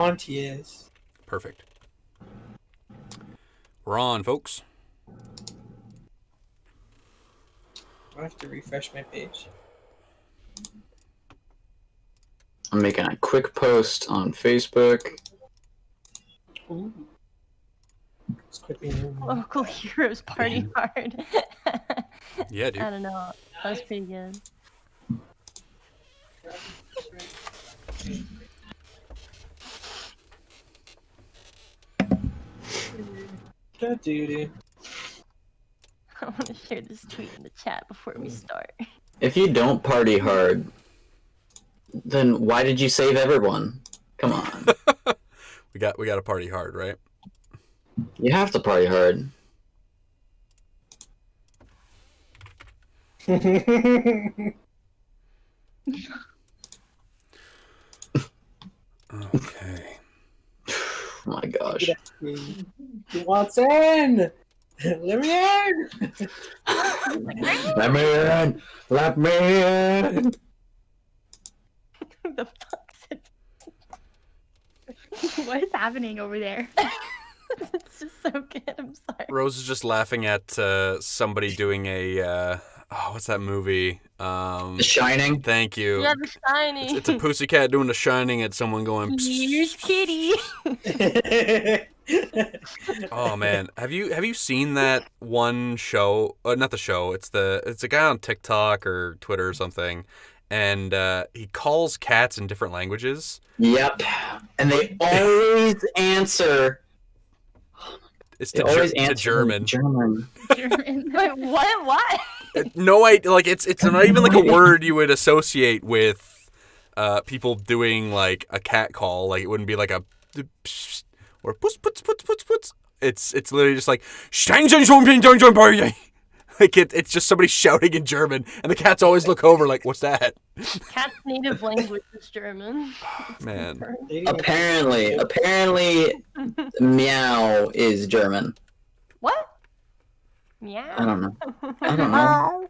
Auntie is. Perfect. We're on, folks. I have to refresh my page. I'm making a quick post on Facebook. Ooh. It's quickly moving. Local heroes party hard. Yeah, dude. I don't know. That was pretty good. Do-do-do. I want to share this tweet in the chat before we start. If you don't party hard, then why did you save everyone? Come on. We got to party hard, right? You have to party hard. Okay. Oh my gosh. He wants in! Let me in! Let me in! Let me in! Who the fuck said What is happening over there? it's just so good, I'm sorry. Rose is just laughing at somebody doing a what's that movie? The Shining? Thank you. Yeah, the shiny. It's a pussycat doing The Shining at someone going. Here's Kitty. Oh man, have you seen that one show? Not the show. It's a guy on TikTok or Twitter or something, and he calls cats in different languages. Yep. And they always answer. It's They to, always to answer German. German. German. Wait, what? No, it's not even like a word you would associate with people doing like a cat call. Like it wouldn't be like a or puss puts puts puts puts. It's literally just like like it's just somebody shouting in German, and the cats always look over like, what's that? Cat's native language is German. Man. Apparently, meow is German. What? Meow. I don't know.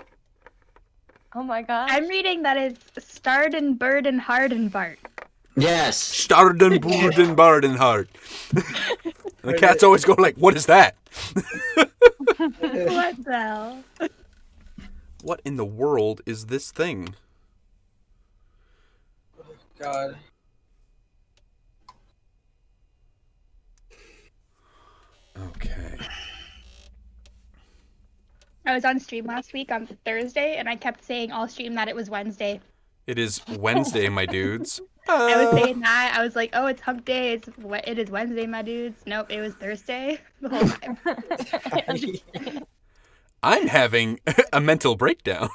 Oh my god. I'm reading that it's starred and bird and hard and Bart. Yes. Starden, Burden, Barden, Hart. The cats always go like, what is that? What the hell? What in the world is this thing? God. Okay. I was on stream last week on Thursday, and I kept saying all stream that it was Wednesday. It is Wednesday, my dudes. I was saying that. I was like, oh, it's hump day. It is Wednesday, my dudes. Nope, it was Thursday the whole time. I'm having a mental breakdown.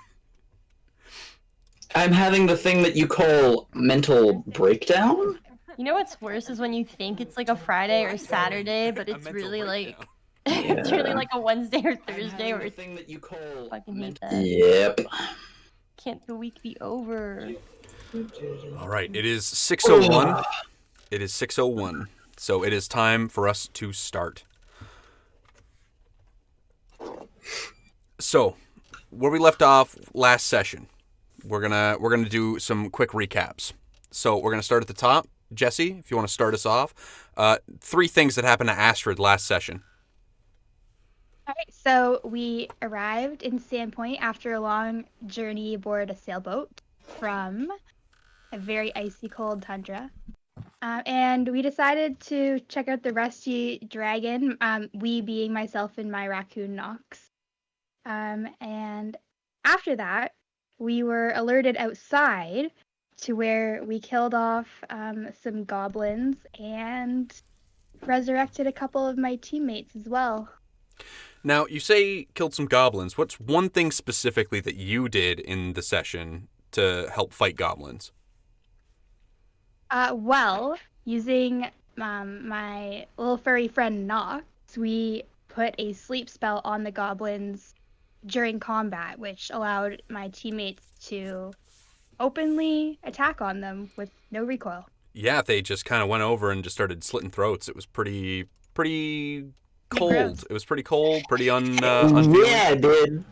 I'm having the thing that you call mental breakdown? You know what's worse is when you think it's like a Friday or Saturday, but it's really like it's really like a Wednesday or Thursday or it's thing that you call fucking hate that. Yep. Can't the week be over? All right, it is 6:01. It is 6:01. So it is time for us to start. So, where we left off last session, we're gonna do some quick recaps. So we're gonna start at the top. Jessie, if you want to start us off, 3 things that happened to Astrid last session. All right, so we arrived in Sandpoint after a long journey aboard a sailboat from a very icy cold tundra. And we decided to check out the rusty dragon, we being myself and my raccoon Knox. And after that, we were alerted outside to where we killed off some goblins and resurrected a couple of my teammates as well. Now, you say killed some goblins. What's one thing specifically that you did in the session to help fight goblins? Well, using my little furry friend Nox, we put a sleep spell on the goblins during combat, which allowed my teammates to openly attack on them with no recoil. Yeah, they just kind of went over and just started slitting throats. It was pretty cold. Gross. It was pretty cold, pretty unfeeling. Yeah, dude.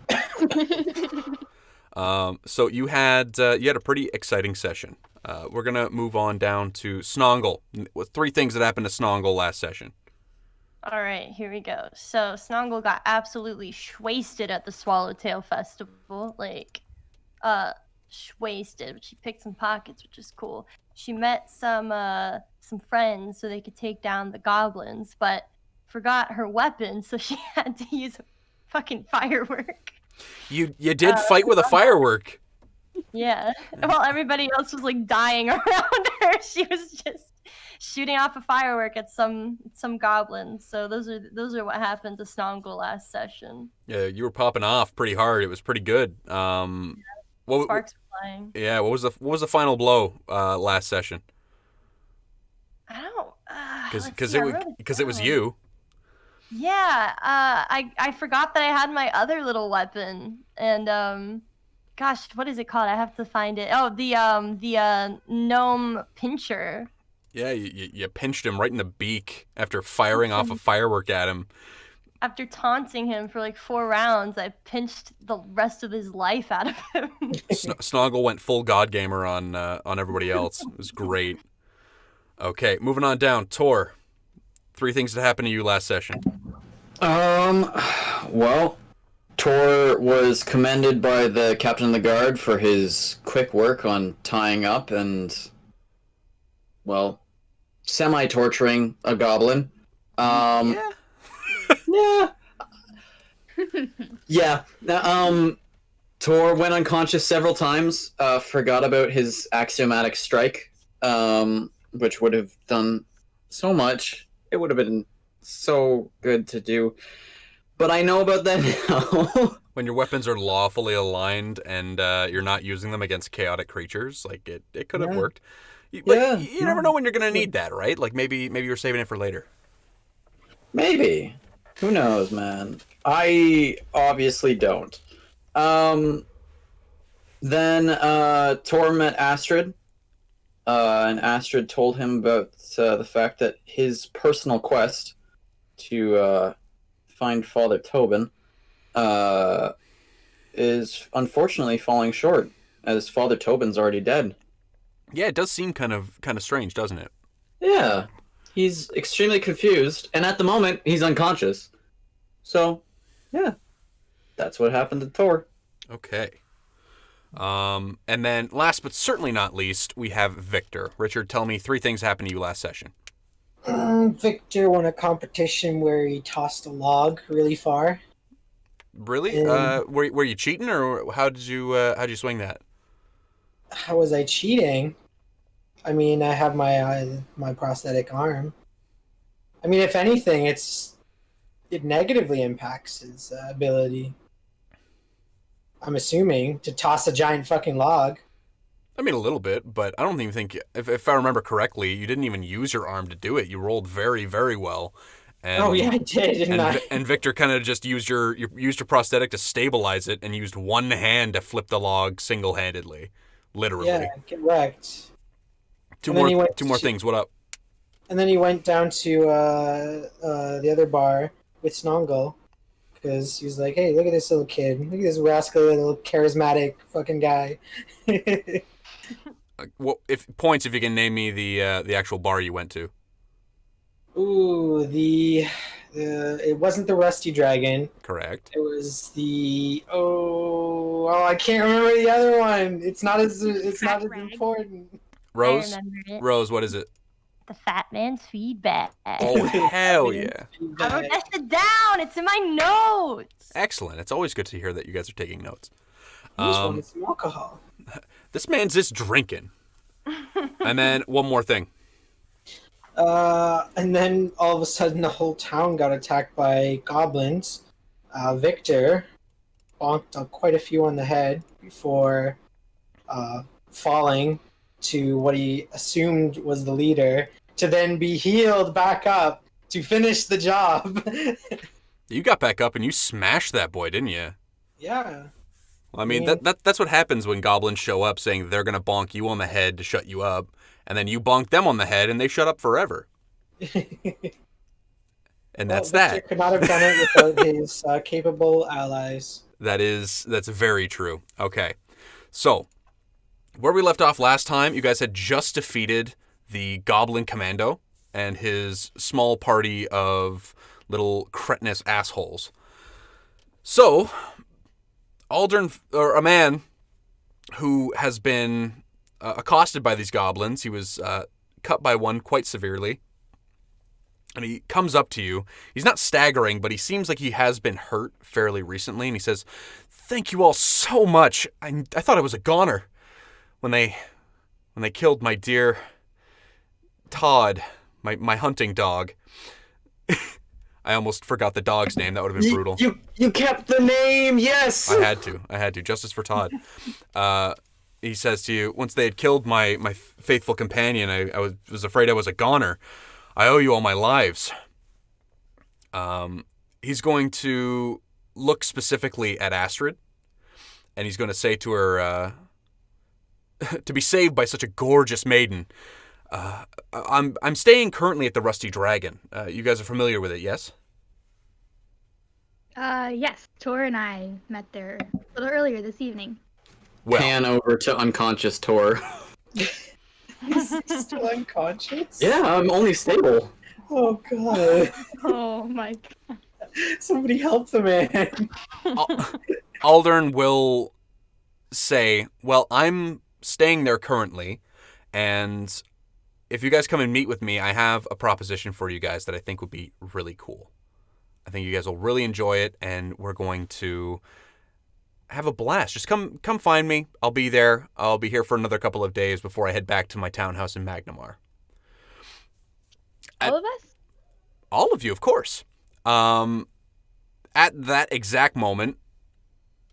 So you had a pretty exciting session. We're going to move on down to Snongle. With 3 things that happened to Snongle last session. All right, here we go. So Snongle got absolutely wasted at the Swallowtail Festival. Like, wasted. She picked some pockets, which is cool. She met some friends so they could take down the goblins, but forgot her weapon, so she had to use a fucking firework. You did fight with a firework. Yeah. While everybody else was like dying around her, she was just shooting off a firework at some goblins. So those are what happened to Snongle last session. Yeah, you were popping off pretty hard. It was pretty good. Sparks were flying. Yeah, what was the final blow last session? I don't. Because it was you. Yeah. I forgot that I had my other little weapon, and gosh, what is it called? I have to find it. Oh, the gnome pincher. Yeah, you pinched him right in the beak after firing off a firework at him. After taunting him for like 4 rounds, I pinched the rest of his life out of him. Snoggle went full god gamer on everybody else. It was great. Okay, moving on down. Tor, 3 things that happened to you last session. Well, Tor was commended by the captain of the guard for his quick work on tying up and, well, semi-torturing a goblin. Yeah. Yeah. Yeah. Tor went unconscious several times, forgot about his axiomatic strike, which would have done so much. It would have been so good to do. But I know about that now. When your weapons are lawfully aligned and you're not using them against chaotic creatures, like it could have worked. But you never know when you're going to need that, right? Like maybe you're saving it for later. Maybe. Who knows, man? I obviously don't. Then Tor met Astrid, and Astrid told him about the fact that his personal quest to find Father Tobin is unfortunately falling short, as Father Tobin's already dead. Yeah, it does seem kind of strange, doesn't it? Yeah. He's extremely confused, and at the moment, he's unconscious. So, yeah. That's what happened to Tor. Okay. And then, last but certainly not least, we have Victor. Richard, tell me 3 things happened to you last session. Victor won a competition where he tossed a log really far. Really? Were you cheating, or how'd you swing that? How was I cheating? I mean, I have my prosthetic arm. I mean, if anything, it negatively impacts his ability. I'm assuming to toss a giant fucking log. I mean, a little bit, but I don't even think, if I remember correctly, you didn't even use your arm to do it. You rolled very, very well. And, oh yeah, I did, didn't I? And Victor kind of just used your prosthetic to stabilize it, and used one hand to flip the log single-handedly, literally. Yeah, correct. Two more things. What up? And then he went down to the other bar with Snongle, because he was like, "Hey, look at this little kid! Look at this rascally little charismatic fucking guy." Well, if you can name me the actual bar you went to. Ooh, it wasn't the Rusty Dragon. Correct. It was the I can't remember the other one. It's not as important. Rose. I remembered it. Rose, what is it? The Fat Man's Feedback. Oh hell yeah! I wrote that shit down. It's in my notes. Excellent. It's always good to hear that you guys are taking notes. I just wanted some alcohol. This man's just drinking. And then one more thing. And then all of a sudden the whole town got attacked by goblins. Victor bonked up quite a few on the head before falling to what he assumed was the leader, to then be healed back up to finish the job. You got back up and you smashed that boy, didn't you? Yeah. I mean, that's what happens when goblins show up saying they're going to bonk you on the head to shut you up, and then you bonk them on the head and they shut up forever. And that's Victor that. Could not have done it without his capable allies. That's very true. Okay. So, where we left off last time, you guys had just defeated the Goblin Commando and his small party of little cretinous assholes. So, Aldern, or a man who has been accosted by these goblins, he was cut by one quite severely, and he comes up to you. He's not staggering, but he seems like he has been hurt fairly recently, and he says, "Thank you all so much. I thought I was a goner when they killed my dear Todd, my hunting dog." I almost forgot the dog's name. That would have been brutal. You kept the name, yes! I had to. Justice for Todd. He says to you, once they had killed my faithful companion, I was afraid I was a goner. I owe you all my lives. He's going to look specifically at Astrid, and he's going to say to her, to be saved by such a gorgeous maiden. I'm staying currently at the Rusty Dragon. You guys are familiar with it, yes? Yes. Tor and I met there a little earlier this evening. Well, Pan over to unconscious Tor. Is he still unconscious? Yeah, I'm only stable. Oh god. Oh my god. Somebody help the man. Aldern will say, well, I'm staying there currently, and if you guys come and meet with me, I have a proposition for you guys that I think would be really cool. I think you guys will really enjoy it, and we're going to have a blast. Just come find me. I'll be there. I'll be here for another couple of days before I head back to my townhouse in Magnamar. All of us? All of you, of course. At that exact moment,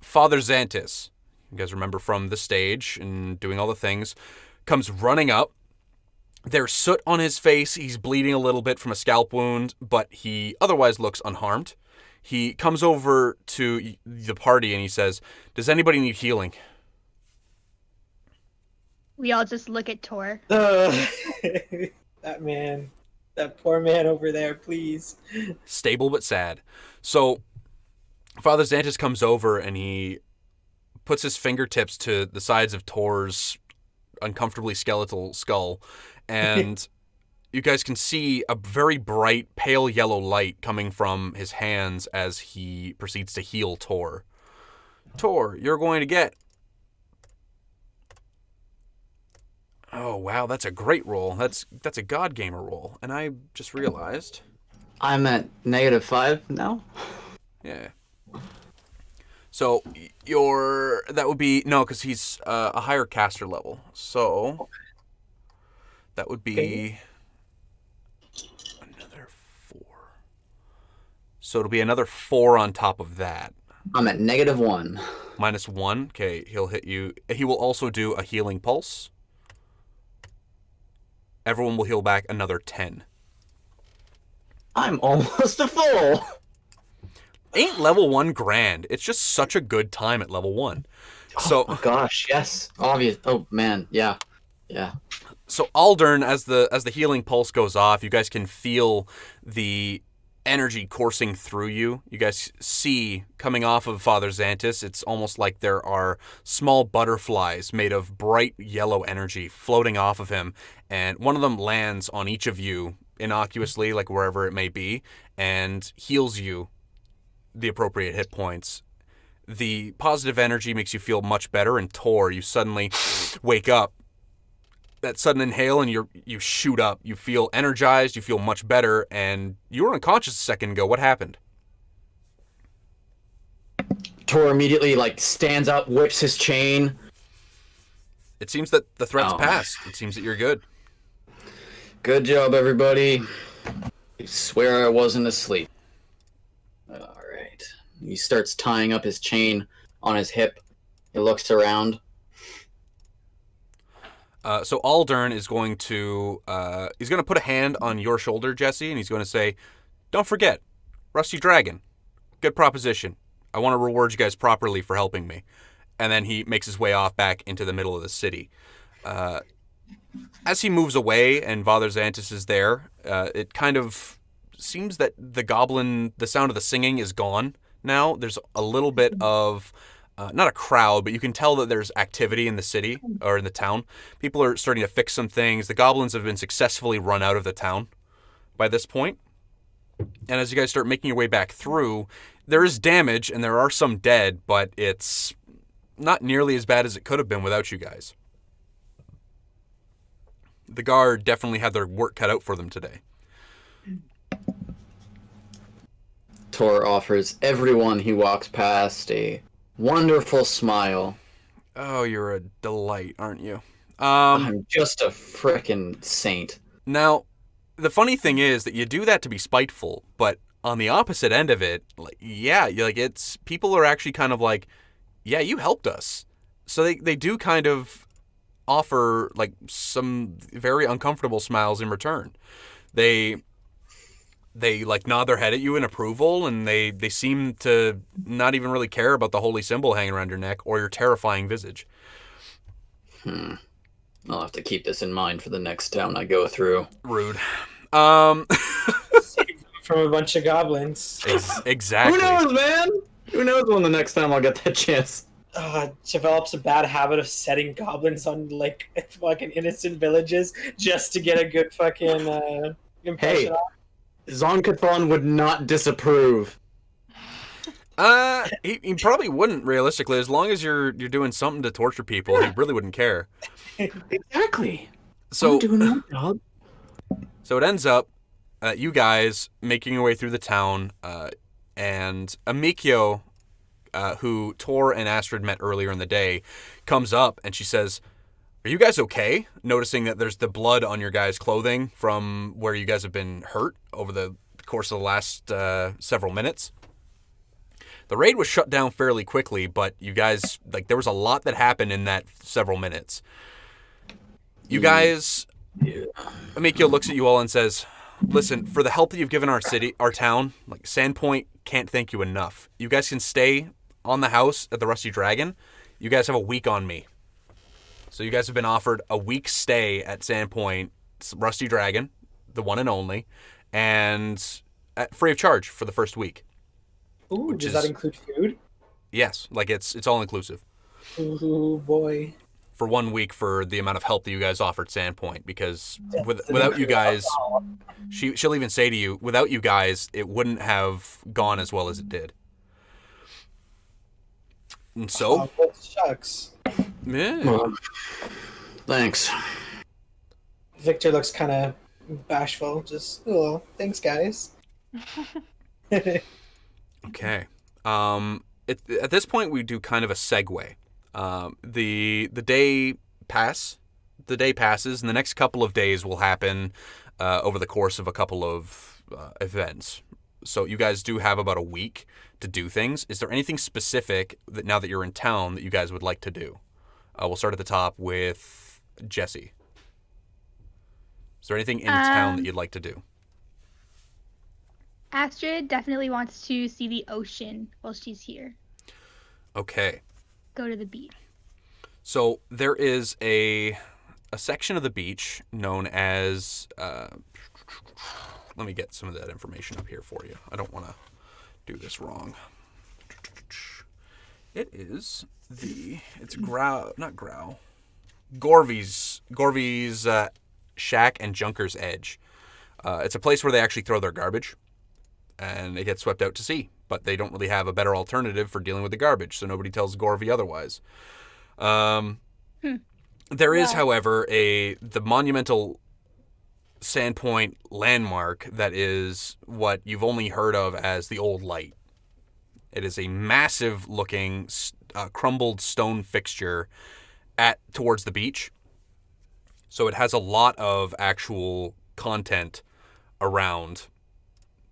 Father Xantis, you guys remember from the stage and doing all the things, comes running up. There's soot on his face. He's bleeding a little bit from a scalp wound, but he otherwise looks unharmed. He comes over to the party and he says, "Does anybody need healing?" We all just look at Tor. That man. That poor man over there, please. Stable but sad. So Father Xantis comes over and he puts his fingertips to the sides of Tor's uncomfortably skeletal skull, and you guys can see a very bright, pale yellow light coming from his hands as he proceeds to heal Tor. Tor, you're going to get... Oh, wow, that's a great roll. That's a God Gamer roll. And I just realized... I'm at -5 now. Yeah. So, that would be... No, because he's a higher caster level. So, that would be... Another 4. So it'll be another 4 on top of that. I'm at -1. -1. Okay, he'll hit you. He will also do a healing pulse. Everyone will heal back another 10. I'm almost a full. Ain't level 1 grand? It's just such a good time at level 1. So, oh gosh, yes, obvious. Oh man, yeah. So Aldern, as the healing pulse goes off, you guys can feel the energy coursing through you. You guys see coming off of Father Xantis, it's almost like there are small butterflies made of bright yellow energy floating off of him, and one of them lands on each of you innocuously, like wherever it may be, and heals you the appropriate hit points. The positive energy makes you feel much better, and Tor, you suddenly wake up. That sudden inhale, and you shoot up. You feel energized, you feel much better, and you were unconscious a second ago. What happened? Tor immediately stands up, whips his chain. It seems that the threat's passed. It seems that you're good. Good job, everybody. I swear I wasn't asleep. Alright. He starts tying up his chain on his hip. He looks around. So Aldern is going to put a hand on your shoulder, Jessie, and he's going to say, "Don't forget, Rusty Dragon, good proposition. I want to reward you guys properly for helping me." And then he makes his way off back into the middle of the city. As he moves away and Father Xantis is there, it kind of seems that the sound of the singing is gone now. There's a little bit of not a crowd, but you can tell that there's activity in the city or in the town. People are starting to fix some things. The goblins have been successfully run out of the town by this point. And as you guys start making your way back through, there is damage and there are some dead, but it's not nearly as bad as it could have been without you guys. The guard definitely had their work cut out for them today. Tor offers everyone he walks past a wonderful smile. Oh, you're a delight, aren't you? I'm just a frickin' saint. Now, the funny thing is that you do that to be spiteful, but on the opposite end of it, like, yeah, like it's people are actually kind of like, yeah, you helped us. So they do kind of offer like some very uncomfortable smiles in return. They like nod their head at you in approval, and they seem to not even really care about the holy symbol hanging around your neck or your terrifying visage. I'll have to keep this in mind for the next town I go through. Rude. From a bunch of goblins. Exactly. Who knows, man? Who knows when the next time I'll get that chance. Develops a bad habit of setting goblins on like fucking innocent villages just to get a good fucking impression. Hey, Zonkathon would not disapprove. He probably wouldn't realistically, as long as you're doing something to torture people. He really wouldn't care. Exactly. So I'm doing my job. So it ends up you guys making your way through the town, and Amikyo, who Tor and Astrid met earlier in the day, comes up and she says, "Are you guys okay?" Noticing that there's the blood on your guys' clothing from where you guys have been hurt over the course of the last several minutes. The raid was shut down fairly quickly, but you guys, like, there was a lot that happened in that several minutes. You guys, Amikyo looks at you all and says, "Listen, for the help that you've given our city, our town, like, Sandpoint can't thank you enough. You guys can stay on the house at the Rusty Dragon. You guys have a week on me." So you guys have been offered a week's stay at Sandpoint, Rusty Dragon, the one and only, and free of charge for the first week. Ooh, does that include food? Yes, like it's all inclusive. Ooh, boy. For 1 week for the amount of help that you guys offered Sandpoint, because without you guys, she'll even say to you, without you guys, it wouldn't have gone as well as it did. And so, Oh, shucks. yeah. Well, thanks. Victor looks kind of bashful. Just, oh, thanks, guys. Okay. At this point, we do kind of a segue. The day passes, and the next couple of days will happen over the course of a couple of events. So you guys do have about a week to do things. Is there anything specific that now that you're in town that you guys would like to do? We'll start at the top with Jessie. Is there anything in town that you'd like to do? Astrid definitely wants to see the ocean while she's here. Okay. Go to the beach. So there is a section of the beach known as... let me get some of that information up here for you. I don't want to do this wrong. It is it's Gorvy's Shack and Junker's Edge. It's a place where they actually throw their garbage, and it gets swept out to sea. But they don't really have a better alternative for dealing with the garbage, so nobody tells Gorvy otherwise. There is, however, the monumental Sandpoint landmark that is what you've only heard of as the Old Light. It is a massive-looking, crumbled stone fixture towards the beach. So it has a lot of actual content around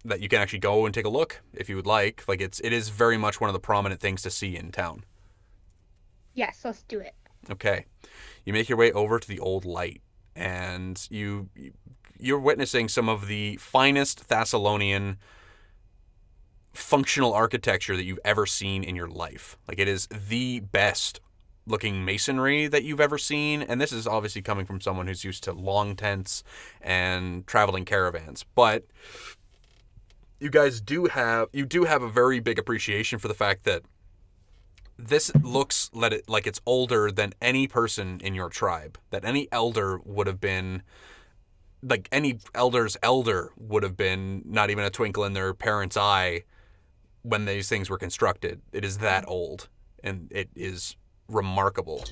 that you can actually go and take a look if you would like. Like it is very much one of the prominent things to see in town. Yes, let's do it. Okay. You make your way over to the Old Light, and you're witnessing some of the finest Thessalonian functional architecture that you've ever seen in your life. Like, it is the best looking masonry that you've ever seen, and this is obviously coming from someone who's used to long tents and traveling caravans. But you guys do have a very big appreciation for the fact that this looks like it's older than any person in your tribe. That any elder would have been, like any elder's elder would have been not even a twinkle in their parents' eye when these things were constructed. It is that old, and it is remarkable.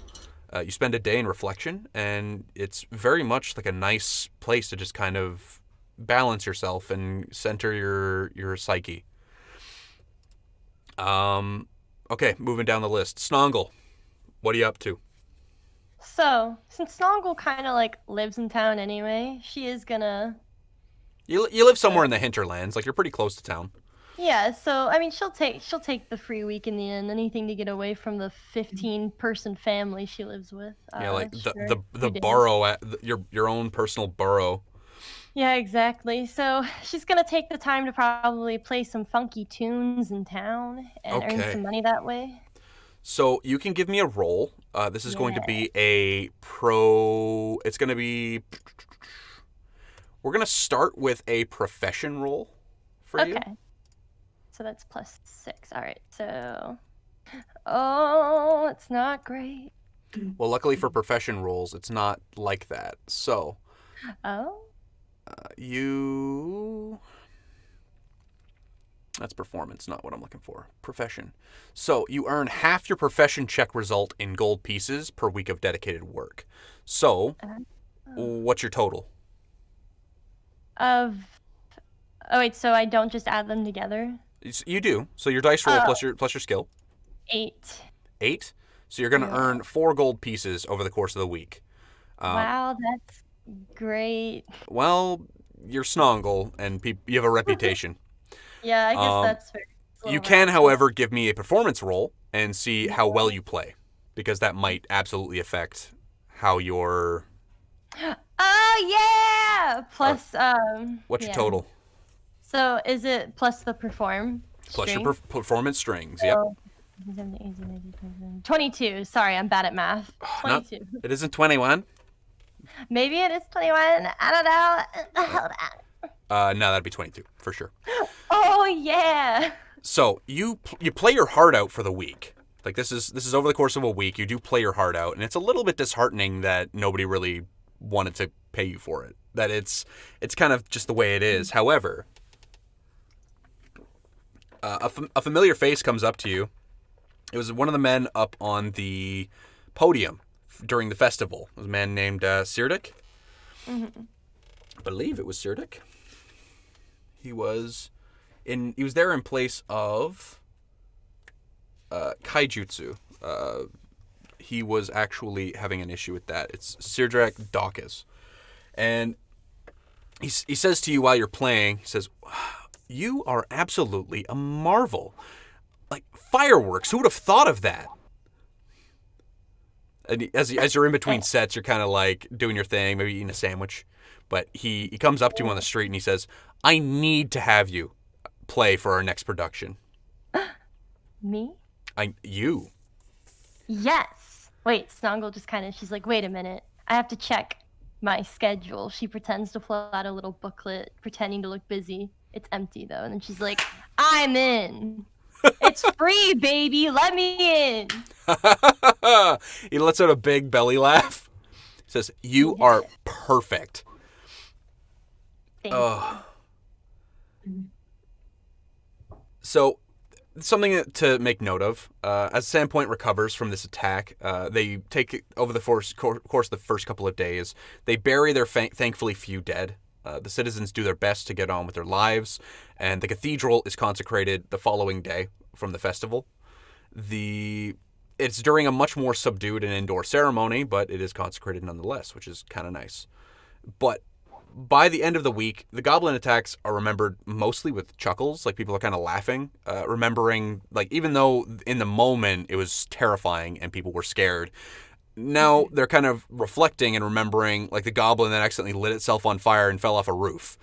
You spend a day in reflection, and it's very much like a nice place to just kind of balance yourself and center your psyche. Okay, moving down the list. Snongle, what are you up to? So, since Snongle kind of like lives in town anyway, she is gonna. You live somewhere in the hinterlands, like you're pretty close to town. Yeah, so I mean, she'll take the free week in the end. Anything to get away from the 15-person family she lives with. Yeah, like sure, the 2 days. burrow, your own personal burrow. Yeah, exactly. So she's gonna take the time to probably play some funky tunes in town and earn Okay. some money that way. So you can give me a roll. This is going to be a pro. It's going to be. We're going to start with a profession roll for you. Okay. So that's +6. All right. So, oh, it's not great. Well, luckily for profession rolls, it's not like that. So Oh. you. That's performance, not what I'm looking for. Profession. So you earn half your profession check result in gold pieces per week of dedicated work. So, what's your total? Oh wait, so I don't just add them together? You do. So your dice roll plus your skill. 8. 8. So you're going to earn 4 gold pieces over the course of the week. Wow, that's great. Well, you're Snongle, and you have a reputation. Yeah, I guess that's fair. It's a You little can, rough. however, give me a performance roll and see how well you play, because that might absolutely affect how your. Oh yeah! Plus What's your yeah. total? So is it plus the perform? Plus your string? performance strings. Yep. So, 22. Sorry, I'm bad at math. 22. It isn't 21. Maybe it is 21. I don't know. Hold on. No, that'd be 22 for sure. Oh yeah. So you play your heart out for the week. Like this is over the course of a week. You do play your heart out, and it's a little bit disheartening that nobody really wanted to pay you for it. That it's kind of just the way it is. However, a familiar face comes up to you. It was one of the men up on the podium during the festival. It was a man named Sirdik. Mm-hmm. I believe it was Sirdik. He was there in place of Kaijutsu. He was actually having an issue with that. It's Sirdrak Dawkins. And he says to you while you're playing, he says, "You are absolutely a marvel. Like fireworks, who would have thought of that?" And as you're in between sets, you're kind of like doing your thing, maybe eating a sandwich. But he comes up to you on the street and he says, "I need to have you play for our next production." Me? You. Yes. Wait, Snongle just she's like, wait a minute. I have to check my schedule. She pretends to pull out a little booklet, pretending to look busy. It's empty, though. And then she's like, I'm in. It's free, baby. Let me in. He lets out a big belly laugh. He says, "You are perfect." Thank you. So, something to make note of, as Sandpoint recovers from this attack, they take over the course of the first couple of days. They bury their thankfully few dead. The citizens do their best to get on with their lives, and the cathedral is consecrated the following day from the festival. It's during a much more subdued and indoor ceremony, but it is consecrated nonetheless, which is kind of nice. But by the end of the week, the goblin attacks are remembered mostly with chuckles, like people are kind of laughing, remembering, like, even though in the moment it was terrifying and people were scared, now they're kind of reflecting and remembering, like, the goblin that accidentally lit itself on fire and fell off a roof,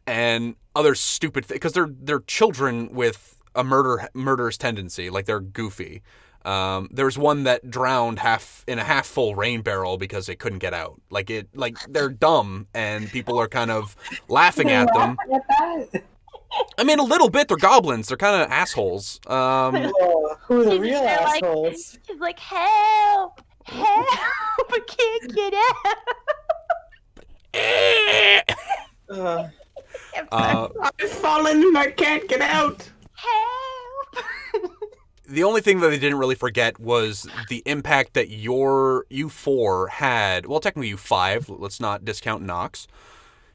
and other stupid things, because they're children with a murderous tendency, like they're goofy. There's one that drowned in a half full rain barrel because it couldn't get out. Like they're dumb and people are kind of laughing at them. I mean, a little bit. They're goblins. They're kind of assholes. Oh, who are the She's real there like- assholes? She's like, help! Help! I can't get out! I've fallen and I can't get out. Help! The only thing that they didn't really forget was the impact that you four had. Well, technically you five. Let's not discount Nox.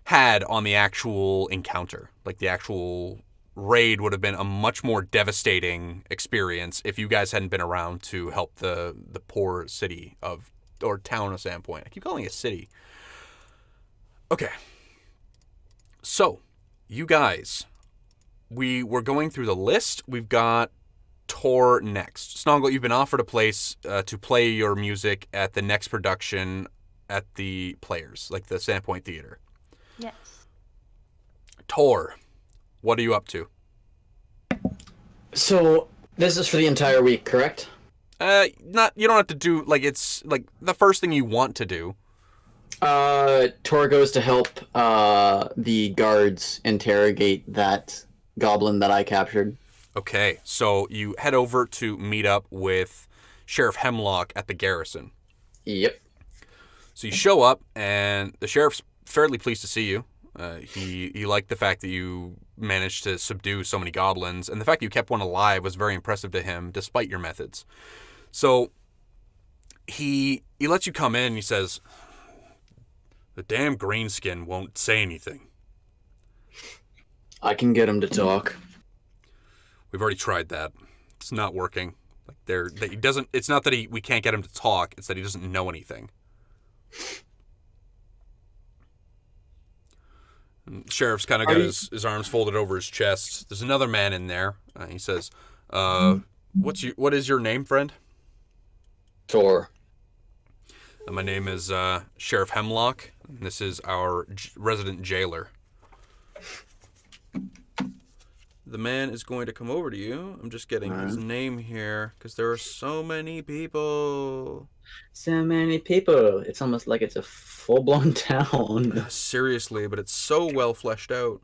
Had on the actual encounter. Like the actual raid would have been a much more devastating experience if you guys hadn't been around to help the poor city of or town of Sandpoint. I keep calling it city. Okay. So, you guys, we were going through the list. We've got Tor next. Snongle, you've been offered a place to play your music at the next production at the Players, like the Sandpoint Theater. Yes. Tor, what are you up to? So this is for the entire week, correct? Not you don't have to do like it's like the first thing you want to do. Tor goes to help the guards interrogate that goblin that I captured. Okay, so you head over to meet up with Sheriff Hemlock at the garrison. Yep. So you show up, and the sheriff's fairly pleased to see you. He liked the fact that you managed to subdue so many goblins, and the fact that you kept one alive was very impressive to him, despite your methods. So he lets you come in, and he says, "The damn greenskin won't say anything. I can get him to talk." We've already tried that. It's not working. Like he doesn't. It's not that we can't get him to talk. It's that he doesn't know anything." And Sheriff's kind of got his arms folded over his chest. There's another man in there. He says, "What is your name, friend?" Tor. My name is Sheriff Hemlock. And this is our resident jailer. The man is going to come over to you. I'm just getting his name here because there are so many people. So many people. It's almost like it's a full-blown town. Seriously, but it's so well fleshed out.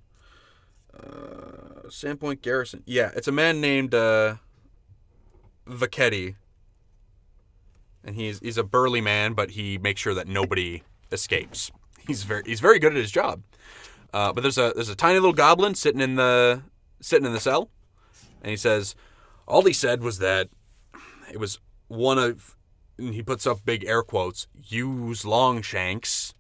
Sandpoint Garrison. Yeah, it's a man named Vachetti. And he's a burly man, but he makes sure that nobody escapes. He's very good at his job. But there's a tiny little goblin sitting in the cell, and he says, all he said was that it was one of, and he puts up big air quotes, use Longshanks,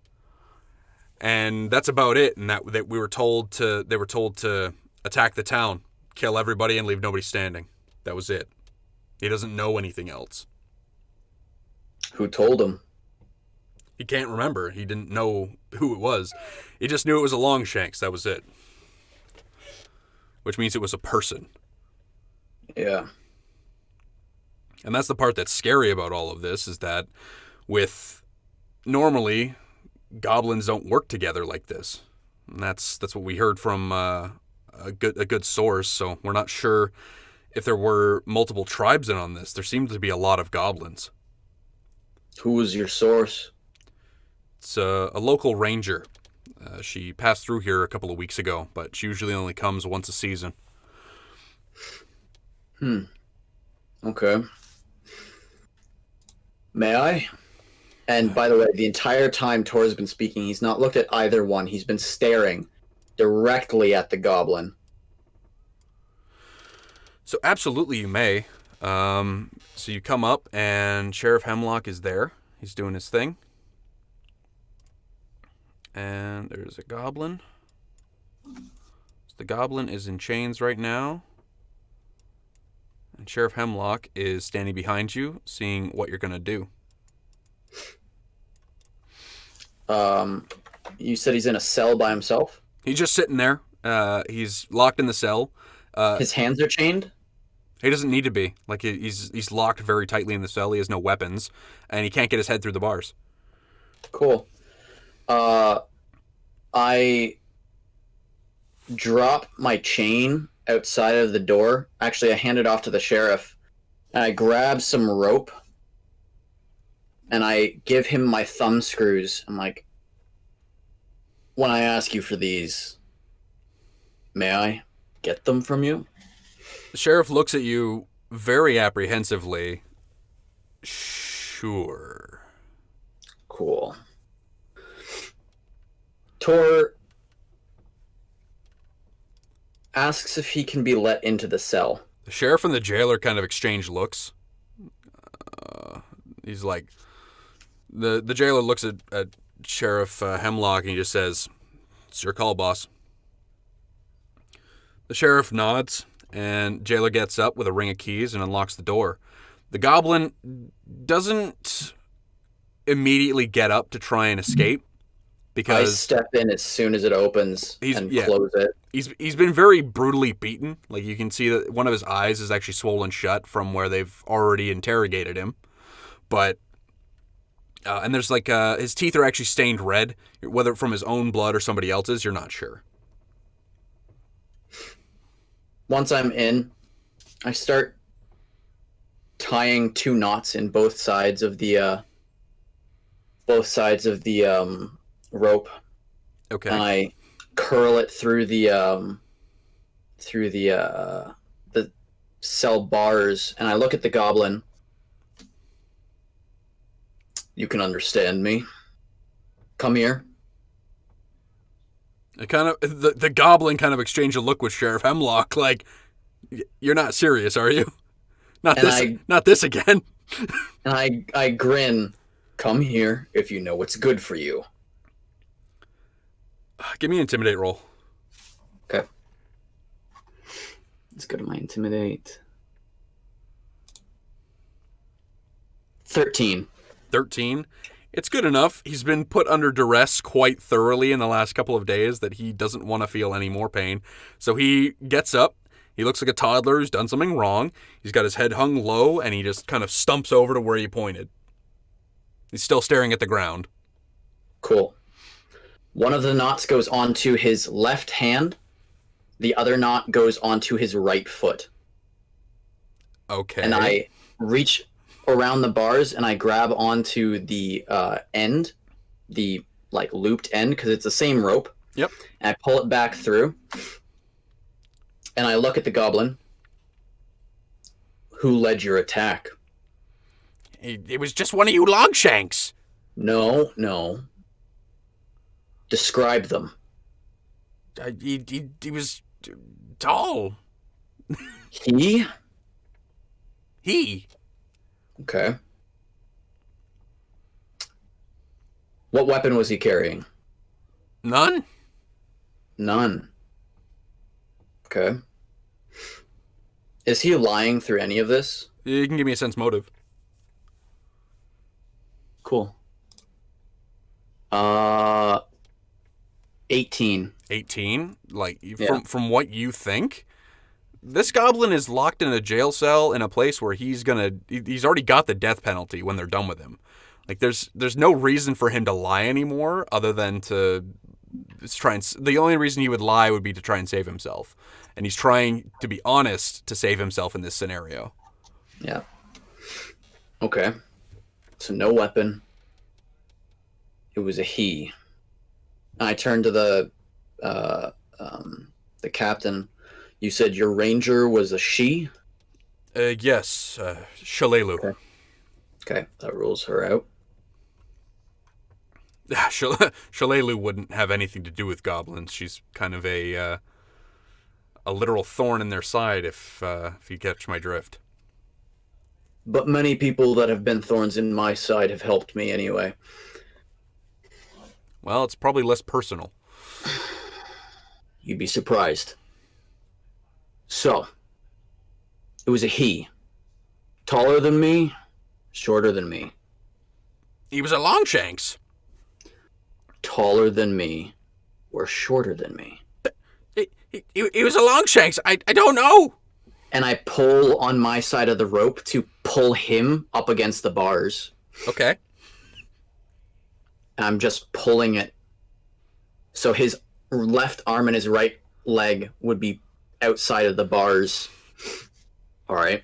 and that's about it. And that they were told to attack the town, kill everybody, and leave nobody standing. That was it. He doesn't know anything else. Who told him? He can't remember. He didn't know who it was. He just knew it was a Longshanks. That was it. Which means it was a person. Yeah. And that's the part that's scary about all of this, is that normally goblins don't work together like this. And that's what we heard from a good source, so we're not sure if there were multiple tribes in on this. There seemed to be a lot of goblins. Who was your source? It's a local ranger. She passed through here a couple of weeks ago, but she usually only comes once a season. Okay. May I? And by the way, the entire time Tor's been speaking, he's not looked at either one. He's been staring directly at the goblin. So absolutely you may. So you come up, and Sheriff Hemlock is there. He's doing his thing. And there's a goblin. The goblin is in chains right now. And Sheriff Hemlock is standing behind you, seeing what you're going to do. You said he's in a cell by himself? He's just sitting there. He's locked in the cell. His hands are chained? He doesn't need to be. Like, he's locked very tightly in the cell. He has no weapons, and he can't get his head through the bars. Cool. I drop my chain outside of the door. Actually, I hand it off to the sheriff, and I grab some rope, and I give him my thumb screws. I'm like, when I ask you for these, may I? get them from you? The sheriff looks at you very apprehensively. Sure. Cool. Tor asks if he can be let into the cell. The sheriff and the jailer kind of exchange looks. He's like, the jailer looks at Sheriff Hemlock and he just says, "It's your call, boss." The sheriff nods and jailer gets up with a ring of keys and unlocks the door. The goblin doesn't immediately get up to try and escape because I step in as soon as it opens and close it. He's been very brutally beaten. Like, you can see that one of his eyes is actually swollen shut from where they've already interrogated him. But and there's like his teeth are actually stained red, whether from his own blood or somebody else's, you're not sure. Once I'm in, I start tying 2 knots in both sides of the rope. Okay. And I curl it through the cell bars, and I look at the goblin. You can understand me. Come here. It kind of the goblin kind of exchanged a look with Sheriff Hemlock, like, "You're not serious, are you? Not this again." And I grin. Come here if you know what's good for you. Give me an intimidate roll. Okay. Let's go to my intimidate. 13. 13. It's good enough. He's been put under duress quite thoroughly in the last couple of days that he doesn't want to feel any more pain. So he gets up. He looks like a toddler who's done something wrong. He's got his head hung low, and he just kind of stumps over to where you pointed. He's still staring at the ground. Cool. One of the knots goes onto his left hand. The other knot goes onto his right foot. Okay. And I reach around the bars and I grab onto the end, the like looped end, because it's the same rope. Yep. And I pull it back through. And I look at the goblin. Who led your attack? It was just one of you Longshanks. No. Describe them. He was tall. He? He. Okay. What weapon was he carrying? None. None. Okay. Is he lying through any of this? You can give me a sense motive. Cool. 18. 18? Like, from what you think, this goblin is locked in a jail cell in a place where he's already got the death penalty when they're done with him. Like, there's no reason for him to lie anymore other than to try and... The only reason he would lie would be to try and save himself. And he's trying to be honest to save himself in this scenario. Yeah. Okay. So no weapon. It was a he. I turned to the captain. You said your ranger was a she? Yes, Shalelu. Okay, that rules her out. Shalelu wouldn't have anything to do with goblins. She's kind of a literal thorn in their side, if you catch my drift. But many people that have been thorns in my side have helped me anyway. Well, it's probably less personal. You'd be surprised. So, it was a he. Taller than me, shorter than me. He was a Longshanks. Taller than me, or shorter than me. He was a Longshanks. I don't know. And I pull on my side of the rope to pull him up against the bars. Okay. And I'm just pulling it. So his left arm and his right leg would be outside of the bars. All right.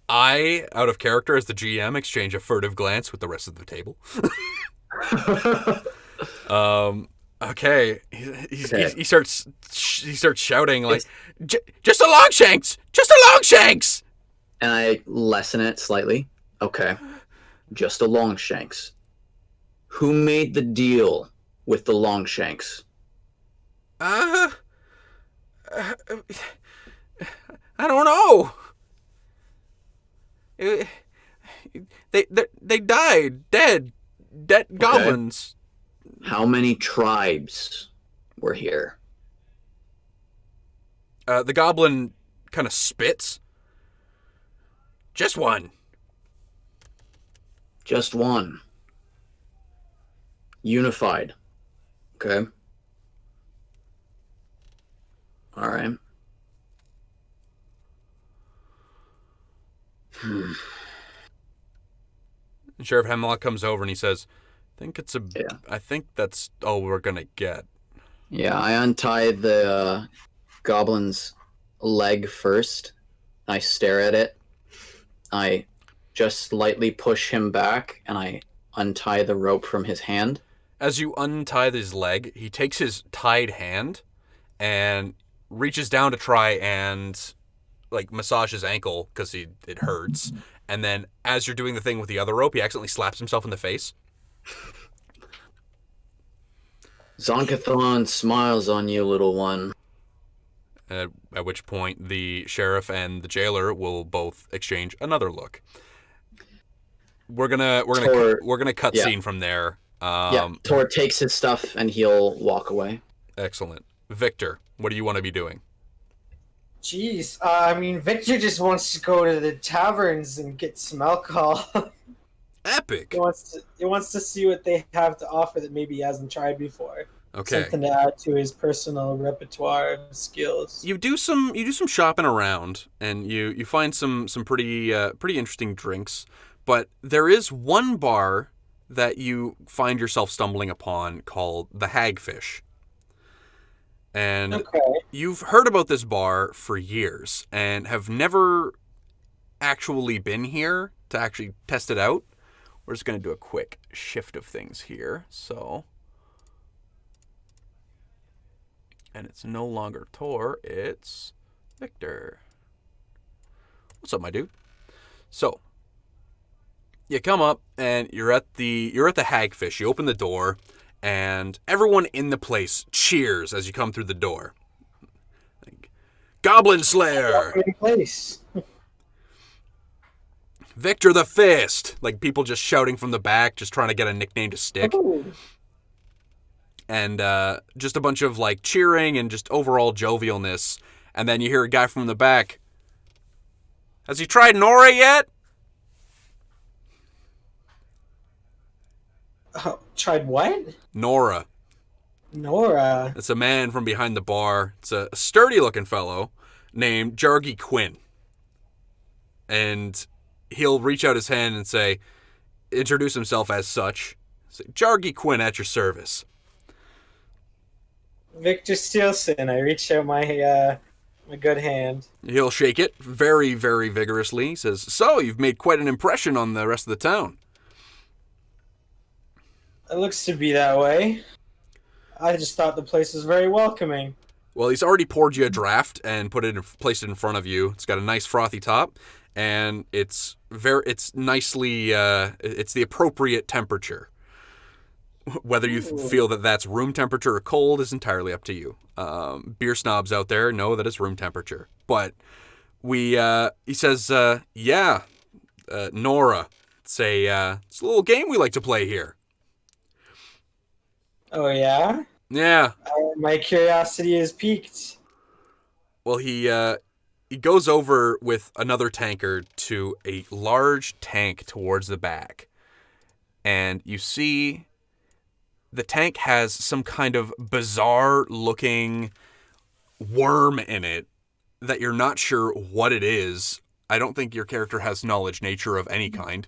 I, out of character as the GM, exchange a furtive glance with the rest of the table. Okay. Okay. He starts shouting like, just a Longshanks! Just a Longshanks! And I lessen it slightly. Okay. Just a Longshanks. Who made the deal with the Longshanks? I don't know. They died. Dead goblins. How many tribes were here? The goblin kind of spits. Just one. Just one. Unified. Okay. All right. And Sheriff Hemlock comes over and he says, I think that's all we're gonna get. Yeah, I untie the goblin's leg first. I stare at it. I just slightly push him back, and I untie the rope from his hand. As you untie his leg, he takes his tied hand and reaches down to try and like massage his ankle because it hurts. And then as you're doing the thing with the other rope, he accidentally slaps himself in the face. Zonkathon smiles on you, little one. At which point the sheriff and the jailer will both exchange another look. We're gonna cut scene from there. Tor takes his stuff and he'll walk away. Excellent. Victor, what do you want to be doing? Jeez, I mean, Victor just wants to go to the taverns and get some alcohol. Epic. He wants to see what they have to offer that maybe he hasn't tried before. Okay. Something to add to his personal repertoire of skills. You do some shopping around, and you find some pretty interesting drinks. But there is one bar that you find yourself stumbling upon called the Hagfish. And you've heard about this bar for years and have never actually been here to actually test it out. We're just going to do a quick shift of things here. So, and it's no longer Tor, it's Victor. What's up, my dude? So, you come up and you're at the Hagfish. You open the door, and everyone in the place cheers as you come through the door. Like, Goblin Slayer! In place. Victor the Fist! Like, people just shouting from the back, just trying to get a nickname to stick. Ooh. And just a bunch of, like, cheering and just overall jovialness. And then you hear a guy from the back, has he tried Nora yet? Tried what? Nora. Nora. It's a man from behind the bar. It's a sturdy-looking fellow named Jargy Quinn. And he'll reach out his hand and say, introduce himself as such. Say, Jargy Quinn at your service. Victor Steelson. I reach out my good hand. He'll shake it very, very vigorously. He says, so, you've made quite an impression on the rest of the town. It looks to be that way. I just thought the place was very welcoming. Well, he's already poured you a draft and placed it in front of you. It's got a nice frothy top, and it's nicely, it's the appropriate temperature. Whether you feel that that's room temperature or cold is entirely up to you. Beer snobs out there know that it's room temperature. But he says, Nora, it's a little game we like to play here. Oh, yeah? Yeah. My curiosity is piqued. Well, he goes over with another tankard to a large tank towards the back. And you see the tank has some kind of bizarre-looking worm in it that you're not sure what it is. I don't think your character has knowledge nature of any kind.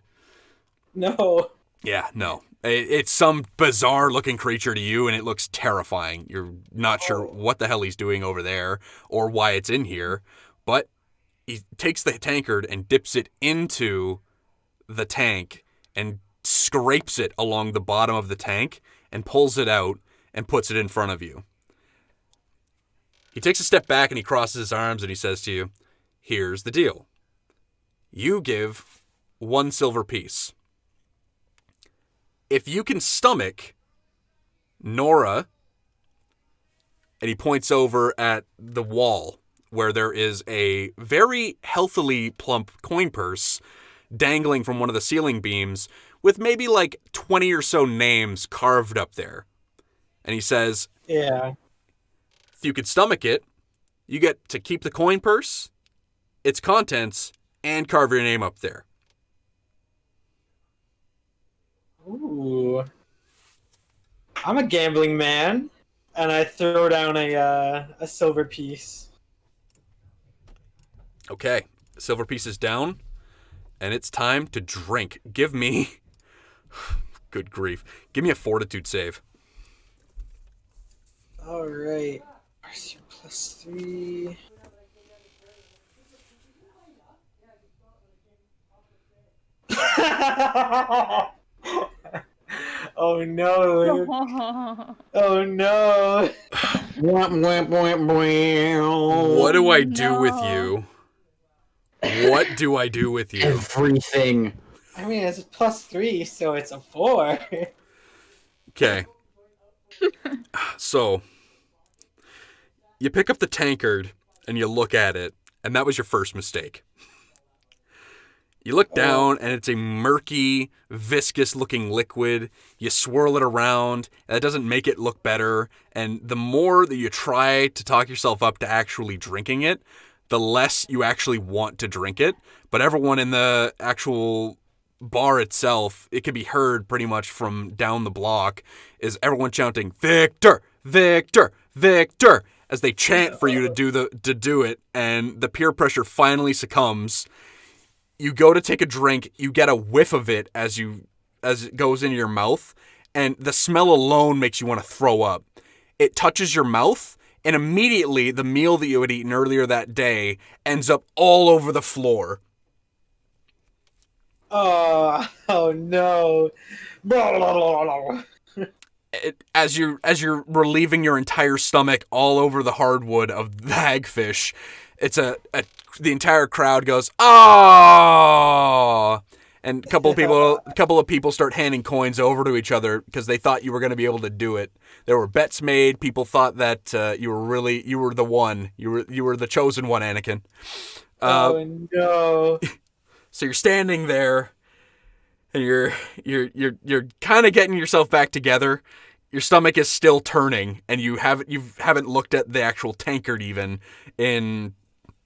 No. Yeah, no. It's some bizarre-looking creature to you, and it looks terrifying. You're not sure what the hell he's doing over there or why it's in here, but he takes the tankard and dips it into the tank and scrapes it along the bottom of the tank and pulls it out, and puts it in front of you. He takes a step back and he crosses his arms and he says to you, here's the deal. You give 1 silver piece. If you can stomach Nora, and he points over at the wall where there is a very healthily plump coin purse dangling from one of the ceiling beams with maybe like 20 or so names carved up there. And he says, Yeah. if you could stomach it, you get to keep the coin purse, its contents, and carve your name up there. Ooh. I'm a gambling man, and I throw down a silver piece. Okay, silver piece is down, and it's time to drink. Give me... Good grief. Give me a fortitude save. Alright. Where's your +3? Oh no. Oh no. What do I do with you? What do I do with you? Everything. I mean, it's a +3, so it's a 4. Okay. So, you pick up the tankard and you look at it, and that was your first mistake. You look down, and it's a murky, viscous-looking liquid. You swirl it around, and that doesn't make it look better. And the more that you try to talk yourself up to actually drinking it, the less you actually want to drink it. But everyone in the actual bar itself, it can be heard pretty much from down the block, is everyone chanting, "Victor! Victor! Victor!" as they chant for you to do it, and the peer pressure finally succumbs. You go to take a drink, you get a whiff of it as it goes into your mouth, and the smell alone makes you want to throw up. It touches your mouth, and immediately the meal that you had eaten earlier that day ends up all over the floor. Oh no. As you're relieving your entire stomach all over the hardwood of the hagfish, the entire crowd goes, "Oh!" And a couple of people start handing coins over to each other because they thought you were going to be able to do it. There were bets made. People thought that you were the one. You were the chosen one, Anakin. Oh no. So you're standing there, and you're kind of getting yourself back together. Your stomach is still turning, and you haven't looked at the actual tankard even in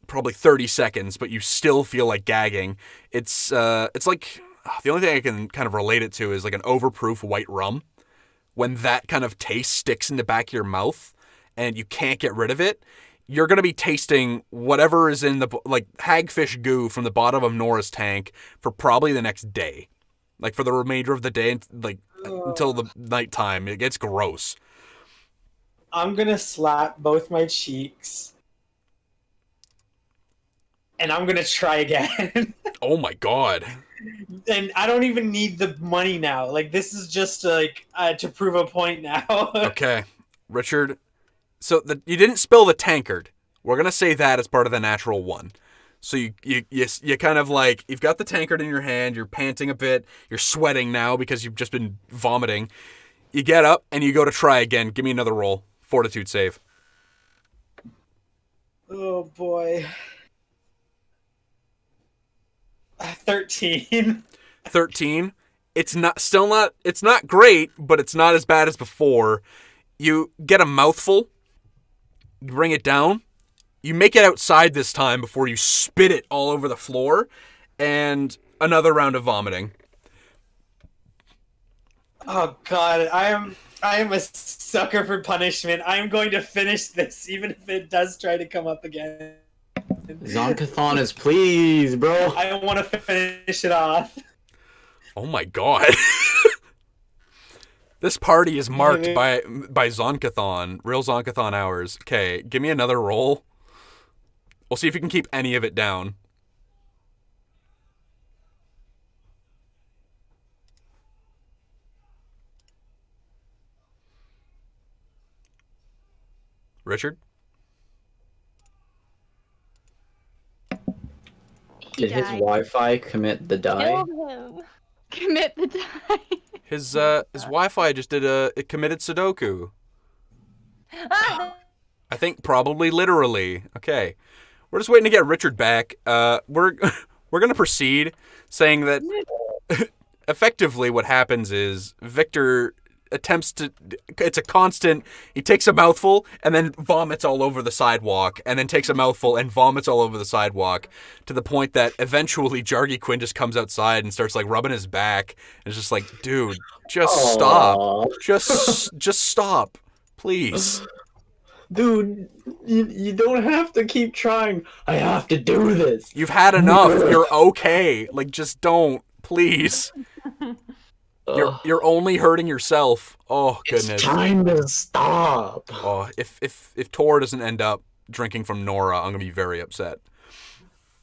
probably 30 seconds, but you still feel like gagging. It's like the only thing I can kind of relate it to is like an overproof white rum. When that kind of taste sticks in the back of your mouth and you can't get rid of it, you're going to be tasting whatever is in the like hagfish goo from the bottom of Nora's tank for probably the next day. Like for the remainder of the day, like until the nighttime. It gets gross. I'm gonna slap both my cheeks. And I'm gonna try again. Oh my god. And I don't even need the money now. Like, this is just like to prove a point now. Okay. Richard, so you didn't spill the tankard. We're going to say that as part of the natural one. So you kind of like, you've got the tankard in your hand, you're panting a bit, you're sweating now because you've just been vomiting. You get up and you go to try again. Give me another roll. Fortitude save. Oh boy. 13. 13. It's not great, but it's not as bad as before. You get a mouthful, you bring it down, you make it outside this time before you spit it all over the floor, and another round of vomiting. Oh god, I am a sucker for punishment. I am going to finish this, even if it does try to come up again. Zonkathon is please, bro. I want to finish it off. Oh my god. This party is marked by Zonkathon, real Zonkathon hours. Okay, give me another roll. We'll see if you can keep any of it down. Richard? He Did his died. Wi-Fi commit the die? Killed him. Commit the die. His Wi-Fi just it committed Sudoku. I think probably literally. Okay. We're just waiting to get Richard back. We're going to proceed saying that effectively what happens is Victor attempts to, it's a constant, he takes a mouthful and then vomits all over the sidewalk, and then takes a mouthful and vomits all over the sidewalk, to the point that eventually Jargy Quinn just comes outside and starts like rubbing his back, and it's just like, dude, just stop. Aw. Just stop. Please. Dude, you don't have to keep trying. I have to do this. You've had enough. You're okay. Like, just don't. Please. You're only hurting yourself. Oh goodness. It's time to stop. Oh, if Tor doesn't end up drinking from Nora, I'm gonna be very upset.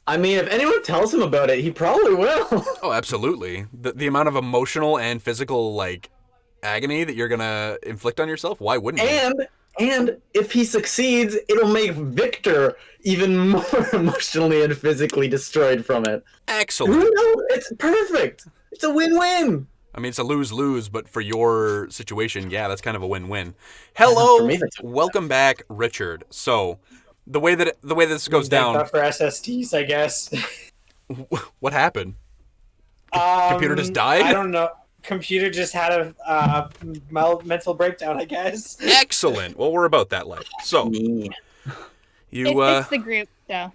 I mean, if anyone tells him about it, he probably will. Oh, absolutely. The amount of emotional and physical like agony that you're gonna inflict on yourself. Why wouldn't you? And if he succeeds, it'll make Victor even more emotionally and physically destroyed from it. Excellent. No, it's perfect. It's a win-win. I mean, it's a lose-lose, but for your situation, yeah, that's kind of a win-win. Hello, For me, that's- welcome back, Richard. So, the way this goes Thank down, God for SSDs, I guess. what happened? Computer just died? I don't know. Computer just had a mental breakdown, I guess. Excellent. Well, we're about that life. So, Me. you It's the group, though.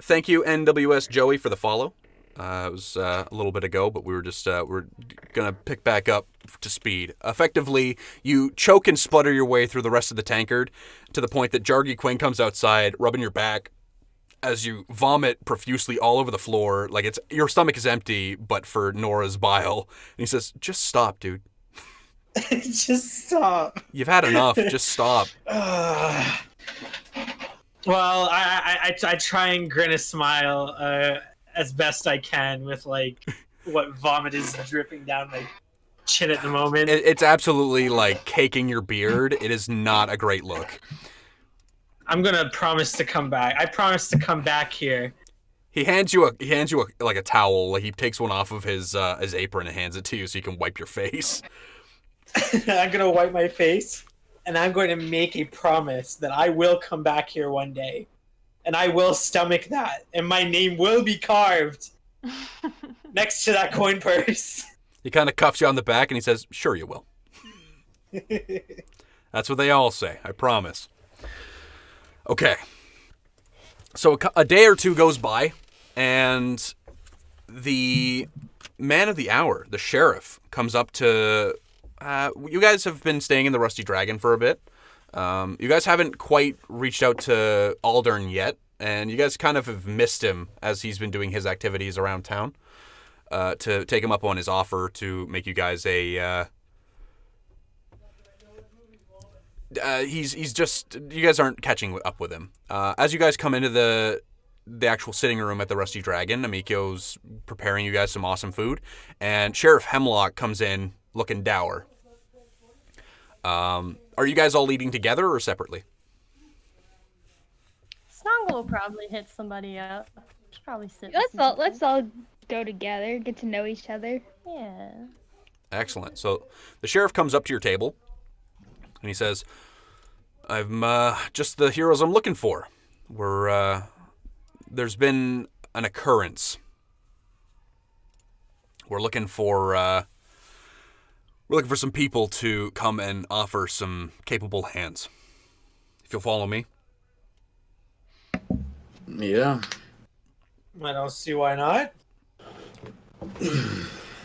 thank you, NWS Joey, for the follow. It was a little bit ago, but we were just we're gonna pick back up to speed. Effectively, you choke and splutter your way through the rest of the tankard to the point that Jargy Quinn comes outside, rubbing your back as you vomit profusely all over the floor. Like it's your stomach is empty, but for Nora's bile. And he says, "Just stop, dude. Just stop. You've had enough. Just stop." Well, I try and grin a smile as best I can with like what vomit is dripping down my chin at the moment. It's absolutely like caking your beard. It is not a great look. I'm gonna promise to come back. I promise to come back here. He hands you like a towel. Like he takes one off of his apron and hands it to you so you can wipe your face. I'm gonna wipe my face, and I'm going to make a promise that I will come back here one day, and I will stomach that, and my name will be carved next to that coin purse. He kind of cuffs you on the back and he says, "Sure you will." That's what they all say. I promise. Okay. So a day or two goes by, and the man of the hour, the sheriff, comes up to... you guys have been staying in the Rusty Dragon for a bit. You guys haven't quite reached out to Aldern yet, and you guys kind of have missed him as he's been doing his activities around town. To take him up on his offer to make you guys a... he's just... You guys aren't catching up with him. As you guys come into the actual sitting room at the Rusty Dragon, Amikio's preparing you guys some awesome food, and Sheriff Hemlock comes in looking dour. Are you guys all eating together or separately? Snongle will probably hit somebody up. Should probably sit. with some Let's people. all go together, get to know each other. Yeah. Excellent. So the sheriff comes up to your table, and he says, "I'm just the heroes I'm looking for. There's been an occurrence. We're looking for some people to come and offer some capable hands. If you'll follow me." Yeah. I don't see why not.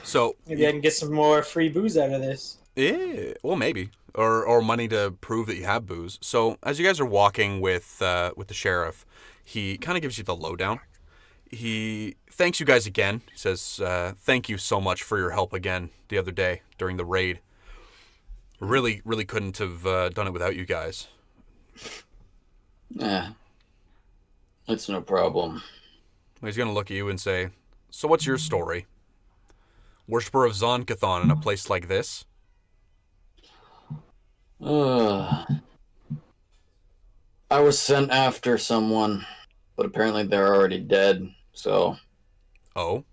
So Maybe I can get some more free booze out of this. yeah, well, maybe, or money to prove that you have booze. So as you guys are walking with the sheriff, he kind of gives you the lowdown. He thanks you guys again. He says, "Thank you so much for your help again the other day during the raid. Really, really couldn't have done it without you guys." Yeah. That's no problem. He's gonna look at you and say, "So what's your story? Worshipper of Zonkathon in a place like this?" I was sent after someone, but apparently they're already dead, so... Oh?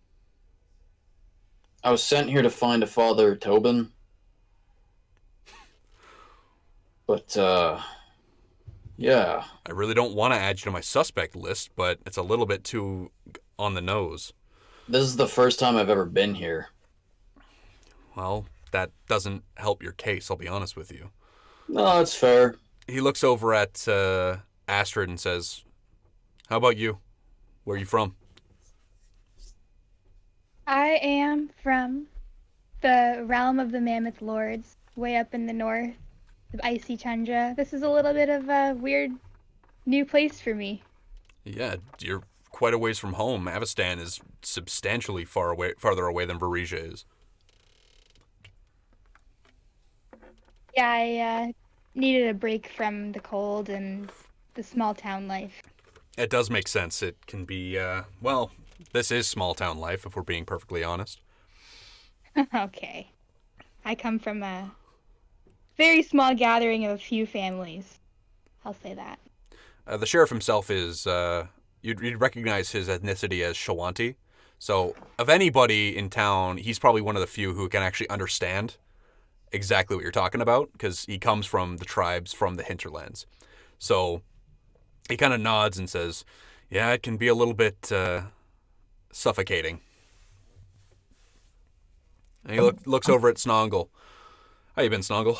I was sent here to find a Father Tobin. But, yeah. I really don't want to add you to my suspect list, but it's a little bit too on the nose. This is the first time I've ever been here. Well, that doesn't help your case, I'll be honest with you. No, it's fair. He looks over at Astrid and says, how about you? Where are you from? I am from the realm of the Mammoth Lords, way up in the north, the icy tundra. This is a little bit of a weird new place for me. Yeah, you're quite a ways from home. Avestan is substantially farther away than Varesia is. Yeah, I needed a break from the cold and the small town life. It does make sense. It can be, well, this is small town life, if we're being perfectly honest. Okay. I come from a very small gathering of a few families. I'll say that. The sheriff himself is, you'd recognize his ethnicity as Shawanti. So, of anybody in town, he's probably one of the few who can actually understand exactly what you're talking about, because he comes from the tribes from the hinterlands. So, he kind of nods and says, yeah, it can be a little bit suffocating. And he looks over at Snongle. How you been, Snongle?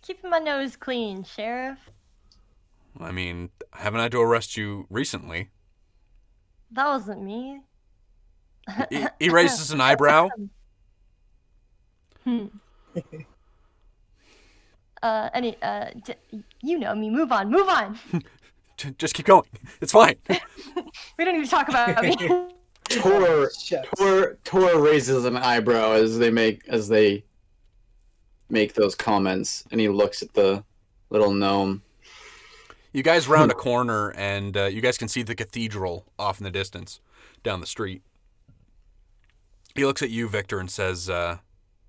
Keeping my nose clean, Sheriff. I mean, haven't had to arrest you recently. That wasn't me. He raises an eyebrow. You know me. Move on. Just keep going. It's fine. We don't need to talk about me. Tor raises an eyebrow as they make those comments, and he looks at the little gnome. You guys round a corner, and you guys can see the cathedral off in the distance, down the street. He looks at you, Victor, and says,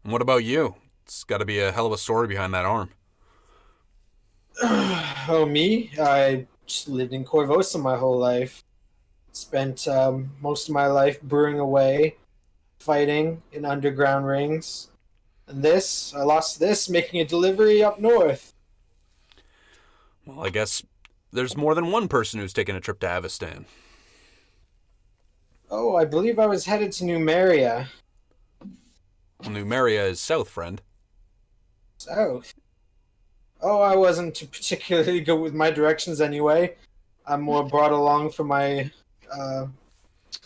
what about you? It's got to be a hell of a story behind that arm. Oh, me? I just lived in Corvosa my whole life. Spent most of my life brewing away, fighting in underground rings. And I lost this making a delivery up north. Well, I guess there's more than one person who's taken a trip to Avestan. Oh, I believe I was headed to Numeria. Well, Numeria is south, friend. South? Oh, I wasn't particularly good with my directions anyway. I'm more brought along for my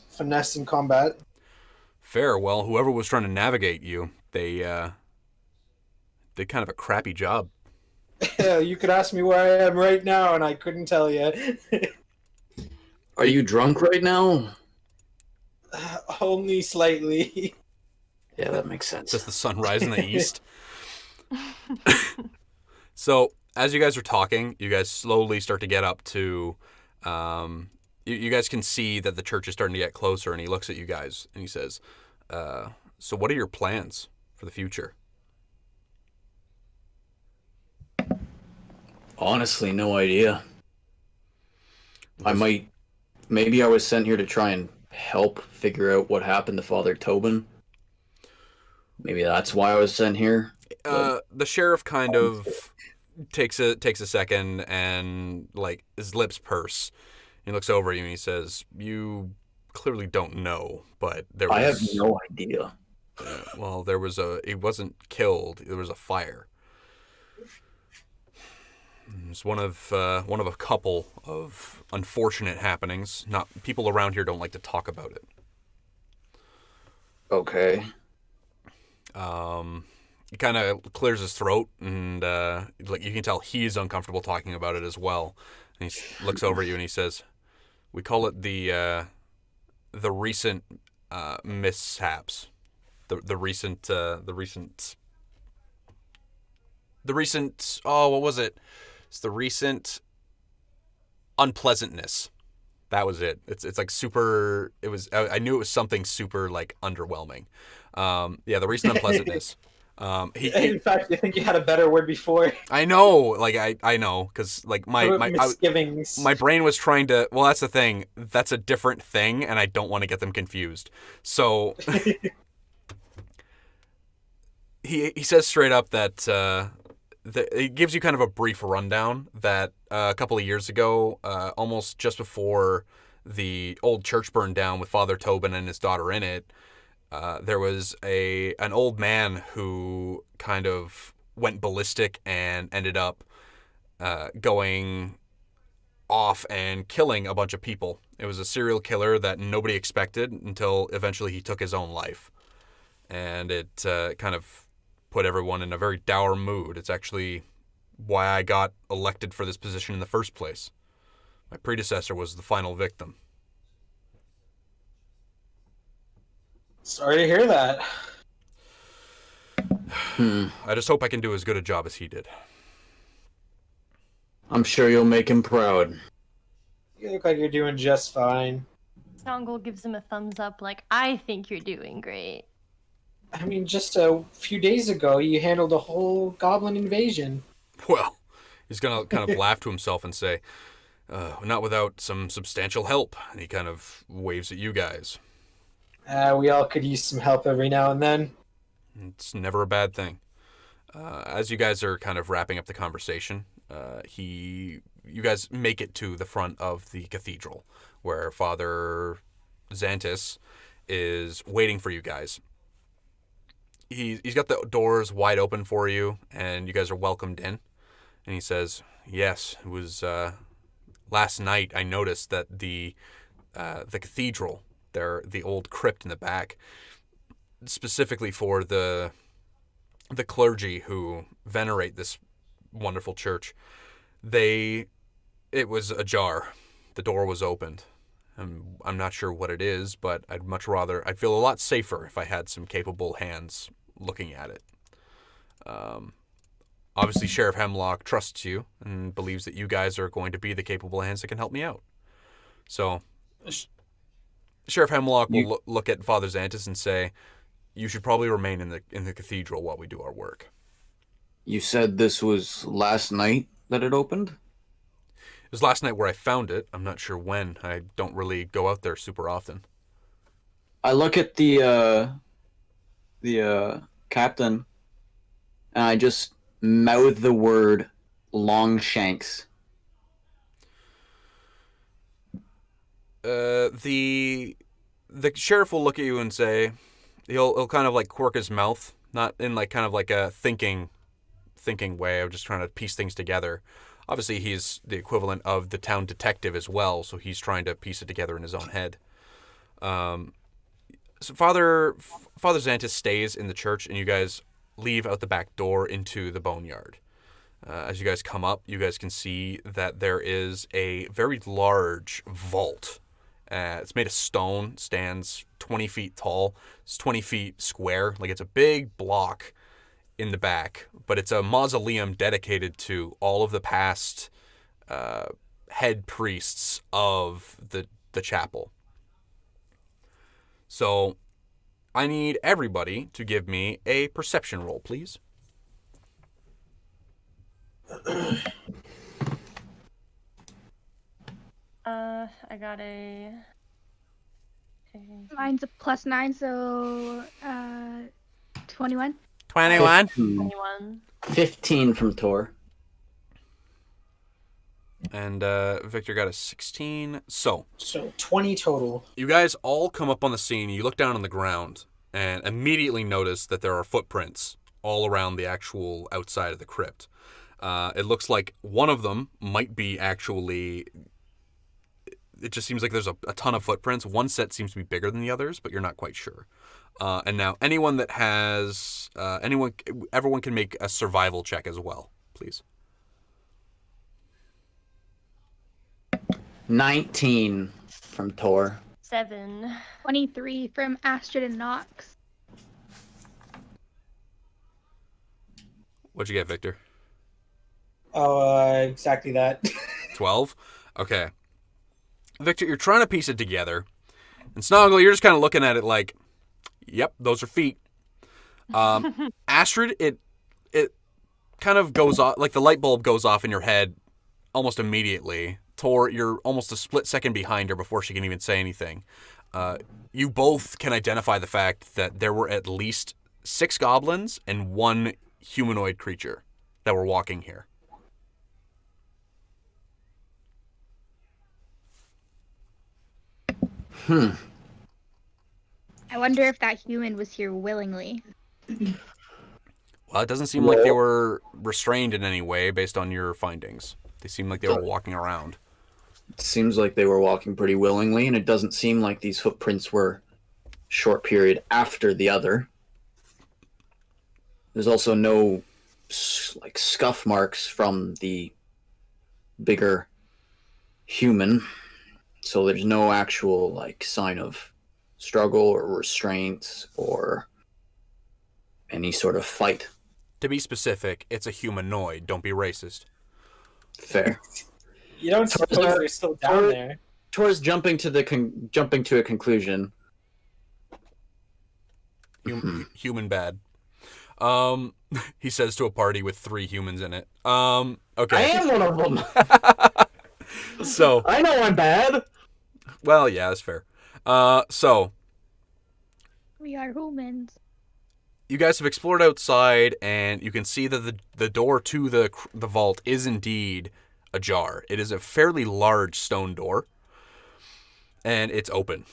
finesse in combat. Fair. Well, whoever was trying to navigate you, they did kind of a crappy job. You could ask me where I am right now, and I couldn't tell you. Are you drunk right now? Only slightly. Yeah, that makes sense. Does the sun rise in the east? So, as you guys are talking, you guys slowly start to get up to... you guys can see that the church is starting to get closer, and he looks at you guys, and he says, so what are your plans for the future? Honestly, no idea. Maybe I was sent here to try and help figure out what happened to Father Tobin. Maybe that's why I was sent here. The sheriff kind of takes a second and, like, his lips purse. He looks over at you and he says, you clearly don't know, but there was... I have no idea. Well, he wasn't killed. There was a fire. It's one of a couple of unfortunate happenings. People around here don't like to talk about it. Okay. He kind of clears his throat, and like you can tell he's uncomfortable talking about it as well. And he looks over at you and he says, "We call it the recent mishaps, the recent. Oh, what was it? It's the recent unpleasantness. That was it. It's like super. It was. I knew it was something super like underwhelming. Yeah, the recent unpleasantness. In fact, I think you had a better word before. I know, like I know, because like my misgivings. my brain was trying to. Well, that's the thing. That's a different thing, and I don't want to get them confused. So he says straight up that it gives you kind of a brief rundown that a couple of years ago, almost just before the old church burned down with Father Tobin and his daughter in it. There was an old man who kind of went ballistic and ended up going off and killing a bunch of people. It was a serial killer that nobody expected until eventually he took his own life. And it kind of put everyone in a very dour mood. It's actually why I got elected for this position in the first place. My predecessor was the final victim. Sorry to hear that. I just hope I can do as good a job as he did. I'm sure you'll make him proud. You look like you're doing just fine. Snongle gives him a thumbs up, like, I think you're doing great. I mean, just a few days ago, you handled a whole goblin invasion. Well, he's going to kind of laugh to himself and say, not without some substantial help. And he kind of waves at you guys. We all could use some help every now and then. It's never a bad thing. As you guys are kind of wrapping up the conversation, you guys make it to the front of the cathedral, where Father Xantis is waiting for you guys. He's got the doors wide open for you, and you guys are welcomed in. And he says, yes, it was last night I noticed that the cathedral, the old crypt in the back, specifically for the clergy who venerate this wonderful church, it was ajar. The door was opened. I'm not sure what it is, but I'd feel a lot safer if I had some capable hands looking at it. Obviously, Sheriff Hemlock trusts you and believes that you guys are going to be the capable hands that can help me out. So Sheriff Hemlock will look at Father Xantis and say, you should probably remain in the cathedral while we do our work. You said this was last night that it opened? It was last night where I found it. I'm not sure when. I don't really go out there super often. I look at the captain, and I just mouth the word Longshanks. The sheriff will look at you and say, he'll kind of like quirk his mouth, not in like kind of like a thinking way of just trying to piece things together. Obviously, he's the equivalent of the town detective as well, so he's trying to piece it together in his own head. So Father Xantis stays in the church, and you guys leave out the back door into the boneyard. As you guys come up, you guys can see that there is a very large vault. It's made of stone, stands 20 feet tall. It's 20 feet square. Like, it's a big block in the back, but it's a mausoleum dedicated to all of the past head priests of the chapel. So I need everybody to give me a perception roll, please. I got a... Mine's a +9, so 21. 21. 21. 15 from Tor. And Victor got a 16. So 20 total. you guys all come up on the scene. You look down on the ground and immediately notice that there are footprints all around the actual outside of the crypt. It looks like one of them might be actually... It just seems like there's a ton of footprints. One set seems to be bigger than the others, but you're not quite sure. And now anyone that has... everyone can make a survival check as well, please. 19 from Tor. 7. 23 from Astrid and Nox. What'd you get, Victor? Oh, exactly that. 12? Okay. Victor, you're trying to piece it together. And Snongle, you're just kind of looking at it like, yep, those are feet. Astrid, it kind of goes off, like the light bulb goes off in your head almost immediately. Tor, you're almost a split second behind her before she can even say anything. You both can identify the fact that there were at least 6 goblins and 1 humanoid creature that were walking here. I wonder if that human was here willingly. Well, it doesn't seem like they were restrained in any way based on your findings. They seem like they were walking around. It seems like they were walking pretty willingly, and it doesn't seem like these footprints were short period after the other. There's also no like scuff marks from the bigger human, so there's no actual like sign of struggle or restraint or any sort of fight. To be specific, it's a humanoid. Don't be racist. Fair. You don't suppose they're still down there. Tor's jumping to a conclusion. Human bad. He says to a party with 3 humans in it. Okay. I am one of them. So I know I'm bad. Well, yeah, that's fair. So We are humans. you guys have explored outside, and you can see that the door to the vault is indeed ajar. It is a fairly large stone door, and it's open.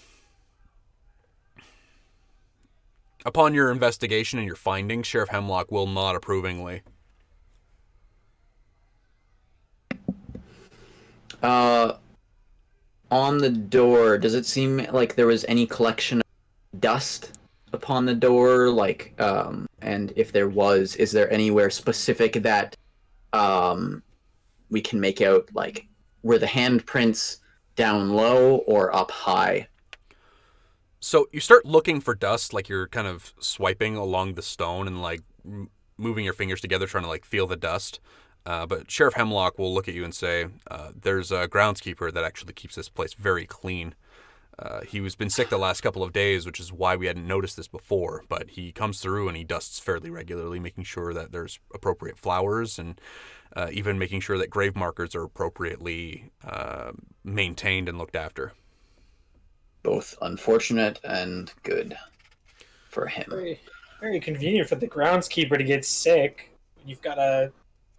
Upon your investigation and your findings, Sheriff Hemlock will nod approvingly. On the door, does it seem like there was any collection of dust upon the door? Like, and if there was, is there anywhere specific that we can make out? Like, were the handprints down low or up high? So you start looking for dust, like you're kind of swiping along the stone and like moving your fingers together, trying to like feel the dust. But Sheriff Hemlock will look at you and say, there's a groundskeeper that actually keeps this place very clean. He was been sick the last couple of days, which is why we hadn't noticed this before. But he comes through and he dusts fairly regularly, making sure that there's appropriate flowers and even making sure that grave markers are appropriately maintained and looked after. Both unfortunate and good for him. Very, very convenient for the groundskeeper to get sick. You've got a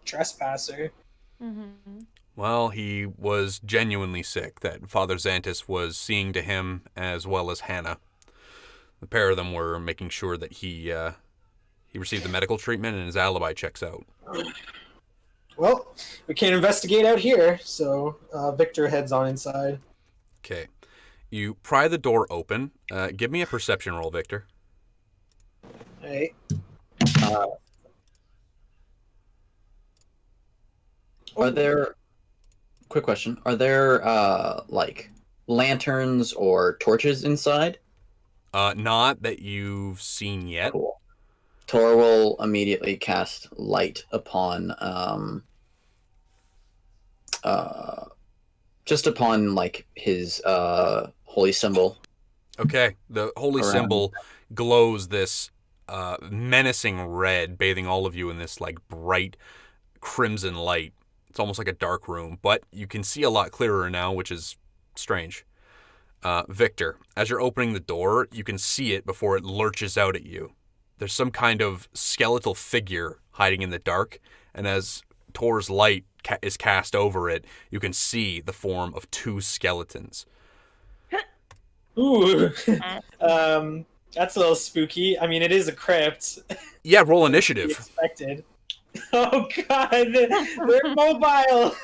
trespasser. Mm-hmm. Well, he was genuinely sick, that Father Xantus was seeing to him as well as Hannah. The pair of them were making sure that he received the medical treatment and his alibi checks out. Well, we can't investigate out here, so Victor heads on inside. Okay. You pry the door open. Give me a perception roll, Victor. Hey. Are there... Quick question. Are there, like, lanterns or torches inside? Not that you've seen yet. Cool. Tor will immediately cast light upon, just upon, like, his, holy symbol. Okay. The holy symbol glows this menacing red, bathing all of you in this, like, bright crimson light. It's almost like a dark room, but you can see a lot clearer now, which is strange. Victor, as you're opening the door, you can see it before it lurches out at you. There's some kind of skeletal figure hiding in the dark, and as Tor's light is cast over it, you can see the form of 2 skeletons. Ooh. That's a little spooky. I mean, it is a crypt. Yeah, roll initiative. Expected. Oh god, they're mobile.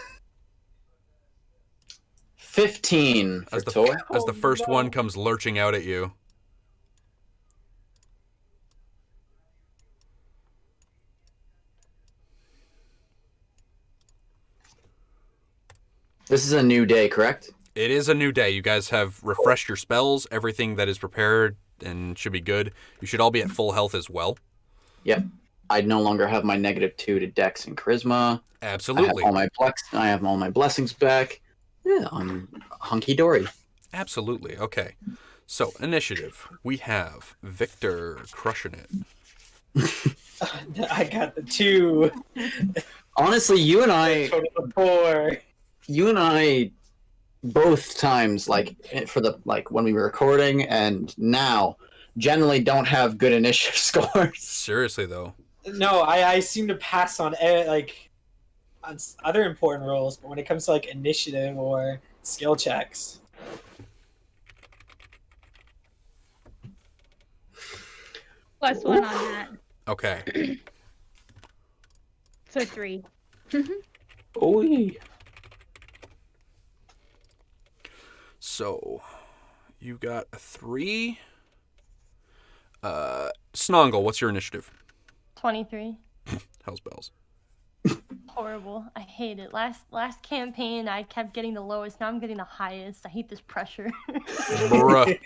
15 for Tor. As the first one comes lurching out at you. This is a new day, correct? It is a new day. You guys have refreshed your spells. Everything that is prepared and should be good. You should all be at full health as well. Yep. I no longer have my -2 to Dex and Charisma. Absolutely. I have all my blessings back. Yeah, I'm hunky dory. Absolutely. Okay. So, initiative. We have Victor crushing it. I got the 2. Honestly, you and I Total of 4. both times, like for the when we were recording and now, generally don't have good initiative scores. Seriously though. No, I seem to pass on on other important roles, but when it comes to like initiative or skill checks. +1 on that. Okay. So 3. Oh, So, you got a 3. Snongle, what's your initiative? 23. Hell's bells. Horrible. I hate it. Last campaign, I kept getting the lowest. Now I'm getting the highest. I hate this pressure. Bruh.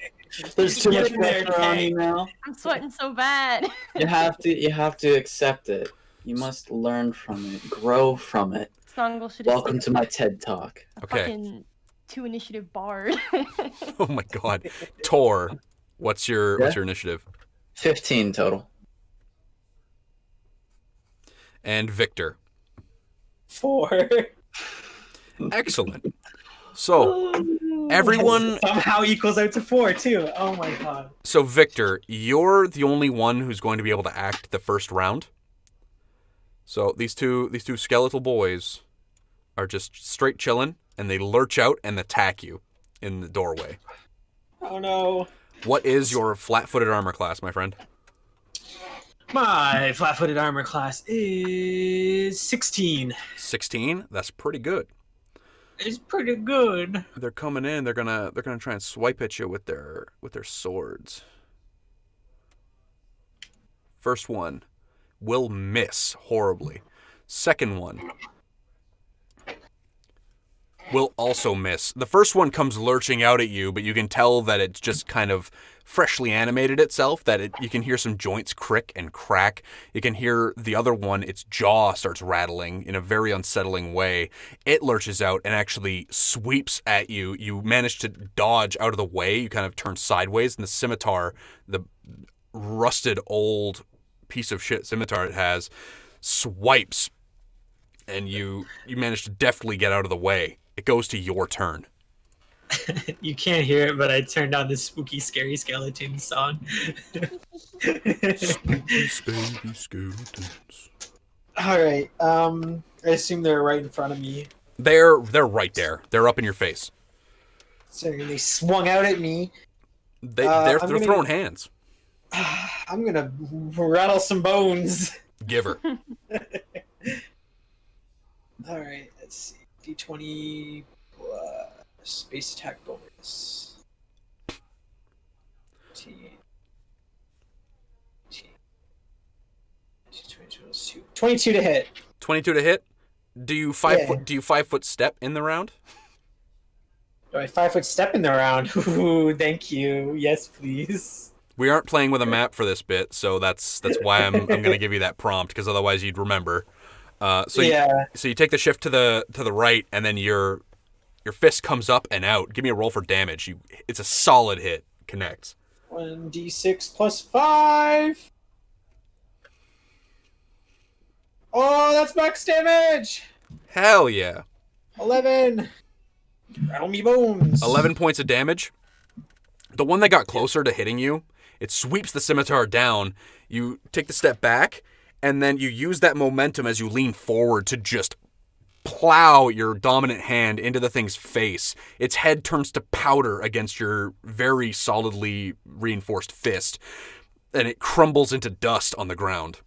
there's too much Get in there, pressure on Kay. you now. I'm sweating so bad. You have to accept it. You must learn from it, grow from it. Snongle should have Welcome to my TED Talk. Okay. fucking 2 initiative bard. Oh my god. Tor, what's your initiative? 15 total. And Victor. 4. Excellent. So, everyone... somehow equals out to 4 too. Oh my god. So, Victor, you're the only one who's going to be able to act the first round. So, these two skeletal boys are just straight chilling, and they lurch out and attack you in the doorway. Oh no. What is your flat-footed armor class, my friend? My flat-footed armor class is 16. 16? That's pretty good. It's pretty good. They're coming in. They're gonna try and swipe at you with their swords. First one will miss horribly. Second one will also miss. The first one comes lurching out at you, but you can tell that it's just kind of freshly animated itself, you can hear some joints crick and crack. You can hear the other one, its jaw starts rattling in a very unsettling way. It lurches out and actually sweeps at you. You manage to dodge out of the way. You kind of turn sideways, and the scimitar, the rusted old piece of shit scimitar it has, swipes, and you manage to deftly get out of the way. It goes to your turn. You can't hear it, but I turned on this spooky, scary skeleton song. Spooky, spooky skeletons. All right. I assume they're right in front of me. They're right there. They're up in your face. So they swung out at me. They're throwing hands. I'm gonna rattle some bones. Give her. All right. Let's see. D20 space attack bonus. 22 to hit. 22 to hit. Do you 5 foot step in the round? Do I 5 foot step in the round? Ooh, thank you. Yes, please. We aren't playing with a map for this bit, so that's why I'm going to give you that prompt, because otherwise you'd remember. So you take the shift to the right, and then your fist comes up and out. Give me a roll for damage. It's a solid hit. Connects. 1d6 plus 5. Oh, that's max damage. Hell yeah. 11. Rattle me bones. 11 points of damage. The one that got closer to hitting you, it sweeps the scimitar down. You take the step back, and then you use that momentum as you lean forward to just plow your dominant hand into the thing's face. Its head turns to powder against your very solidly reinforced fist, and it crumbles into dust on the ground.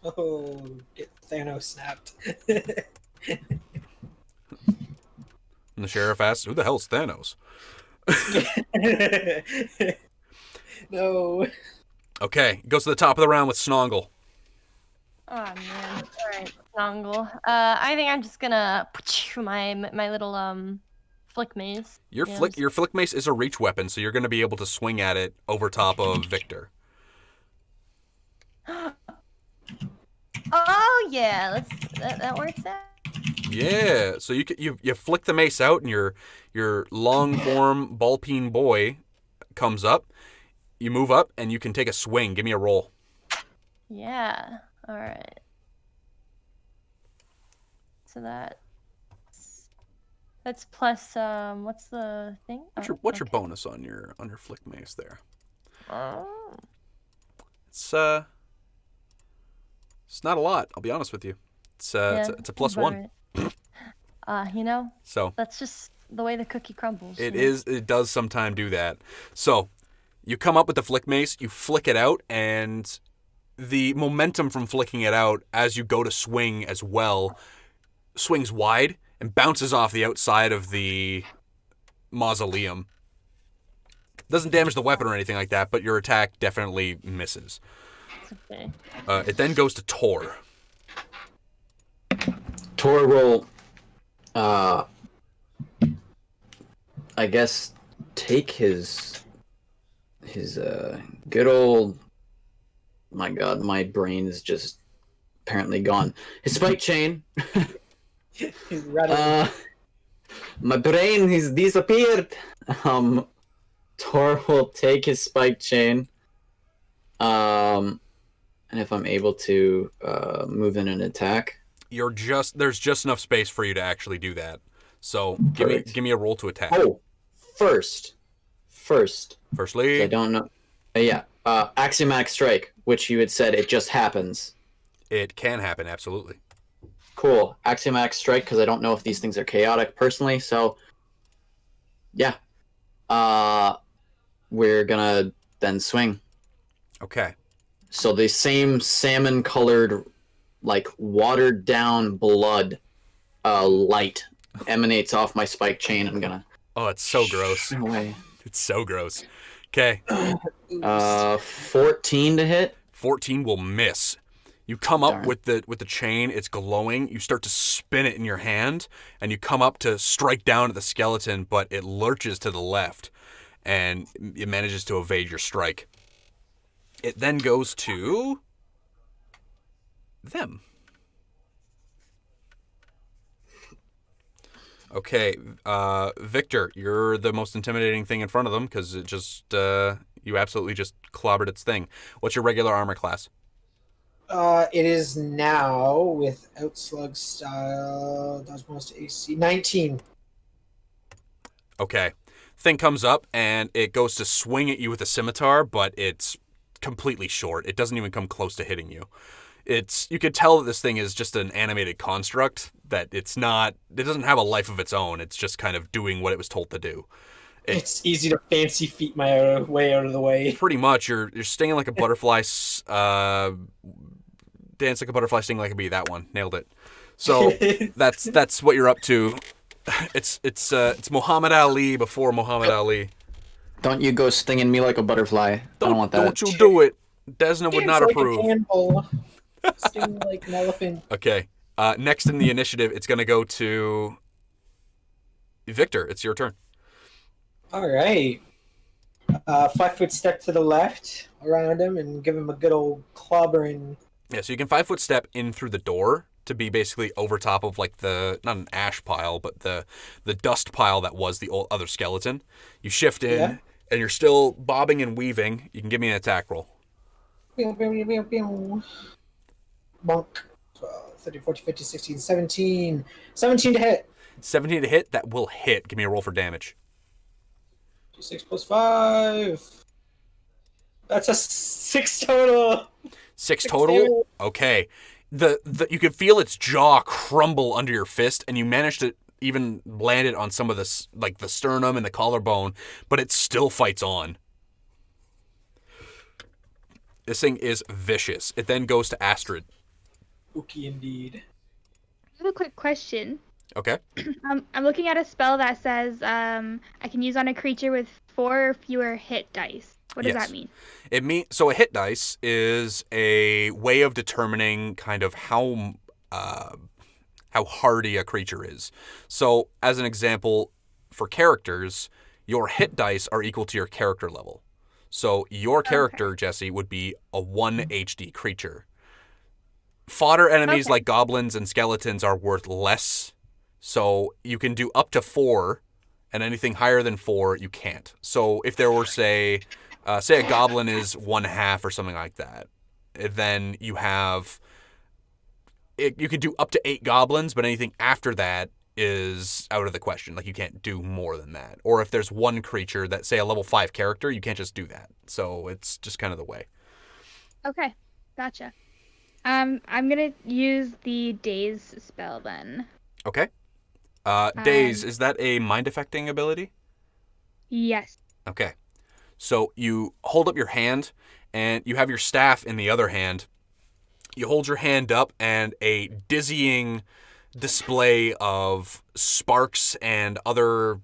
Oh, get Thanos snapped. And the sheriff asks, "Who the hell's Thanos?" No. Okay, goes to the top of the round with Snongle. Oh man! All right, Snongle. I think I'm just gonna my little flick mace. Your flick mace is a reach weapon, so you're going to be able to swing at it over top of Victor. Oh yeah, that works out. Yeah, so you flick the mace out, and your long form ball-peen boy comes up. You move up, and you can take a swing. Give me a roll. Yeah. All right. So that's plus what's the thing? What's your okay. bonus on your flick mace there? Oh. It's not a lot. I'll be honest with you. It's a +1. Right. So that's just the way the cookie crumbles. it is. It does sometimes do that. So you come up with the flick mace, you flick it out, and the momentum from flicking it out as you go to swing as well swings wide and bounces off the outside of the mausoleum. Doesn't damage the weapon or anything like that, but your attack definitely misses. It's okay. It then goes to Tor. Tor will, I guess, take his good old. My God, my brain is just apparently gone. His spike chain. He's rattling. My brain has disappeared. Tor will take his spike chain. And if I'm able to move in an attack. There's just enough space for you to actually do that. So give me a roll to attack. Oh, firstly, Firstly, I don't know. Yeah, axiomatic strike, which you had said it just happens. It can happen, absolutely. Cool, axiomatic strike, because I don't know if these things are chaotic personally. So, yeah, we're gonna then swing. Okay. So the same salmon-colored, like watered-down blood, light emanates off my spike chain. I'm gonna. Oh, it's so gross. Away. It's so gross. Okay. 14 to hit. 14 will miss. You come up Darn. with the chain, it's glowing, you start to spin it in your hand, and you come up to strike down at the skeleton, but it lurches to the left, and it manages to evade your strike. It then goes to them. Okay, Victor, you're the most intimidating thing in front of them because it just, you absolutely just clobbered its thing. What's your regular armor class? It is now without slug style. Does most AC 19. Okay. Thing comes up and it goes to swing at you with a scimitar, but it's completely short. It doesn't even come close to hitting you. You could tell that this thing is just an animated construct, that it doesn't have a life of its own. It's just kind of doing what it was told to do. It's easy to fancy feet my way out of the way. Pretty much, you're stinging like a butterfly, dance like a butterfly, sting like a bee. That one, nailed it. So that's what you're up to. It's Muhammad Ali before Muhammad Ali. Don't you go stinging me like a butterfly. I don't want that. Don't you do it. Desna would Dance not like approve. A cannonball. Sting like an elephant. Okay. Next in the initiative, it's going to go to Victor. It's your turn. All right. 5-foot step to the left around him and give him a good old clobbering. Yeah, so you can 5-foot step in through the door to be basically over top of like not an ash pile, but the dust pile that was the other skeleton. You shift in, and you're still bobbing and weaving. You can give me an attack roll. Bonk. 12, 13, 14, 15, 16, 17. 17 to hit. 17 to hit, that will hit. Give me a roll for damage. 6 plus 5. That's a 6 total. 6 total? Okay. You can feel its jaw crumble under your fist, and you manage to even land it on some of the, like the sternum and the collarbone, but it still fights on. This thing is vicious. It then goes to Astrid. Spooky indeed. I have a quick question. Okay. I'm looking at a spell that says I can use on a creature with 4 or fewer hit dice. What does that mean? So a hit dice is a way of determining kind of how hardy a creature is. So as an example, for characters, your hit dice are equal to your character level. So your character, Jessie, would be a 1 HD creature. Fodder enemies like goblins and skeletons are worth less. So you can do up to 4, and anything higher than 4, you can't. So if there were, say a goblin is 1/2 or something like that, then you have... You can do up to 8 goblins, but anything after that is out of the question. Like, you can't do more than that. Or if there's one creature that, say, a level 5 character, you can't just do that. So it's just kind of the way. Okay, gotcha. I'm gonna use the Daze spell then. Okay. Daze, is that a mind-affecting ability? Yes. Okay. So you hold up your hand, and you have your staff in the other hand. You hold your hand up, and a dizzying display of sparks and other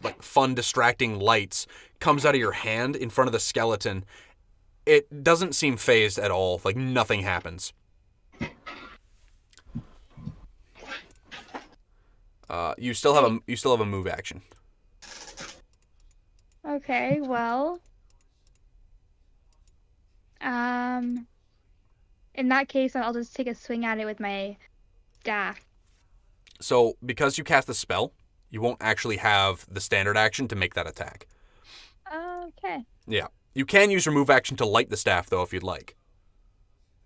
like fun, distracting lights comes out of your hand in front of the skeleton. It doesn't seem phased at all. Like, nothing happens. You still have a move action. Okay, well, in that case, I'll just take a swing at it with my staff. So, because you cast the spell, you won't actually have the standard action to make that attack. Okay. Yeah. You can use your move action to light the staff, though, if you'd like.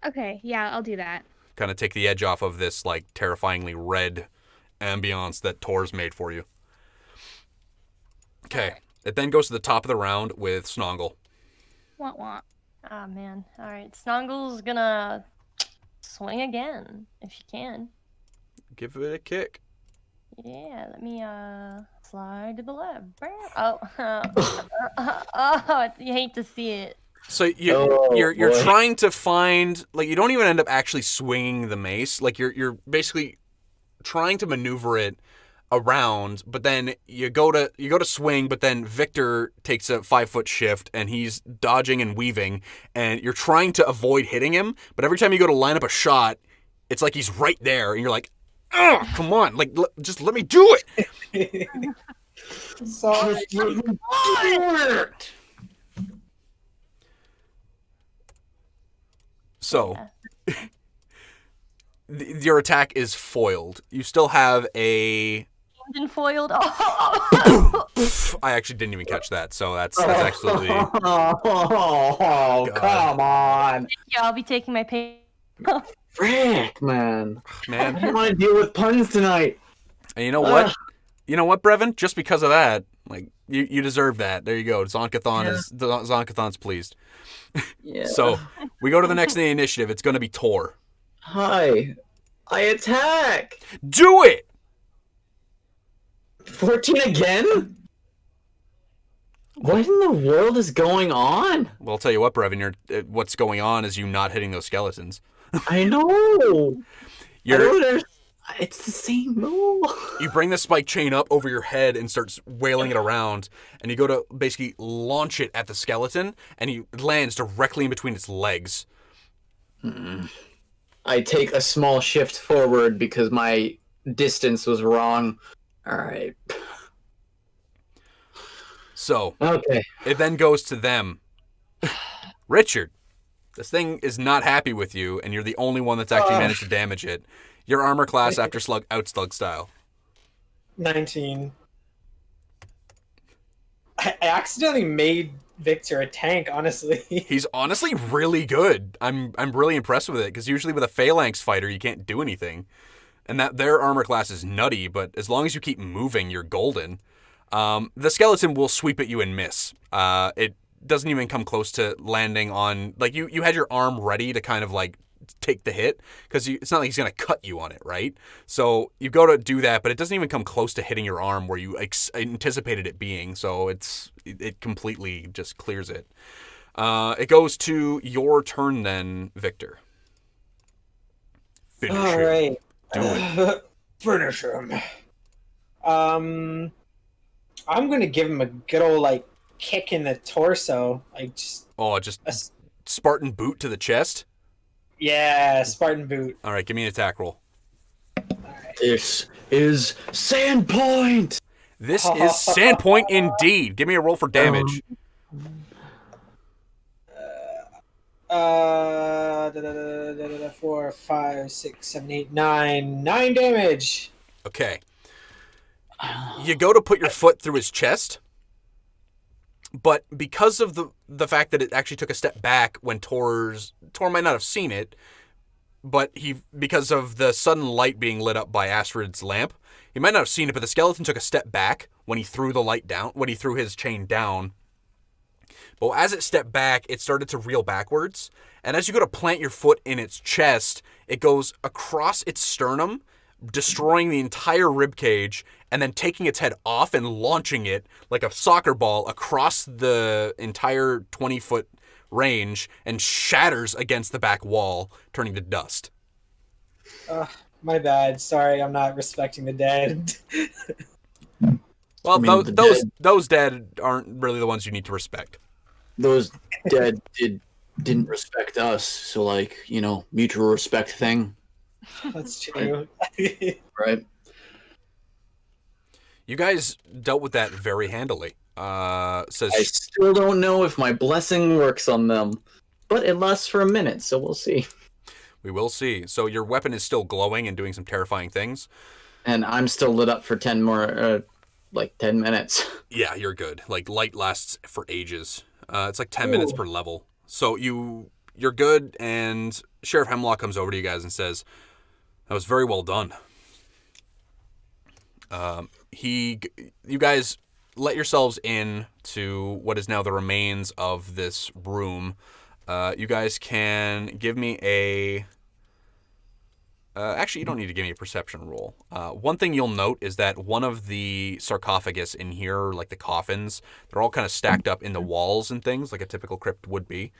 Okay, yeah, I'll do that. Kind of take the edge off of this, like, terrifyingly red ambiance that Tor's made for you. Okay. Right. It then goes to the top of the round with Snongle. Want. Oh, man. All right. Snongle's gonna swing again, if she can. Give it a kick. Yeah, let me slide to the left. Oh, oh, you hate to see it. So you're boy. trying to find, like, you don't even end up actually swinging the mace. Like, you're basically trying to maneuver it around, but then you go to swing, but then Victor takes a 5-foot shift and he's dodging and weaving, and you're trying to avoid hitting him, but every time you go to line up a shot, it's like he's right there, and you're like, oh, come on, like, just let me do it. Sorry. So, your attack is foiled. You still have a... Been foiled. Oh. I actually didn't even catch that, so that's absolutely... Oh, come on. Yeah, I'll be taking my pay. Frick, man. I Man, don't want to deal with puns tonight. and you know what? You know what, Brevin? Just because of that, like, you deserve that. There you go. Zonkathon's pleased. Yeah. So, we go to the next in the initiative. It's going to be Tor. Hi. I attack. Do it! 14 again? What in the world is going on? Well, I'll tell you what, Brevin. What's going on is you not hitting those skeletons. I know. You're... It's the same move. You bring the spike chain up over your head and starts wailing it around, and you go to basically launch it at the skeleton, and it lands directly in between its legs. I take a small shift forward because my distance was wrong. Alright. So, Okay. it then goes to them. Richard, this thing is not happy with you, and you're the only one that's actually managed to damage it. Your armor class after outslug style. 19. I accidentally made Victor a tank, honestly. He's honestly really good. I'm really impressed with it, because usually with a phalanx fighter, you can't do anything. And that their armor class is nutty, but as long as you keep moving, you're golden. The skeleton will sweep at you and miss. It doesn't even come close to landing on... Like, you had your arm ready to kind of, like, take the hit, because it's not like he's going to cut you on it, right? So you go to do that, but it doesn't even come close to hitting your arm where you anticipated it being, so it completely just clears it. It goes to your turn then, Victor. Finish All him. right. Do it. Finish him. I'm gonna give him a good old like kick in the torso, like just Just Spartan boot to the chest? yeah, Spartan boot. All right, give me an attack roll. This is Sandpoint! This is Sandpoint indeed. Give me a roll for damage. 4, 5, 6, 7, 8, 9. 9 damage. Okay. You go to put your foot through his chest, But because of the fact that it actually took a step back when Tor might not have seen it, but because of the sudden light being lit up by Astrid's lamp, he might not have seen it, but the skeleton took a step back when he threw the light down, when he threw his chain down. But as it stepped back, it started to reel backwards. And as you go to plant your foot in its chest, it goes across its sternum, destroying the entire rib cage, and then taking its head off and launching it like a soccer ball across the entire 20-foot range and shatters against the back wall, turning to dust. My bad. Sorry, I'm not respecting the dead. Well, I mean, those dead aren't really the ones you need to respect. Those dead didn't respect us, so like, mutual respect thing. That's true. Right. You guys dealt with that very handily. Says I still don't know if my blessing works on them, but it lasts for a minute, so we'll see. we will see. So your weapon is still glowing and doing some terrifying things. And I'm still lit up for 10 more, 10 minutes. Yeah, you're good. Like, light lasts for ages. It's like 10 minutes per level. So you're good, and Sheriff Hemlock comes over to you guys and says, "That was very well done." You guys let yourselves in to what is now the remains of this room. You guys can give me a... actually, you don't need to give me a perception roll. One thing you'll note is that one of the sarcophagus in here, like the coffins, they're all kind of stacked up in the walls and things, like a typical crypt would be.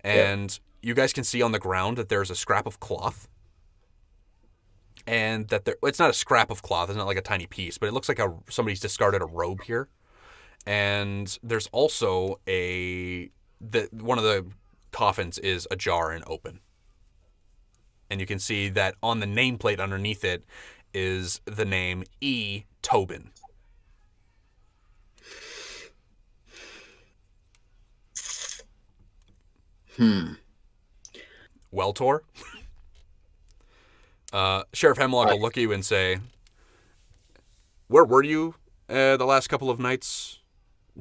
And you guys can see on the ground that there's a scrap of cloth. And that it's not a scrap of cloth, it's not like a tiny piece, but it looks like somebody's discarded a robe here. And there's also one of the coffins is ajar and open. And you can see that on the nameplate underneath it is the name E. Tobin. Well, Tor? Sheriff Hemlock will look at you and say, "Where were you the last couple of nights,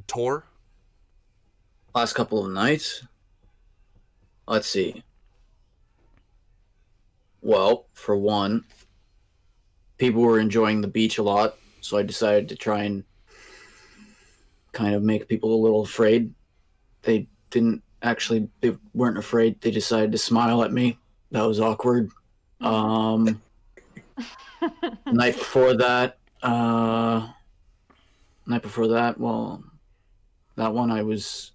Tor?" Last couple of nights? Let's see. Well, for one, people were enjoying the beach a lot, so I decided to try and kind of make people a little afraid. They weren't afraid. They decided to smile at me. That was awkward. Night before that, well, that one I was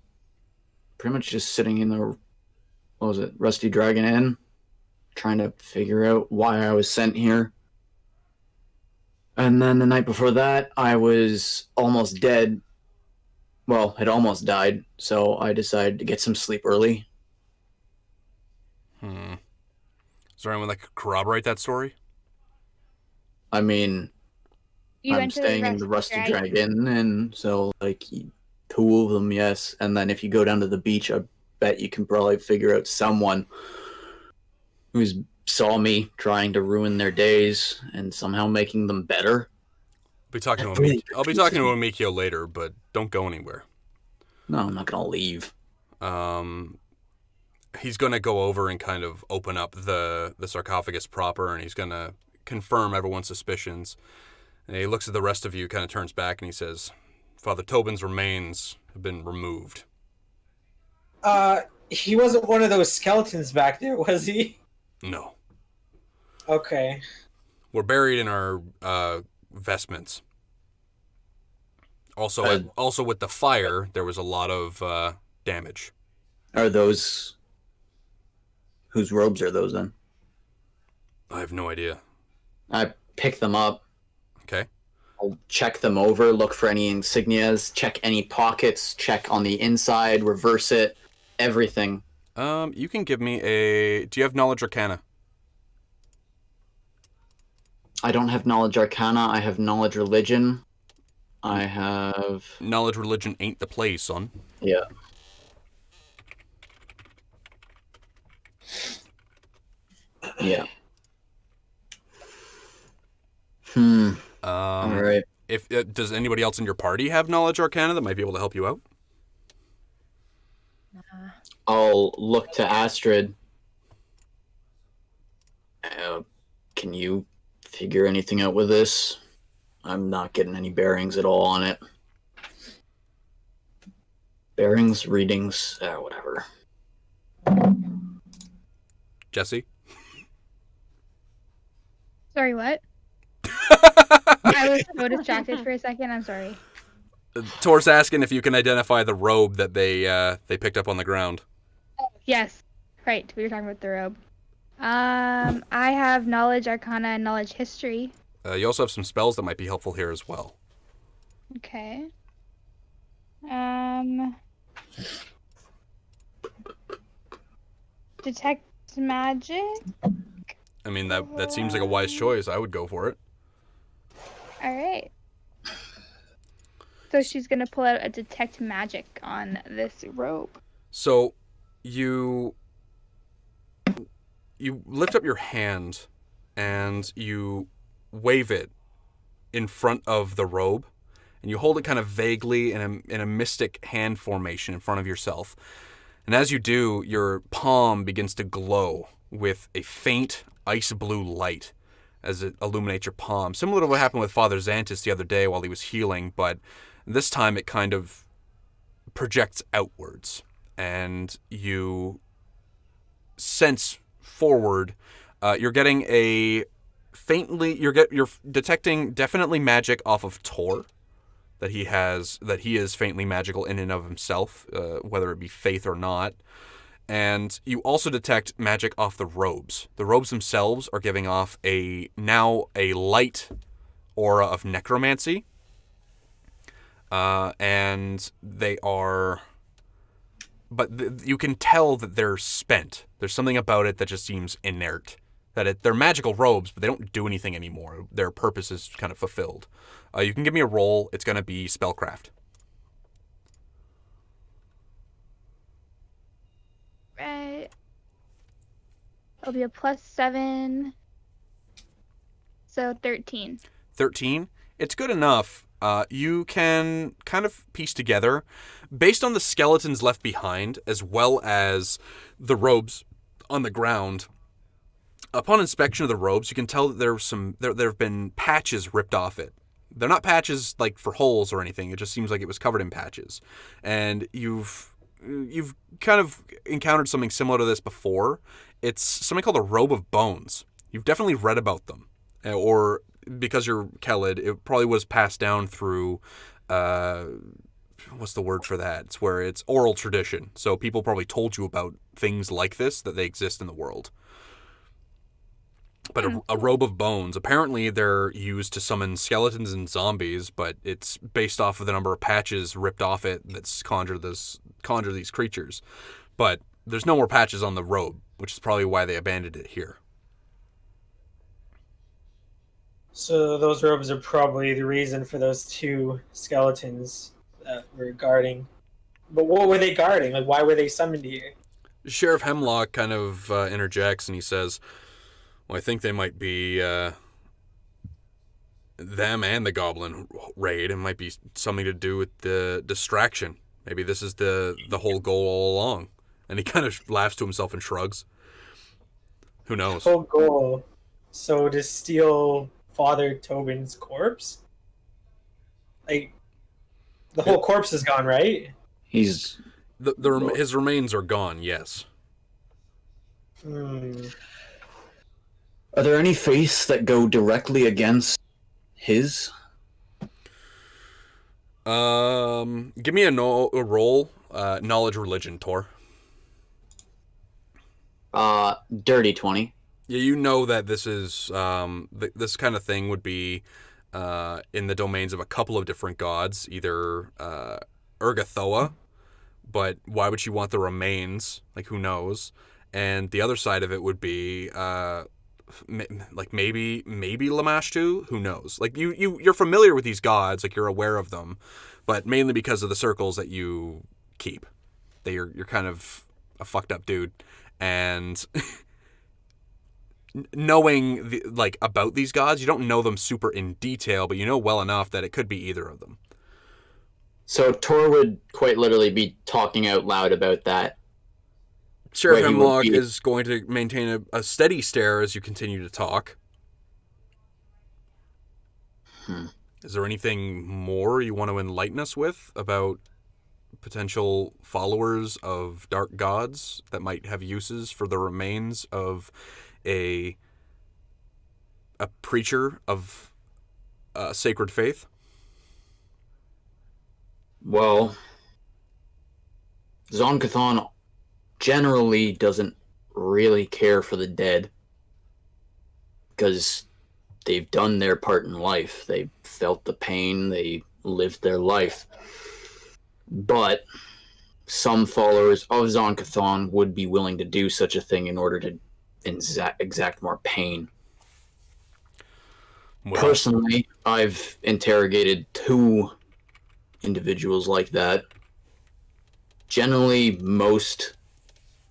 pretty much just sitting in the, Rusty Dragon Inn, trying to figure out why I was sent here. And then the night before that, I was almost dead. Well, had almost died, so I decided to get some sleep early. Is there anyone that could corroborate that story? I mean, You I'm staying in the Rusty Dragon, and so, two of them, yes. And then if you go down to the beach, I bet you can probably figure out someone who saw me trying to ruin their days and somehow making them better. I'll be talking to Amikio later, but don't go anywhere. No, I'm not going to leave. He's going to go over and kind of open up the sarcophagus proper, and he's going to confirm everyone's suspicions. And he looks at the rest of you, kind of turns back, and he says, "Father Tobin's remains have been removed." He wasn't one of those skeletons back there, was he? No. Okay. We're buried in our vestments. Also with the fire, there was a lot of damage. Are those... Whose robes are those, then? I have no idea. I pick them up. Okay. I'll check them over, look for any insignias, check any pockets, check on the inside, reverse it, everything. You can give me do you have Knowledge Arcana? I don't have Knowledge Arcana, I have Knowledge Religion. I have... Knowledge Religion ain't the play, son. Yeah. Yeah. All right. If does anybody else in your party have Knowledge Arcana that might be able to help you out? I'll look to Astrid. Can you figure anything out with this? I'm not getting any bearings at all on it. Bearings, readings, whatever. Jessie? Sorry, what? I was so distracted for a second. I'm sorry. Tor's asking if you can identify the robe that they picked up on the ground. Oh, yes. Right. We were talking about the robe. I have knowledge arcana and knowledge history. You also have some spells that might be helpful here as well. Okay. Detect magic? I mean, that seems like a wise choice. I would go for it. Alright. So she's gonna pull out a detect magic on this robe. So, you lift up your hand and you wave it in front of the robe, and you hold it kind of vaguely in a mystic hand formation in front of yourself. And as you do, your palm begins to glow with a faint ice blue light as it illuminates your palm, similar to what happened with Father Xantus the other day while he was healing, but this time it kind of projects outwards, and you sense forward. You're getting a faintly. You're detecting definitely magic off of Tor, that he is faintly magical in and of himself, whether it be faith or not. And you also detect magic off the robes. The robes themselves are giving off a light aura of necromancy. And they are... But you can tell that they're spent. There's something about it that just seems inert. They're magical robes, but they don't do anything anymore. Their purpose is kind of fulfilled. You can give me a roll. It's going to be spellcraft. Right. It'll be a +7. So 13. 13. It's good enough. You can kind of piece together, based on the skeletons left behind, as well as the robes on the ground. Upon inspection of the robes, you can tell that there have been patches ripped off it. They're not patches like for holes or anything. It just seems like it was covered in patches. And you've kind of encountered something similar to this before. It's something called a robe of bones. You've definitely read about them, or because you're Kelid, it probably was passed down through, what's the word for that? It's where it's oral tradition. So people probably told you about things like this, that they exist in the world. But a robe of bones, apparently they're used to summon skeletons and zombies, but it's based off of the number of patches ripped off it that's conjure these creatures. But there's no more patches on the robe, which is probably why they abandoned it here. So those robes are probably the reason for those two skeletons that were guarding. But what were they guarding? Like, why were they summoned here? Sheriff Hemlock kind of interjects and he says, well, I think they might be them and the goblin raid. It might be something to do with the distraction. Maybe this is the whole goal all along. And he kind of laughs to himself and shrugs. Who knows? Whole goal. So to steal Father Tobin's corpse? Like, the whole corpse is gone, right? He's... His remains are gone, yes. Are there any faiths that go directly against his? Give me a roll. Knowledge religion, Tor. Dirty 20. Yeah, you know that this is this kind of thing would be in the domains of a couple of different gods, either Urgathoa, but why would she want the remains? Like, who knows? And the other side of it would be like maybe Lamashtu, who knows? Like you're familiar with these gods, like you're aware of them, but mainly because of the circles that you keep. You're kind of a fucked up dude, and knowing about these gods, you don't know them super in detail, but you know well enough that it could be either of them. So Tor would quite literally be talking out loud about that. Sheriff Where he would Hemlock be- is going to maintain a steady stare as you continue to talk. Is there anything more you want to enlighten us with about potential followers of dark gods that might have uses for the remains of a preacher of sacred faith? Well, Zonkathon generally doesn't really care for the dead because they've done their part in life. They felt the pain, they lived their life. But some followers of Zonkathon would be willing to do such a thing in order to exact more pain. Well, Personally, I've interrogated 2 individuals like that. Generally, most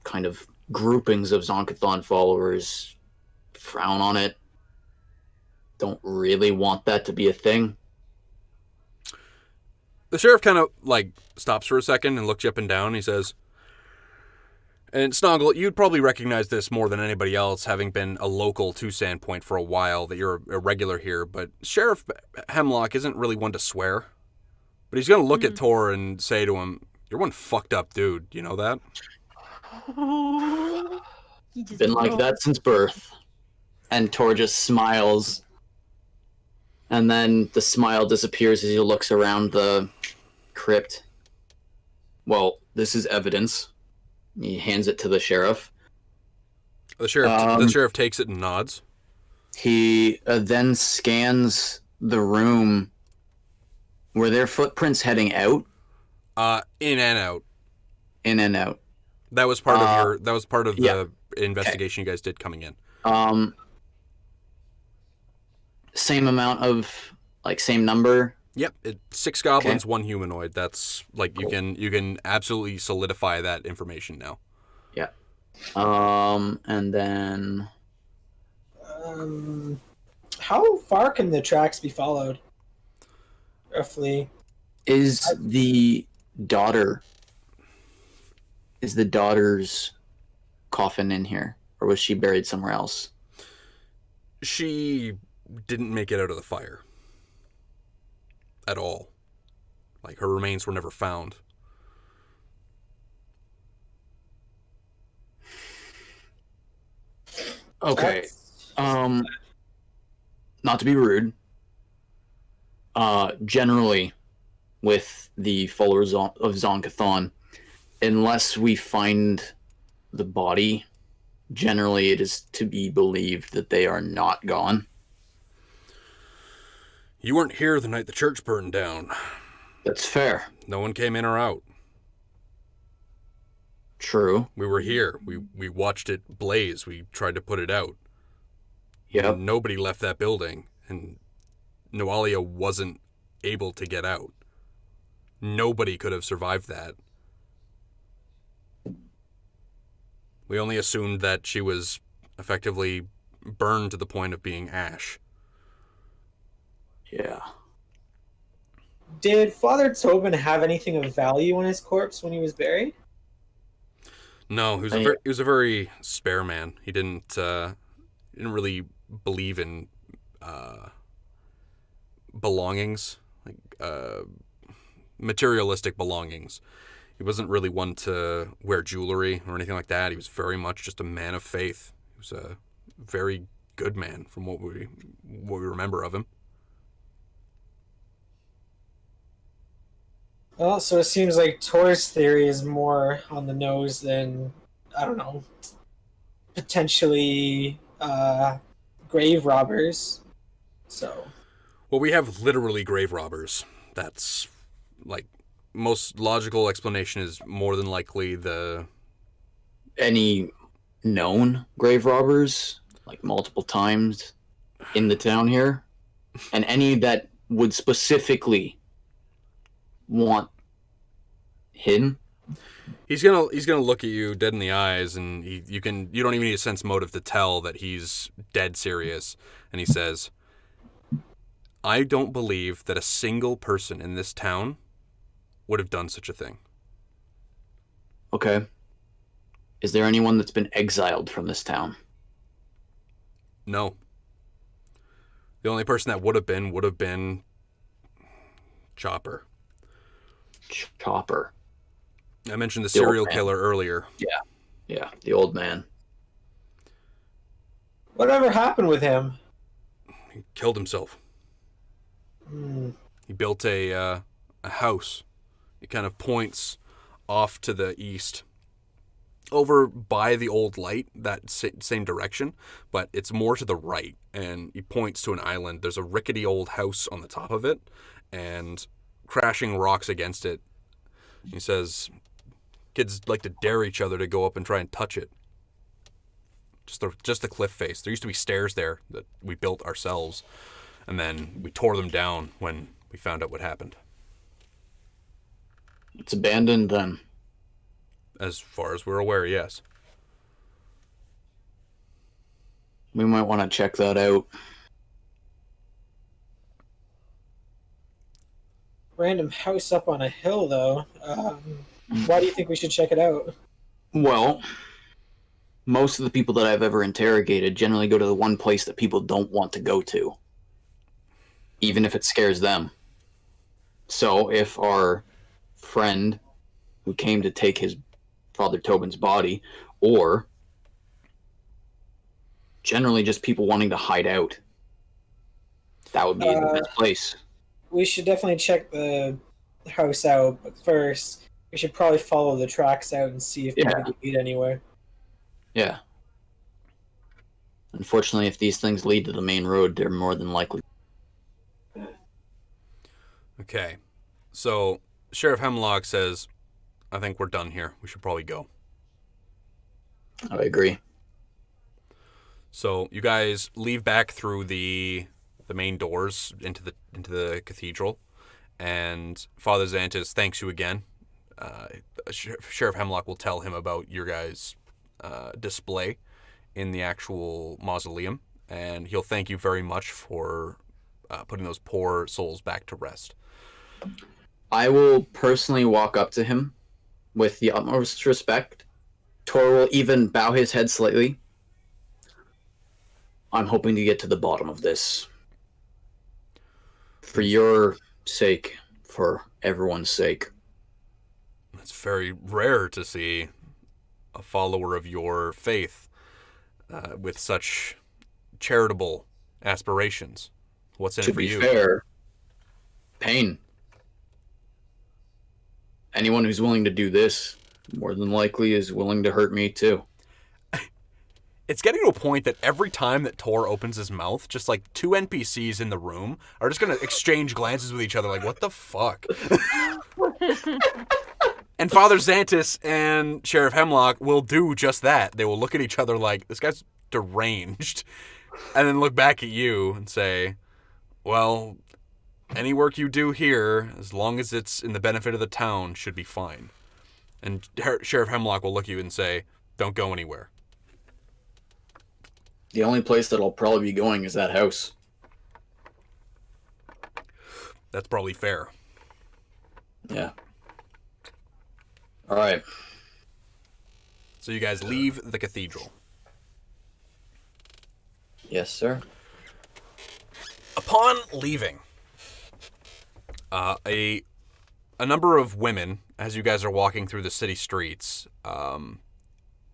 kind of groupings of Zonkathon followers frown on it. Don't really want that to be a thing. the sheriff kind of stops for a second and looks you up and down. He says, and Snongle, you'd probably recognize this more than anybody else, having been a local to Sandpoint for a while, that you're a regular here, but Sheriff Hemlock isn't really one to swear. But he's going to look at Tor and say to him, "You're one fucked up dude. You know that?" He just Been like that since birth. And Tor just smiles. And then the smile disappears as he looks around the crypt. Well, this is evidence. He hands it to the sheriff. The sheriff takes it and nods. He then scans the room. Were there footprints heading out? In and out. In and out. That was part of your. That was part of yeah. the investigation you guys did coming in. Same amount of same number. Yep, 6 goblins, Okay. 1 humanoid. That's cool. You can absolutely solidify that information now. Yeah. And then How far can the tracks be followed? Roughly. is the daughter's coffin in here, or was she buried somewhere else? She didn't make it out of the fire at all. Her remains were never found. Okay. Not to be rude. Generally, with the followers of Zonkathon, unless we find the body, generally it is to be believed that they are not gone. You weren't here the night the church burned down. That's fair. No one came in or out. True. We were here. We watched it blaze. We tried to put it out. Yep. Nobody left that building, and Noalia wasn't able to get out. Nobody could have survived that. We only assumed that she was effectively burned to the point of being ash. Yeah. Did Father Tobin have anything of value on his corpse when he was buried? No, he was a very spare man. He didn't really believe in belongings, materialistic belongings. He wasn't really one to wear jewelry or anything like that. He was very much just a man of faith. He was a very good man from what we remember of him. Well, so it seems like Tor's theory is more on the nose than, I don't know, potentially grave robbers. So. Well, we have literally grave robbers. That's most logical explanation is more than likely Any known grave robbers, multiple times in the town here, and any that would specifically want him. He's gonna look at you dead in the eyes, and you don't even need a sense motive to tell that he's dead serious. And he says, "I don't believe that a single person in this town would have done such a thing. Okay. Is there anyone that's been exiled from this town? No. The only person that would have been Chopper. Chopper. I mentioned the The old serial man. killer earlier. Yeah, the old man. Whatever happened with him? He killed himself. Hmm. He built a house. It kind of points off to the east, over by the old light, that same direction, but it's more to the right, and he points to an island. There's a rickety old house on the top of it, and crashing rocks against it. He says, kids like to dare each other to go up and try and touch it. Just the cliff face. There used to be stairs there that we built ourselves, and then we tore them down when we found out what happened. It's abandoned then. As far as we're aware, yes. We might want to check that out. Random house up on a hill, though. Why do you think we should check it out? Well, most of the people that I've ever interrogated generally go to the one place that people don't want to go to, even if it scares them. So if our friend who came to take his Father Tobin's body, or generally just people wanting to hide out, that would be the best place. We should definitely check the house out, but first, we should probably follow the tracks out and see if we can lead anywhere. Yeah. Unfortunately, if these things lead to the main road, they're more than likely. Okay. So, Sheriff Hemlock says, I think we're done here. We should probably go. I agree. So, you guys leave back through the main doors into the cathedral, and Father Xantus thanks you again. Sheriff Hemlock will tell him about your guys' display in the actual mausoleum, and he'll thank you very much for putting those poor souls back to rest. I will personally walk up to him with the utmost respect. Tor will even bow his head slightly. I'm hoping to get to the bottom of this. For your sake, for everyone's sake. It's very rare to see a follower of your faith with such charitable aspirations. What's in it for you? To be fair, pain. Anyone who's willing to do this, more than likely, is willing to hurt me too. It's getting to a point that every time that Tor opens his mouth, just like two NPCs in the room are just going to exchange glances with each other like, what the fuck? And Father Xantus and Sheriff Hemlock will do just that. They will look at each other like, this guy's deranged, and then look back at you and say, well, any work you do here, as long as it's in the benefit of the town, should be fine. And Sheriff Hemlock will look at you and say, don't go anywhere. The only place that I'll probably be going is that house. That's probably fair. Yeah. All right. So you guys leave the cathedral. Yes, sir. Upon leaving, a number of women, as you guys are walking through the city streets,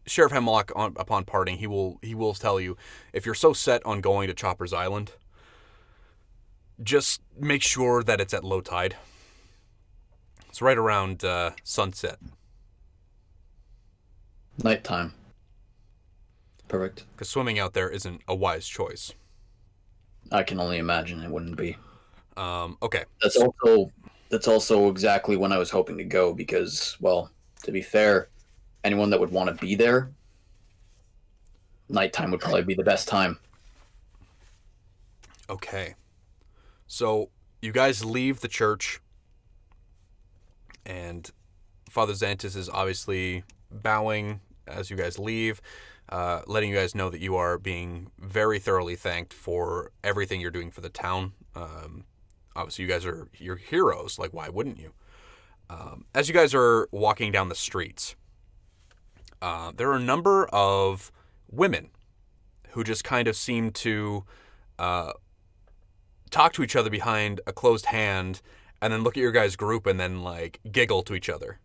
Sheriff Hemlock, upon parting, he will tell you, if you're so set on going to Chopper's Island, just make sure that it's at low tide. It's right around sunset. Nighttime. Perfect. Because swimming out there isn't a wise choice. I can only imagine it wouldn't be. Okay. That's also exactly when I was hoping to go because, well, to be fair, anyone that would want to be there, nighttime would probably be the best time. Okay. So you guys leave the church, and Father Xantus is obviously bowing as you guys leave, letting you guys know that you are being very thoroughly thanked for everything you're doing for the town. Obviously, you guys are your heroes. Like, why wouldn't you? As you guys are walking down the streets, there are a number of women who just kind of seem to talk to each other behind a closed hand and then look at your guys' group and then, like, giggle to each other.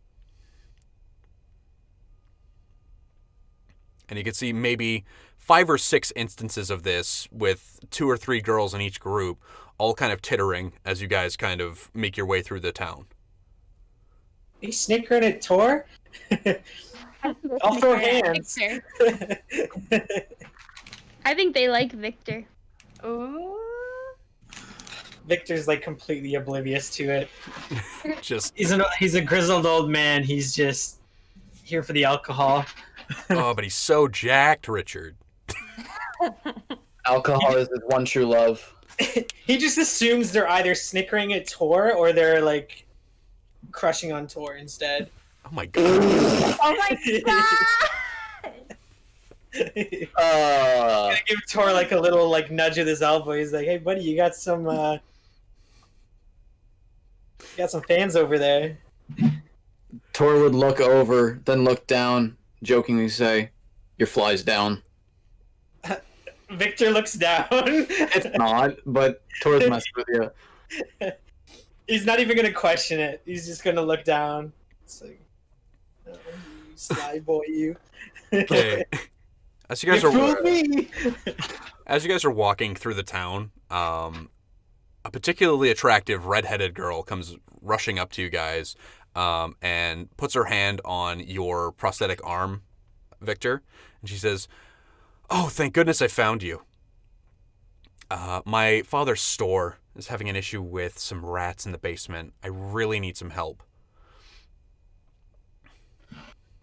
And you can see maybe 5 or 6 instances of this with 2 or 3 girls in each group all kind of tittering as you guys kind of make your way through the town. Are you snickering at Tor? I'll throw hands. Victor. I think they like Victor. Ooh. Victor's like completely oblivious to it. Just, He's a grizzled old man. He's just here for the alcohol. oh, but he's so jacked, Richard. Alcohol is his one true love. He just assumes they're either snickering at Tor or they're like crushing on Tor instead. Oh my god. Oh my god! Gonna give Tor like a little like nudge with his elbow. He's like, "Hey, buddy, you got some fans over there." Tor would look over, then look down, jokingly say, "Your fly's down." Victor looks down. It's not, but Tor's messing with you. He's not even gonna question it. He's just gonna look down. It's like, oh, you sly boy, you. Okay. As you guys You are fooled me. As you guys are walking through the town, a particularly attractive red-headed girl comes rushing up to you guys and puts her hand on your prosthetic arm, Victor, and she says, "Oh, thank goodness I found you. My father's store is having an issue with some rats in the basement. I really need some help."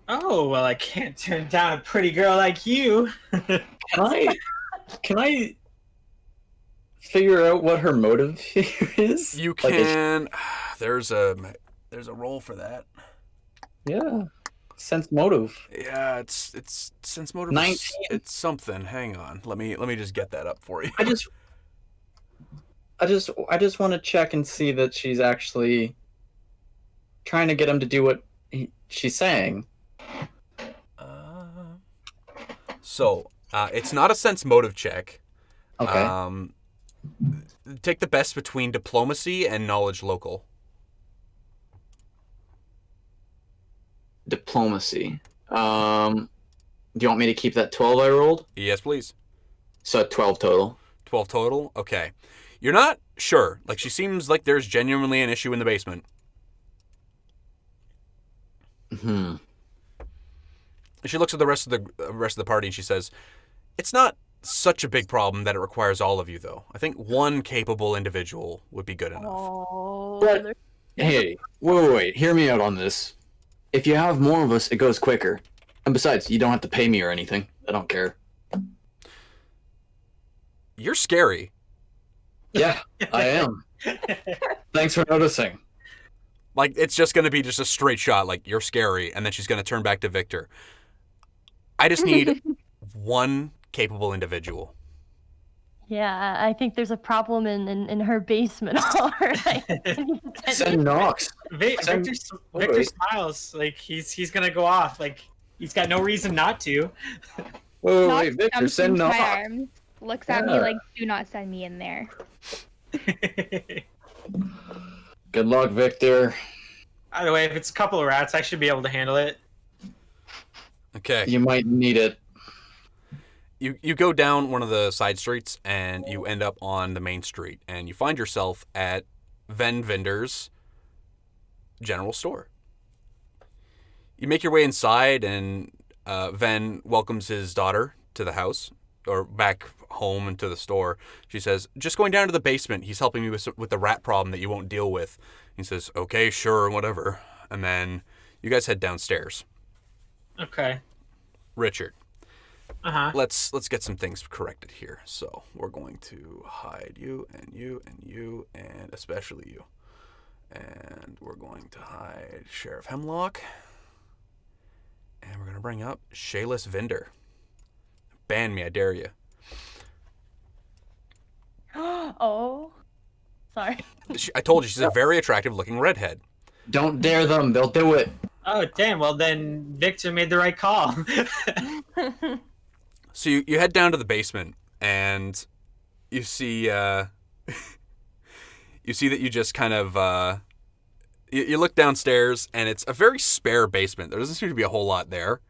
Oh, well, I can't turn down a pretty girl like you. Can I figure out what her motive here is? You Like, can. There's a role for that. yeah. Sense motive. Yeah, it's sense motive. 19. It's something. Hang on. Let me just get that up for you. I just want to check and see that she's actually trying to get him to do what she's saying. So, it's not a sense motive check. Okay. Take the best between diplomacy and knowledge local. Diplomacy. Do you want me to keep that 12 I rolled? Yes, please. So 12 total. 12 total? Okay. You're not sure. Like, she seems like there's genuinely an issue in the basement. She looks at the rest of the party and she says, "It's not such a big problem that it requires all of you, though. I think one capable individual would be good enough." Oh, But- Hey, wait. Hear me out on this. If you have more of us, it goes quicker. And besides, you don't have to pay me or anything. I don't care. You're scary. Yeah, I am. Thanks for noticing. Like, it's just going to be just a straight shot, like, "You're scary," and then she's going to turn back to Victor. I just need one capable individual. Yeah, I think there's a problem in her basement. All right. Send Knox. Victor smiles like he's gonna go off. Like he's got no reason not to. Wait, Victor, Jumps send into my Knox. arms, looks at me Yeah. like, "Do not send me in there." Good luck, Victor. By the way, if it's a couple of rats, I should be able to handle it. Okay. You might need it. You go down one of the side streets and you end up on the main street and you find yourself at Vender's general store. You make your way inside and Ven welcomes his daughter to the house or back home into the store. She says, "Just going down to the basement. He's helping me with the rat problem that you won't deal with." He says, "Okay, sure, whatever." And then you guys head downstairs. Okay. Richard. Uh-huh. Let's get some things corrected here. So we're going to hide you and you and you and especially you. And we're going to hide Sheriff Hemlock. And we're going to bring up Shayless Vendor. Ban me, I dare you. Oh. Sorry. I told you, she's a very attractive looking redhead. Don't dare them. They'll do it. Oh, damn. Well, then Victor made the right call. So you head down to the basement, and you see you see that you just kind of you look downstairs, and it's a very spare basement. There doesn't seem to be a whole lot there.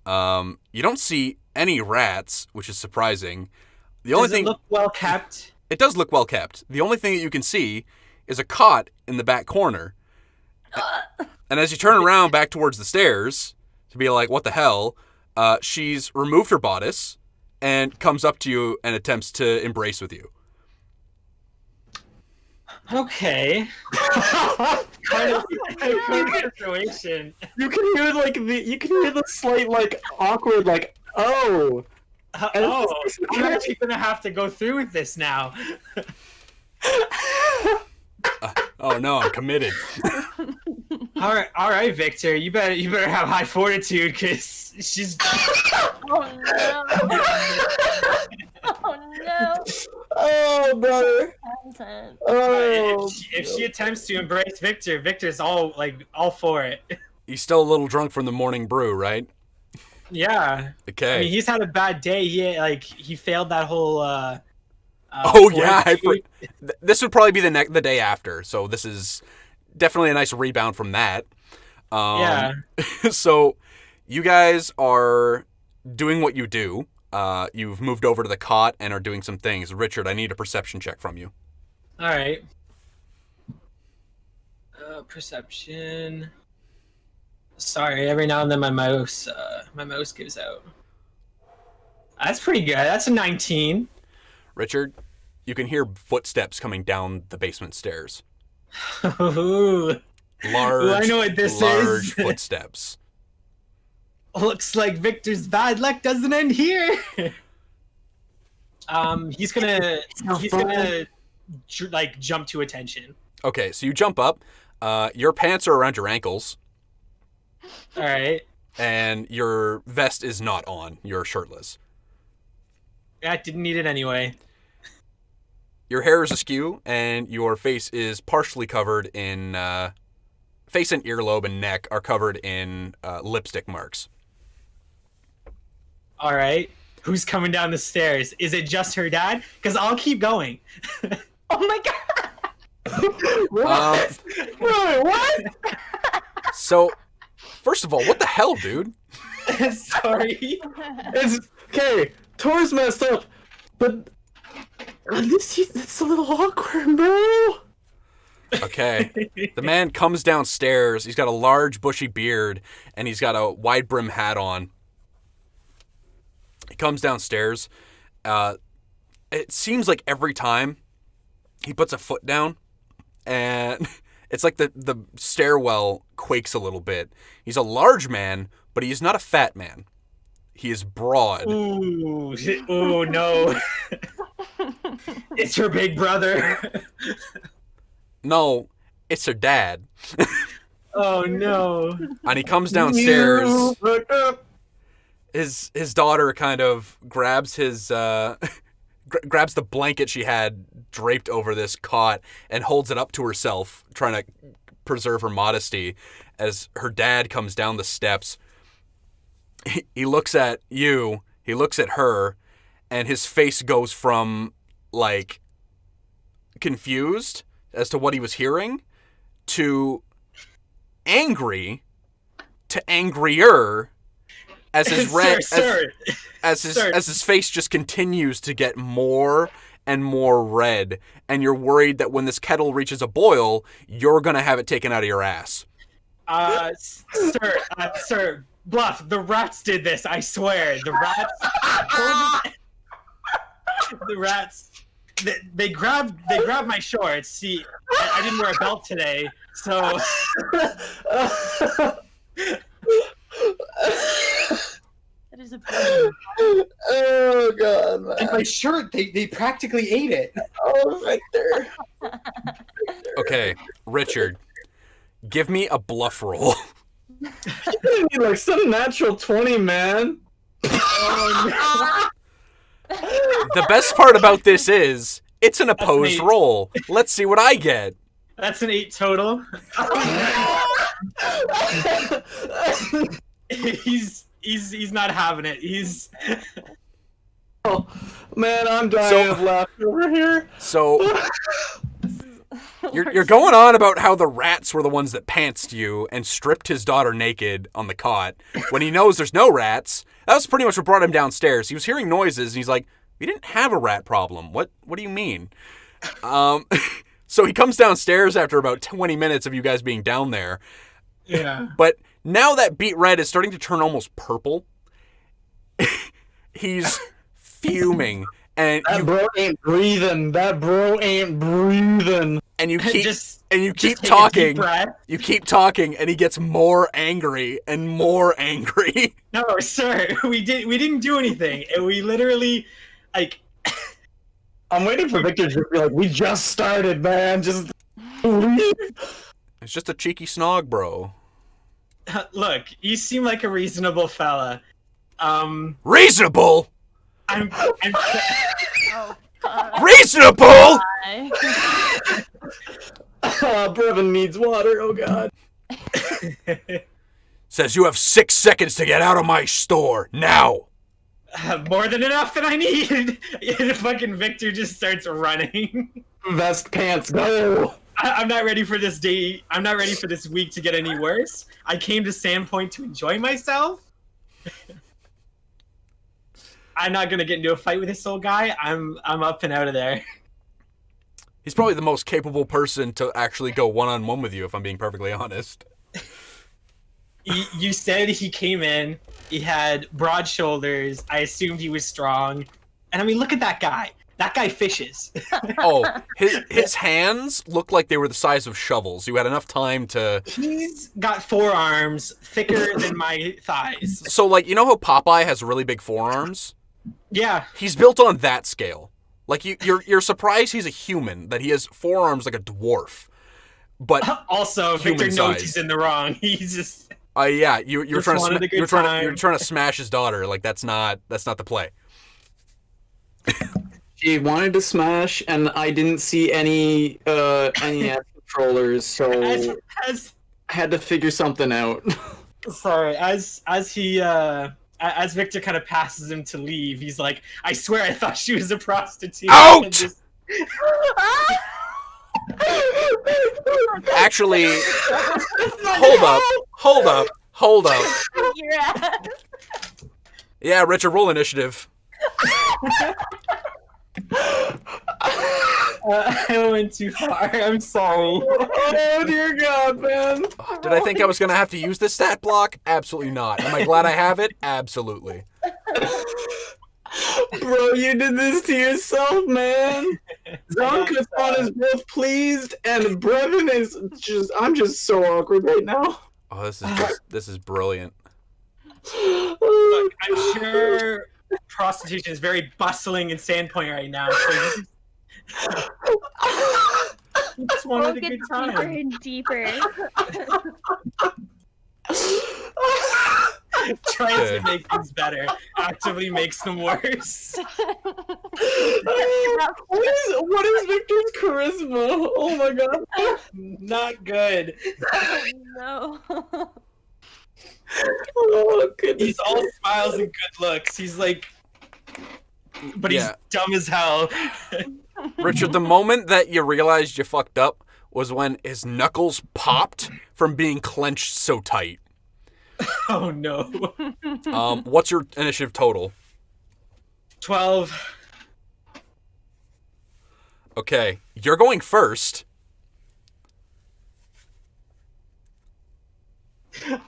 You don't see any rats, which is surprising. The only thing look well kept. It does look well kept. The only thing that you can see is a cot in the back corner. And as you turn around back towards the stairs to be like, what the hell? She's removed her bodice and comes up to you and attempts to embrace with you. Okay. Kind of situation. You can hear the slight awkward oh. I'm actually gonna have to go through with this now. Oh no, I'm committed. All right, Victor. You better have high fortitude, because she's. Oh no! Oh no! Oh, brother. Content. Oh. If she attempts to embrace Victor, Victor's all for it. He's still a little drunk from the morning brew, right? Yeah. Okay. I mean, he's had a bad day. He failed that whole. Oh yeah, this would probably be the day after. So this is definitely a nice rebound from that. Yeah. So you guys are doing what you do. You've moved over to the cot and are doing some things. Richard, I need a perception check from you. All right. Perception. Sorry, every now and then my mouse gives out. That's pretty good. That's a 19. Richard, you can hear footsteps coming down the basement stairs. Ooh. Large, I know what this large is. footsteps. Looks like Victor's bad luck doesn't end here. He's gonna jump to attention. Okay, so you jump up. Your pants are around your ankles. All right. And your vest is not on. You're shirtless. I didn't need it anyway. Your hair is askew, and your face is partially covered in... face and earlobe and neck are covered in lipstick marks. All right. Who's coming down the stairs? Is it just her dad? Because I'll keep going. Oh my god! What? What? So, first of all, what the hell, dude? Sorry. It's okay. Tor's messed up, but it's a little awkward, bro. Okay. The man comes downstairs. He's got a large, bushy beard, and he's got a wide brim hat on. He comes downstairs. It seems like every time he puts a foot down, and it's like the stairwell quakes a little bit. He's a large man, but he's not a fat man. He is broad. Ooh no. It's her big brother. No, it's her dad. Oh no. And he comes downstairs. His daughter kind of grabs his grabs the blanket she had draped over this cot and holds it up to herself, trying to preserve her modesty. As her dad comes down the steps, he looks at you, he looks at her, and his face goes from like confused as to what he was hearing to angry to angrier as his as his face just continues to get more and more red, and you're worried that when this kettle reaches a boil, you're gonna have it taken out of your ass. Sir, bluff. The rats did this. I swear. The rats. They grabbed my shorts. See, I didn't wear a belt today, so. That is a problem. Oh god, man. And my shirt, they practically ate it. Oh, Victor. Okay, Richard, give me a bluff roll. You need like some natural 20, man. Oh, The best part about this is it's an opposed roll. Let's see what I get. That's an 8 total. he's not having it. He's Oh, man, I'm dying of laughter over here. So you're going on about how the rats were the ones that pantsed you and stripped his daughter naked on the cot when he knows there's no rats. That was pretty much what brought him downstairs. He was hearing noises and he's like, "We didn't have a rat problem. What do you mean?" So he comes downstairs after about 20 minutes of you guys being down there. yeah. But now that beet red is starting to turn almost purple. He's fuming, and That bro ain't breathing. And you keep Just keep take a deep talking. breath. You keep talking, and he gets more angry and more angry. No, sir, we didn't do anything. And we literally, like, I'm waiting for Victor to be like, "We just started, man. Just leave." It's just a cheeky snog, bro. look, you seem like a reasonable fella. Reasonable. I'm Oh, God. Reasonable. Bye. Brevin needs water. Oh God. Says you have 6 seconds to get out of my store now. more than enough that I need. And fucking Victor just starts running. Vest pants. Go. I'm not ready for this day. I'm not ready for this week to get any worse. I came to Sandpoint to enjoy myself. I'm not gonna get into a fight with this old guy. I'm up and out of there. He's probably the most capable person to actually go one-on-one with you, if I'm being perfectly honest. You said he came in. He had broad shoulders. I assumed he was strong. And I mean, look at that guy. That guy fishes. Oh, his hands look like they were the size of shovels. You had enough time to... He's got forearms thicker than my thighs. So, like, you know how Popeye has really big forearms? Yeah. He's built on that scale. Like, you're surprised he's a human, that he has forearms like a dwarf. But Also, human Victor knows size. he's in the wrong. He's just... Yeah, you're Just trying wanted a good you're time. trying to smash his daughter. Like, that's not the play. She wanted to smash, and I didn't see any controllers, so As I had to figure something out. sorry, as Victor kind of passes him to leave, he's like, "I swear I thought she was a prostitute." Out! And just- Actually, hold up. Your ass. Yeah, Richard, roll initiative. I went too far. I'm sorry. Oh dear God, man! Did I think I was gonna have to use this stat block? Absolutely not. Am I glad I have it? Absolutely. Bro, you did this to yourself, man. Zonkathon is both pleased, and Brevin is just—I'm just so awkward right now. Oh, this is brilliant. Look, I'm sure prostitution is very bustling in Sandpoint right now. So you just wanted a It good gets deeper time. and deeper. Tries to make things better, actively makes them worse. What is Victor's charisma? Oh my God! Not good. No. Oh goodness! He's all smiles and good looks. He's like, but he's Yeah. dumb as hell. Richard, the moment that you realized you fucked up was when his knuckles popped from being clenched so tight. Oh no. What's your initiative total? 12. Okay, you're going first.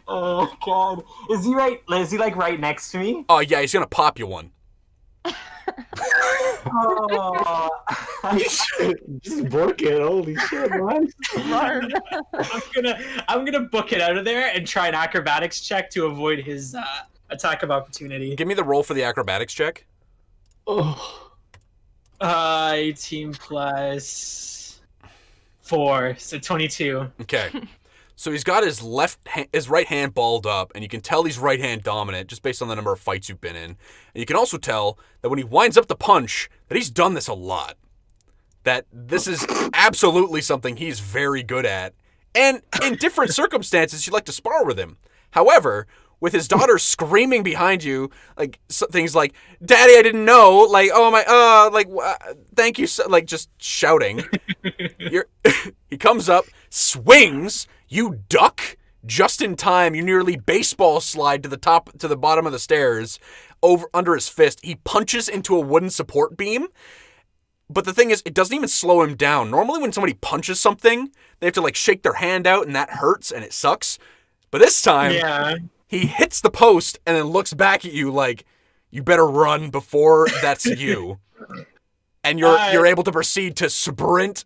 Oh god. Is he right? Is he like right next to me? Oh yeah, he's gonna pop you one. Oh. Just book it. Holy shit, man! I'm gonna book it out of there and try an acrobatics check to avoid his attack of opportunity. Give me the roll for the acrobatics check. Oh, 18 plus 4, so 22. Okay. So he's got his his right hand balled up, and you can tell he's right hand dominant just based on the number of fights you've been in. And you can also tell that when he winds up the punch, that he's done this a lot. that this is absolutely something he's very good at. And in different circumstances, you'd like to spar with him. However, with his daughter screaming behind you, like things like, "Daddy, I didn't know," like, "Oh my, thank you," so, like just shouting. He comes up, swings, you duck just in time. You nearly baseball slide to the bottom of the stairs, under his fist. He punches into a wooden support beam. But the thing is, it doesn't even slow him down. Normally when somebody punches something, they have to like shake their hand out and that hurts and it sucks. But this time, he hits the post and then looks back at you like, you better run before that's you. And you're able to proceed to sprint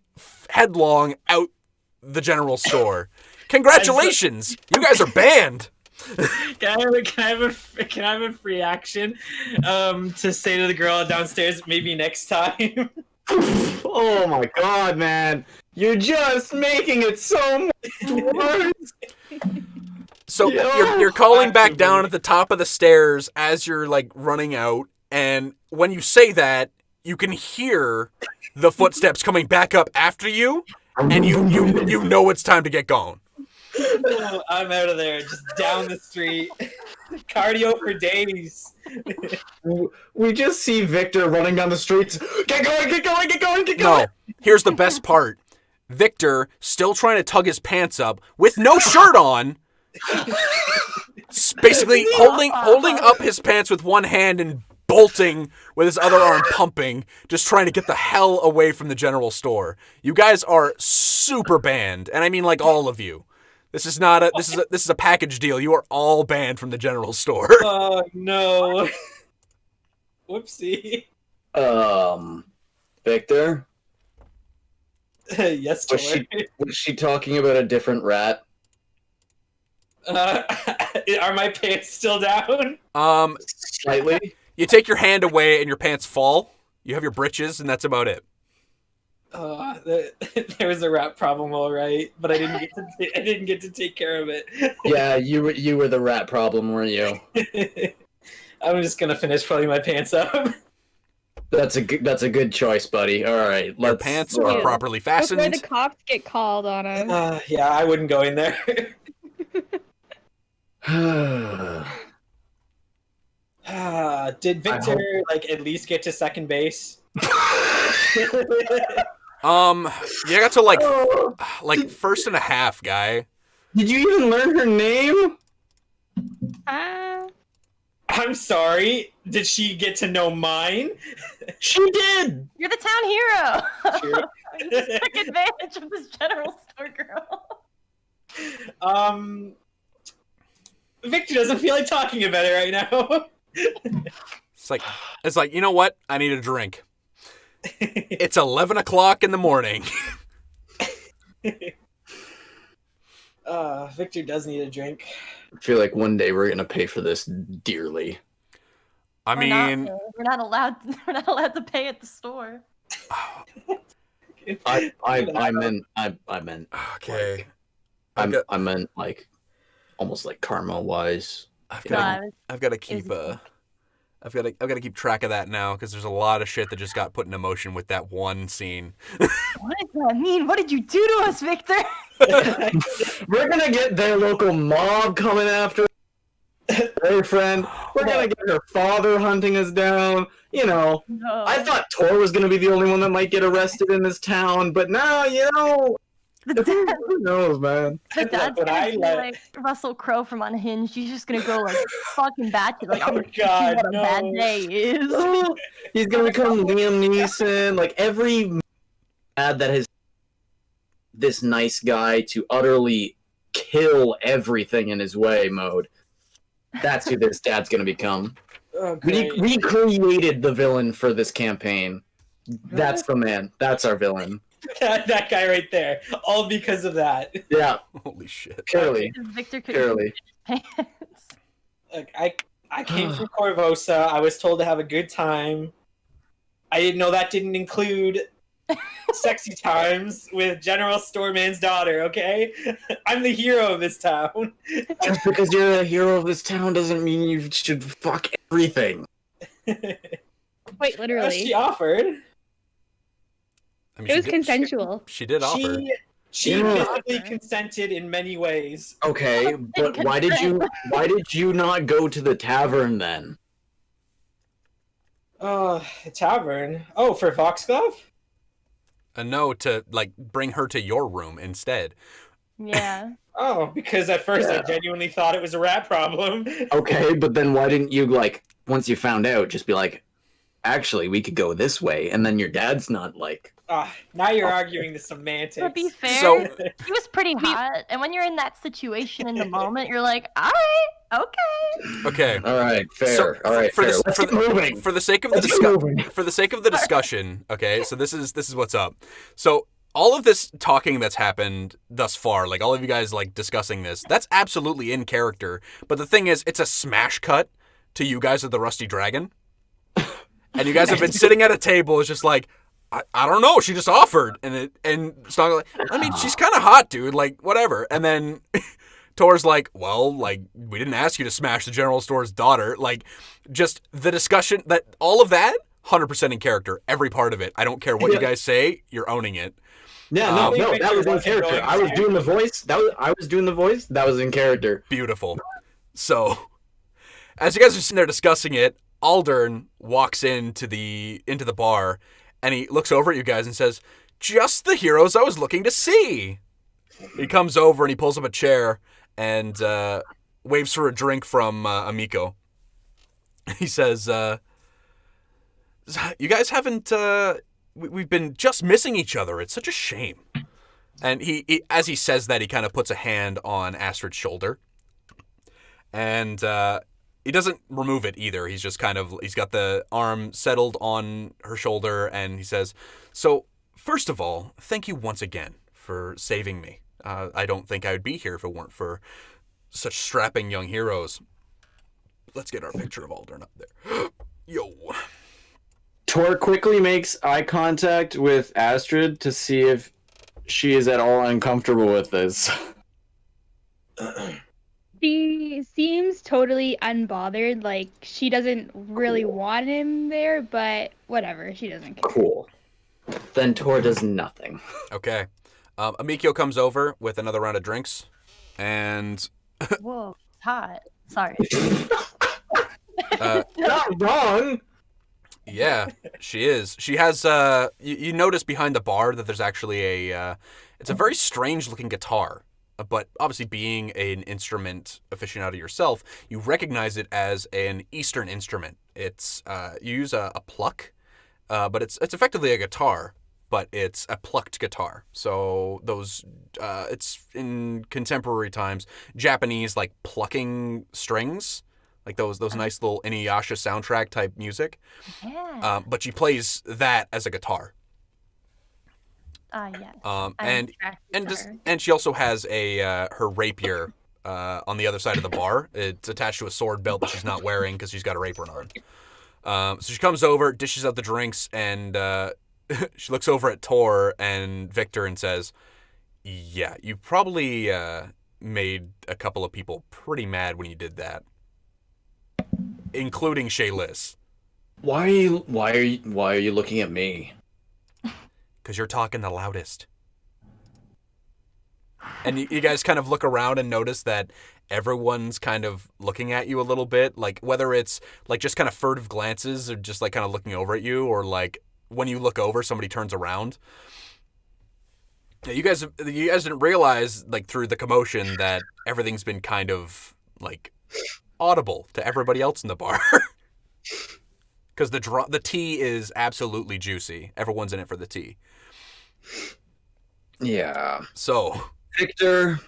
headlong out the general store. Congratulations! You guys are banned! Can I have a free action to say to the girl downstairs, maybe next time? Oh my god, man. You're just making it so much worse. So you're calling back down at the top of the stairs as you're like running out, and when you say that, you can hear the footsteps coming back up after you, and you know it's time to get going. Oh, I'm out of there, just down the street. Cardio for days. We just see Victor running down the streets. Get going, get going, get going, get going! No, here's the best part. Victor, still trying to tug his pants up, with no shirt on, basically holding up his pants with one hand and bolting with his other arm pumping, just trying to get the hell away from the general store. You guys are super banned, and I mean like all of you. This is not a this is a package deal. You are all banned from the general store. Oh no. Whoopsie. Victor? Yes, Troy. Was she talking about a different rat? Are my pants still down? Slightly. You take your hand away and your pants fall. You have your britches, and that's about it. There was a rat problem, all right, but I didn't get to take care of it. Yeah, you were the rat problem, weren't you? I'm just gonna finish pulling my pants up. That's a good choice, buddy. All right, your pants are properly fastened. Before the cops get called on him. Yeah, I wouldn't go in there. Did Victor at least get to second base? You got to like first and a half, guy. Did you even learn her name? I'm sorry. Did she get to know mine? She did. You're the town hero. You just took advantage of this general store girl. Victor doesn't feel like talking about it right now. It's like, you know what? I need a drink. It's 11 o'clock in the morning. Victor does need a drink. I feel like one day we're gonna pay for this dearly. We're not allowed to pay at the store. I meant okay. I meant like almost like karma wise. I've got to keep track of that now because there's a lot of shit that just got put into motion with that one scene. What does that mean? What did you do to us, Victor? We're gonna get their local mob coming after her friend. We're gonna get her father hunting us down. You know, No. I thought Tor was gonna be the only one that might get arrested in this town, but now, who knows, man? The dad's gonna be like Russell Crowe from Unhinged. He's just gonna go fucking batshit. Like, I'm gonna teach you what a bad day is. He's gonna become Liam Neeson. Like every ad that has this nice guy to utterly kill everything in his way mode. That's who this dad's gonna become. We created the villain for this campaign. That's the man. That's our villain. That guy right there. All because of that. Yeah. Holy shit. Purely. Victor could Purely. I came from Corvosa. I was told to have a good time. I didn't know that didn't include sexy times with General Storeman's daughter, okay? I'm the hero of this town. Just because you're a hero of this town doesn't mean you should fuck everything. Wait, literally. She offered. I mean, It was she consensual. She did offer. She Yeah. visibly consented in many ways. Okay, but why did you not go to the tavern then? Tavern. Oh, for Foxglove? No, to like bring her to your room instead. Yeah. Oh, because at first I Yeah. genuinely thought it was a rat problem. Okay, but then why didn't you, like, once you found out, just be like, actually, we could go this way, and then your dad's not like, Now you're arguing the semantics. To be fair, So- he was pretty hot, and when you're in that situation in the moment, you're like, all right, okay. Okay. all right, fair, So, all right, for fair. the- Let's for get moving. For the sake of the Let's get moving. for the sake of the discussion, okay. So this is what's up. So all of this talking that's happened thus far, like all of you guys like discussing this, that's absolutely in character. But the thing is, it's a smash cut to you guys at the Rusty Dragon, and you guys have been sitting at a table. It's just like, I don't know. She just offered, and Snongle like, I mean, she's kind of hot, dude. Like, whatever. And then Tor's like, well, like, we didn't ask you to smash the general store's daughter. Like, just the discussion that all of that, 100% in character, every part of it. I don't care what you guys say. You're owning it. Yeah, no, that was in character. I was doing the voice. I was doing the voice. That was in character. Beautiful. So, as you guys are sitting there discussing it, Aldern walks into the bar, and he looks over at you guys and says, "Just the heroes I was looking to see." He comes over and he pulls up a chair and waves for a drink from Amico. He says, "You guys haven't. We've been just missing each other. It's such a shame." And he as he says that, he kind of puts a hand on Astrid's shoulder. And he doesn't remove it either. He's just he's got the arm settled on her shoulder, and he says, "So, first of all, thank you once again for saving me. I don't think I would be here if it weren't for such strapping young heroes." Let's get our picture of Aldern up there. Yo. Tor quickly makes eye contact with Astrid to see if she is at all uncomfortable with this. She seems totally unbothered. Like, she doesn't really want him there, but whatever. She doesn't care. Cool. Then Tor does nothing. Okay. Amikio comes over with another round of drinks, and Whoa, it's hot. Sorry. Not wrong! yeah, she is. She has, you notice behind the bar that there's actually it's a very strange looking guitar. But obviously being an instrument aficionado yourself, you recognize it as an Eastern instrument. It's, you use a pluck, but it's effectively a guitar, but it's a plucked guitar. So those, it's in contemporary times, Japanese, like, plucking strings, like those nice little Inuyasha soundtrack type music. Yeah. But she plays that as a guitar. Yes. And she also has her rapier on the other side of the bar. It's attached to a sword belt that she's not wearing because she's got her apron on. So she comes over, dishes out the drinks, and she looks over at Tor and Victor and says, "Yeah, you probably made a couple of people pretty mad when you did that, including Shaylis." Why are you looking at me? Because you're talking the loudest. And you guys kind of look around and notice that everyone's kind of looking at you a little bit. Like, whether it's like just kind of furtive glances or just like kind of looking over at you, or like when you look over, somebody turns around. You guys didn't realize, like, through the commotion that everything's been kind of like audible to everybody else in the bar. Because the tea is absolutely juicy. Everyone's in it for the tea. Yeah. So, Victor,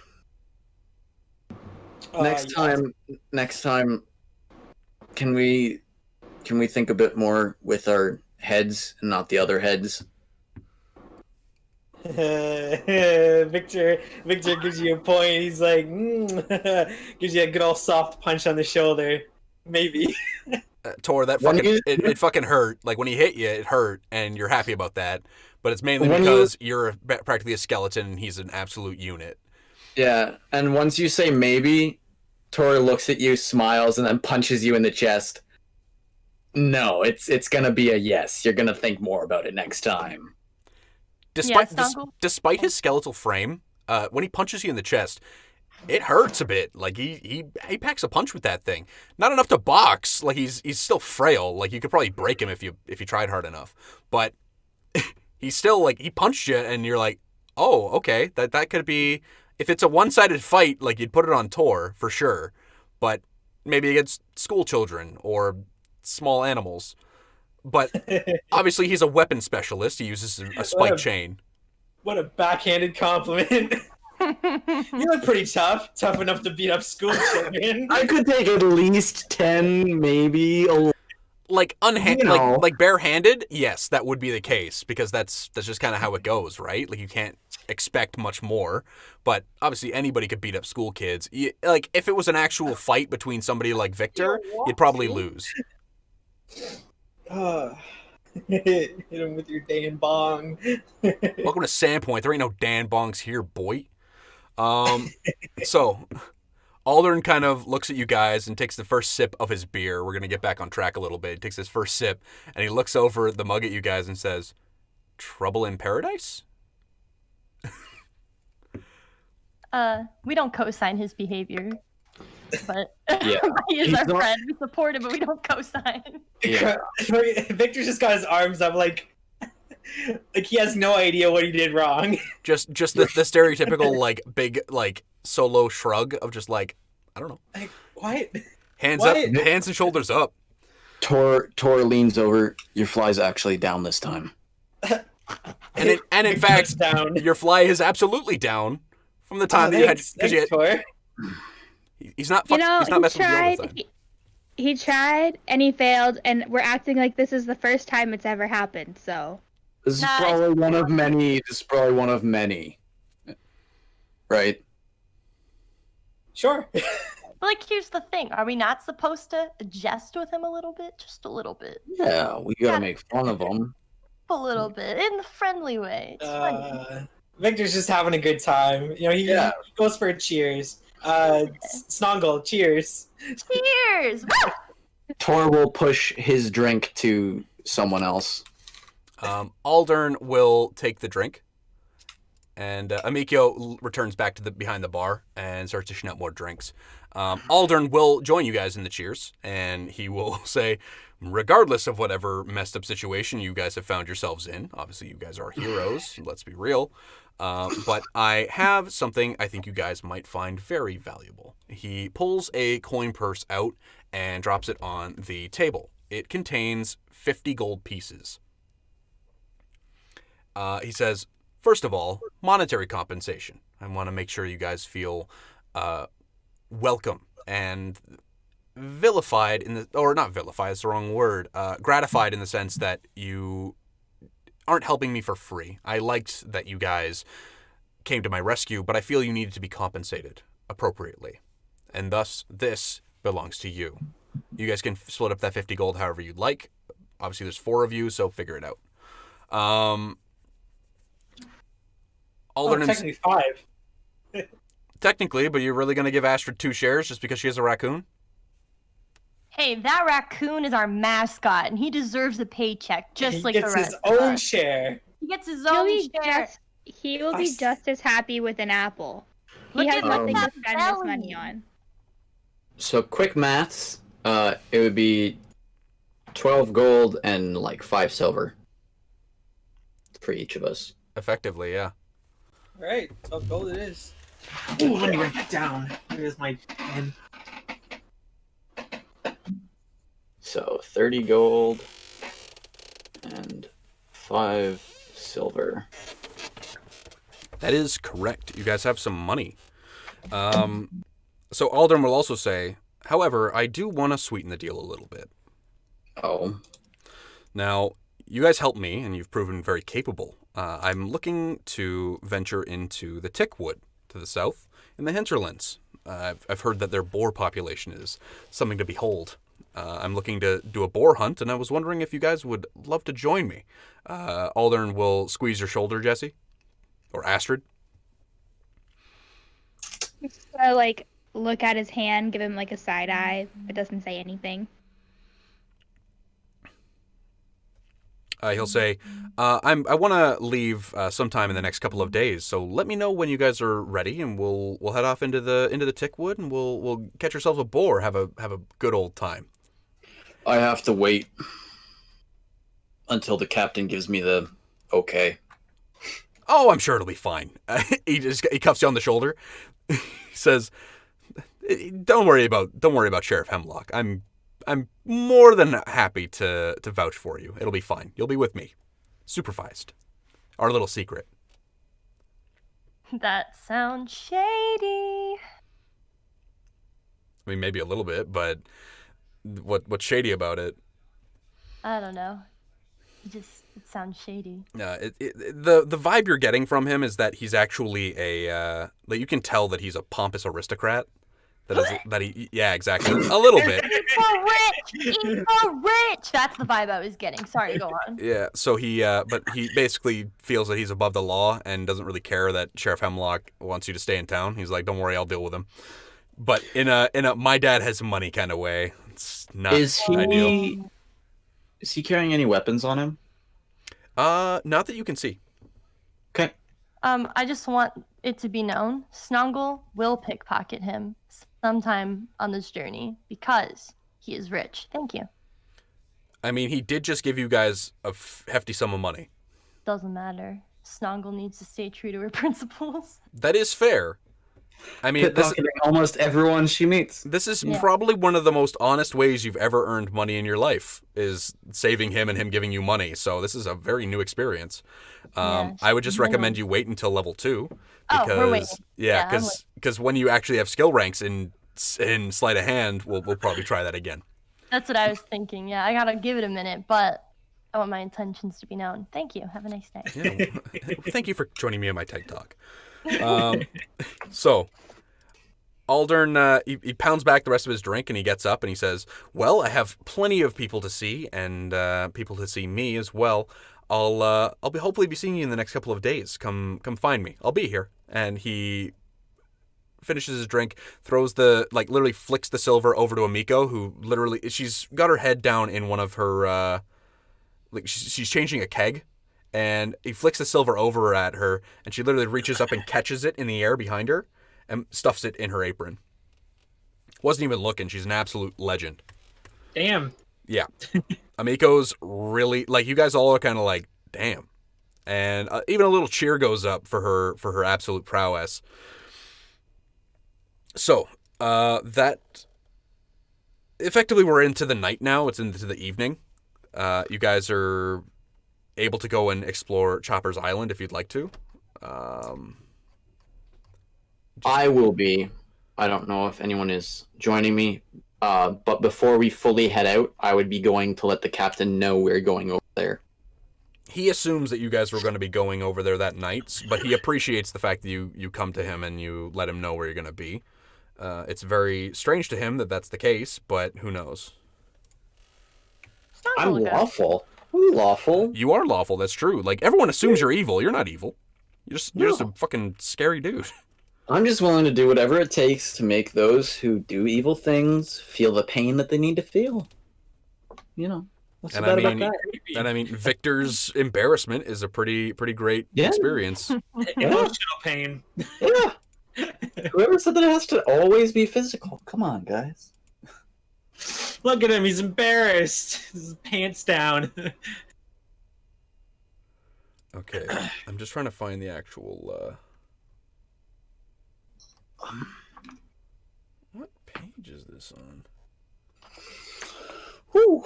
next yes. time, can we think a bit more with our heads and not the other heads? Victor gives you a point. He's like, gives you a good old soft punch on the shoulder. Maybe. Tor, that fucking it fucking hurt. Like, when he hit you, it hurt, and you're happy about that. But it's mainly because you're practically a skeleton, and he's an absolute unit. Yeah, and once you say maybe, Tor looks at you, smiles, and then punches you in the chest. No, it's gonna be a yes. You're gonna think more about it next time. despite his skeletal frame, when he punches you in the chest, it hurts a bit. Like he packs a punch with that thing. Not enough to box. Like he's still frail. Like you could probably break him if you tried hard enough. But he's still like, he punched you and you're like, oh, okay, that could be, if it's a one-sided fight, like you'd put it on Tor for sure. But maybe against school children or small animals. But obviously he's a weapon specialist. He uses a spike chain. What a backhanded compliment. You look pretty tough enough to beat up school children. I could take at least 10, maybe. Like like barehanded, yes, that would be the case, because that's just kind of how it goes, right? Like you can't expect much more. But obviously anybody could beat up school kids. Like if it was an actual fight between somebody like Victor, you'd probably lose. Hit him with your Dan Bong. Welcome to Sandpoint. There ain't no Dan Bongs here, boy. So Aldern kind of looks at you guys and takes the first sip of his beer. We're going to get back on track a little bit. He takes his first sip and he looks over the mug at you guys and says, "Trouble in paradise?" We don't co-sign his behavior. But Yeah. he is our friend. We support him, but we don't co-sign. Yeah. Victor's just got his arms up like he has no idea what he did wrong. Just the stereotypical like big like solo shrug of just like, I don't know. Like, what? Hands What? up, hands and shoulders up. Tor leans over. Your fly's actually down this time. And in fact, down. your fly is absolutely down from the time that you had, Thanks, Tor. he's not You know, he's not messing with you all the time. he tried and he failed, and we're acting like this is the first time it's ever happened. So This is Nah, probably one of many. This is probably one of many. Right? But Sure. like, here's the thing: are we not supposed to jest with him a little bit, just a little bit, Yeah, we gotta make fun of him. a little bit, in the friendly way? It's funny. Victor's just having a good time. You know, he goes for a cheers. Snongle, cheers. Cheers! Tor will push his drink to someone else. Aldern will take the drink, and Amikio returns back to behind the bar and starts dishing out more drinks. Aldern will join you guys in the cheers, and he will say, regardless of whatever messed up situation you guys have found yourselves in, obviously you guys are heroes, let's be real, but I have something I think you guys might find very valuable. He pulls a coin purse out and drops it on the table. It contains 50 gold pieces. He says, first of all, monetary compensation. I want to make sure you guys feel welcome and vilified or not vilified, it's the wrong word, gratified in the sense that you aren't helping me for free. I liked that you guys came to my rescue, but I feel you needed to be compensated appropriately. And thus, this belongs to you. You guys can split up that 50 gold however you'd like. Obviously, there's 4 of you, so figure it out. Technically 5. Technically, but you're really going to give Astrid 2 shares just because she has a raccoon? Hey, that raccoon is our mascot, and he deserves a paycheck, just like the rest He gets his of own us. share. He gets his he'll own be share. he will be just as happy with an apple. He Look has at nothing to that spend his belly. money on. So quick maths, it would be 12 gold and like 5 silver for each of us. Effectively, yeah. All right, 12 gold it is. Ooh, let me write that down. Here's my pen. So 30 gold and 5 silver. That is correct. You guys have some money. So Aldern will also say, however, I do want to sweeten the deal a little bit. Oh. Now, you guys helped me, and you've proven very capable. I'm looking to venture into the Tickwood to the south in the hinterlands. I've heard that their boar population is something to behold. I'm looking to do a boar hunt, and I was wondering if you guys would love to join me. Aldern will squeeze your shoulder, Jessie. Or Astrid. So, like, look at his hand, give him like a side eye, but doesn't say anything. He'll say, I want to leave sometime in the next couple of days, so let me know when you guys are ready, and we'll head off into the Tickwood, and we'll catch ourselves a boar, have a good old time. I have to wait until the captain gives me the okay. Oh, I'm sure it'll be fine. He cuffs you on the shoulder. He says, "Don't worry about Sheriff Hemlock. I'm more than happy to vouch for you. It'll be fine. You'll be with me, supervised. Our little secret." That sounds shady. I mean, maybe a little bit, but what's shady about it? I don't know. It sounds shady. The vibe you're getting from him is that he's actually like you can tell that he's a pompous aristocrat. Yeah, exactly. A little bit. He's so rich. That's the vibe I was getting. Sorry, go on. Yeah. So but he basically feels that he's above the law and doesn't really care that Sheriff Hemlock wants you to stay in town. He's like, "Don't worry, I'll deal with him." But in a my dad has some money kind of way. It's not ideal. Is he carrying any weapons on him? Not that you can see. Okay. I just want it to be known, Snongle will pickpocket him sometime on this journey because he is rich. Thank you. I mean, he did just give you guys a hefty sum of money. Doesn't matter. Snongle needs to stay true to her principles. That is fair. I mean, almost everyone she meets. This is probably one of the most honest ways you've ever earned money in your life, is saving him and him giving you money. So this is a very new experience. I would just recommend you wait until level 2. Because, we're waiting. Yeah, because when you actually have skill ranks in sleight of hand, we'll probably try that again. That's what I was thinking. Yeah, I gotta give it a minute, but I want my intentions to be known. Thank you. Have a nice day. Yeah, thank you for joining me on my TED Talk. So Aldern, he pounds back the rest of his drink and he gets up and he says, "Well, I have plenty of people to see and people to see me as well. I'll hopefully be seeing you in the next couple of days. Come find me. I'll be here." And he finishes his drink, throws literally flicks the silver over to Amiko, who literally, she's got her head down in one of her, she's changing a keg. And he flicks the silver over at her, and she literally reaches up and catches it in the air behind her and stuffs it in her apron. Wasn't even looking. She's an absolute legend. Damn. Yeah. Amiko's really, you guys all are kind of like, damn. And even a little cheer goes up for her absolute prowess. So, that... Effectively, we're into the night now. It's into the evening. You guys are able to go and explore Chopper's Island if you'd like to. I will be. I don't know if anyone is joining me, but before we fully head out, I would be going to let the captain know we're going over there. He assumes that you guys were going to be going over there that night, but he appreciates the fact that you come to him and you let him know where you're going to be. It's very strange to him that that's the case, but who knows? I'm lawful. I'm lawful. You are lawful, that's true. Everyone assumes you're evil. You're not evil. You're just a fucking scary dude. I'm just willing to do whatever it takes to make those who do evil things feel the pain that they need to feel. What's and bad I mean, about that? And I mean, Victor's embarrassment is a pretty great experience. Emotional pain. Yeah. Whoever said that it has to always be physical? Come on, guys. Look at him, he's embarrassed. His pants down. Okay, I'm just trying to find the actual, What page is this on? Whew.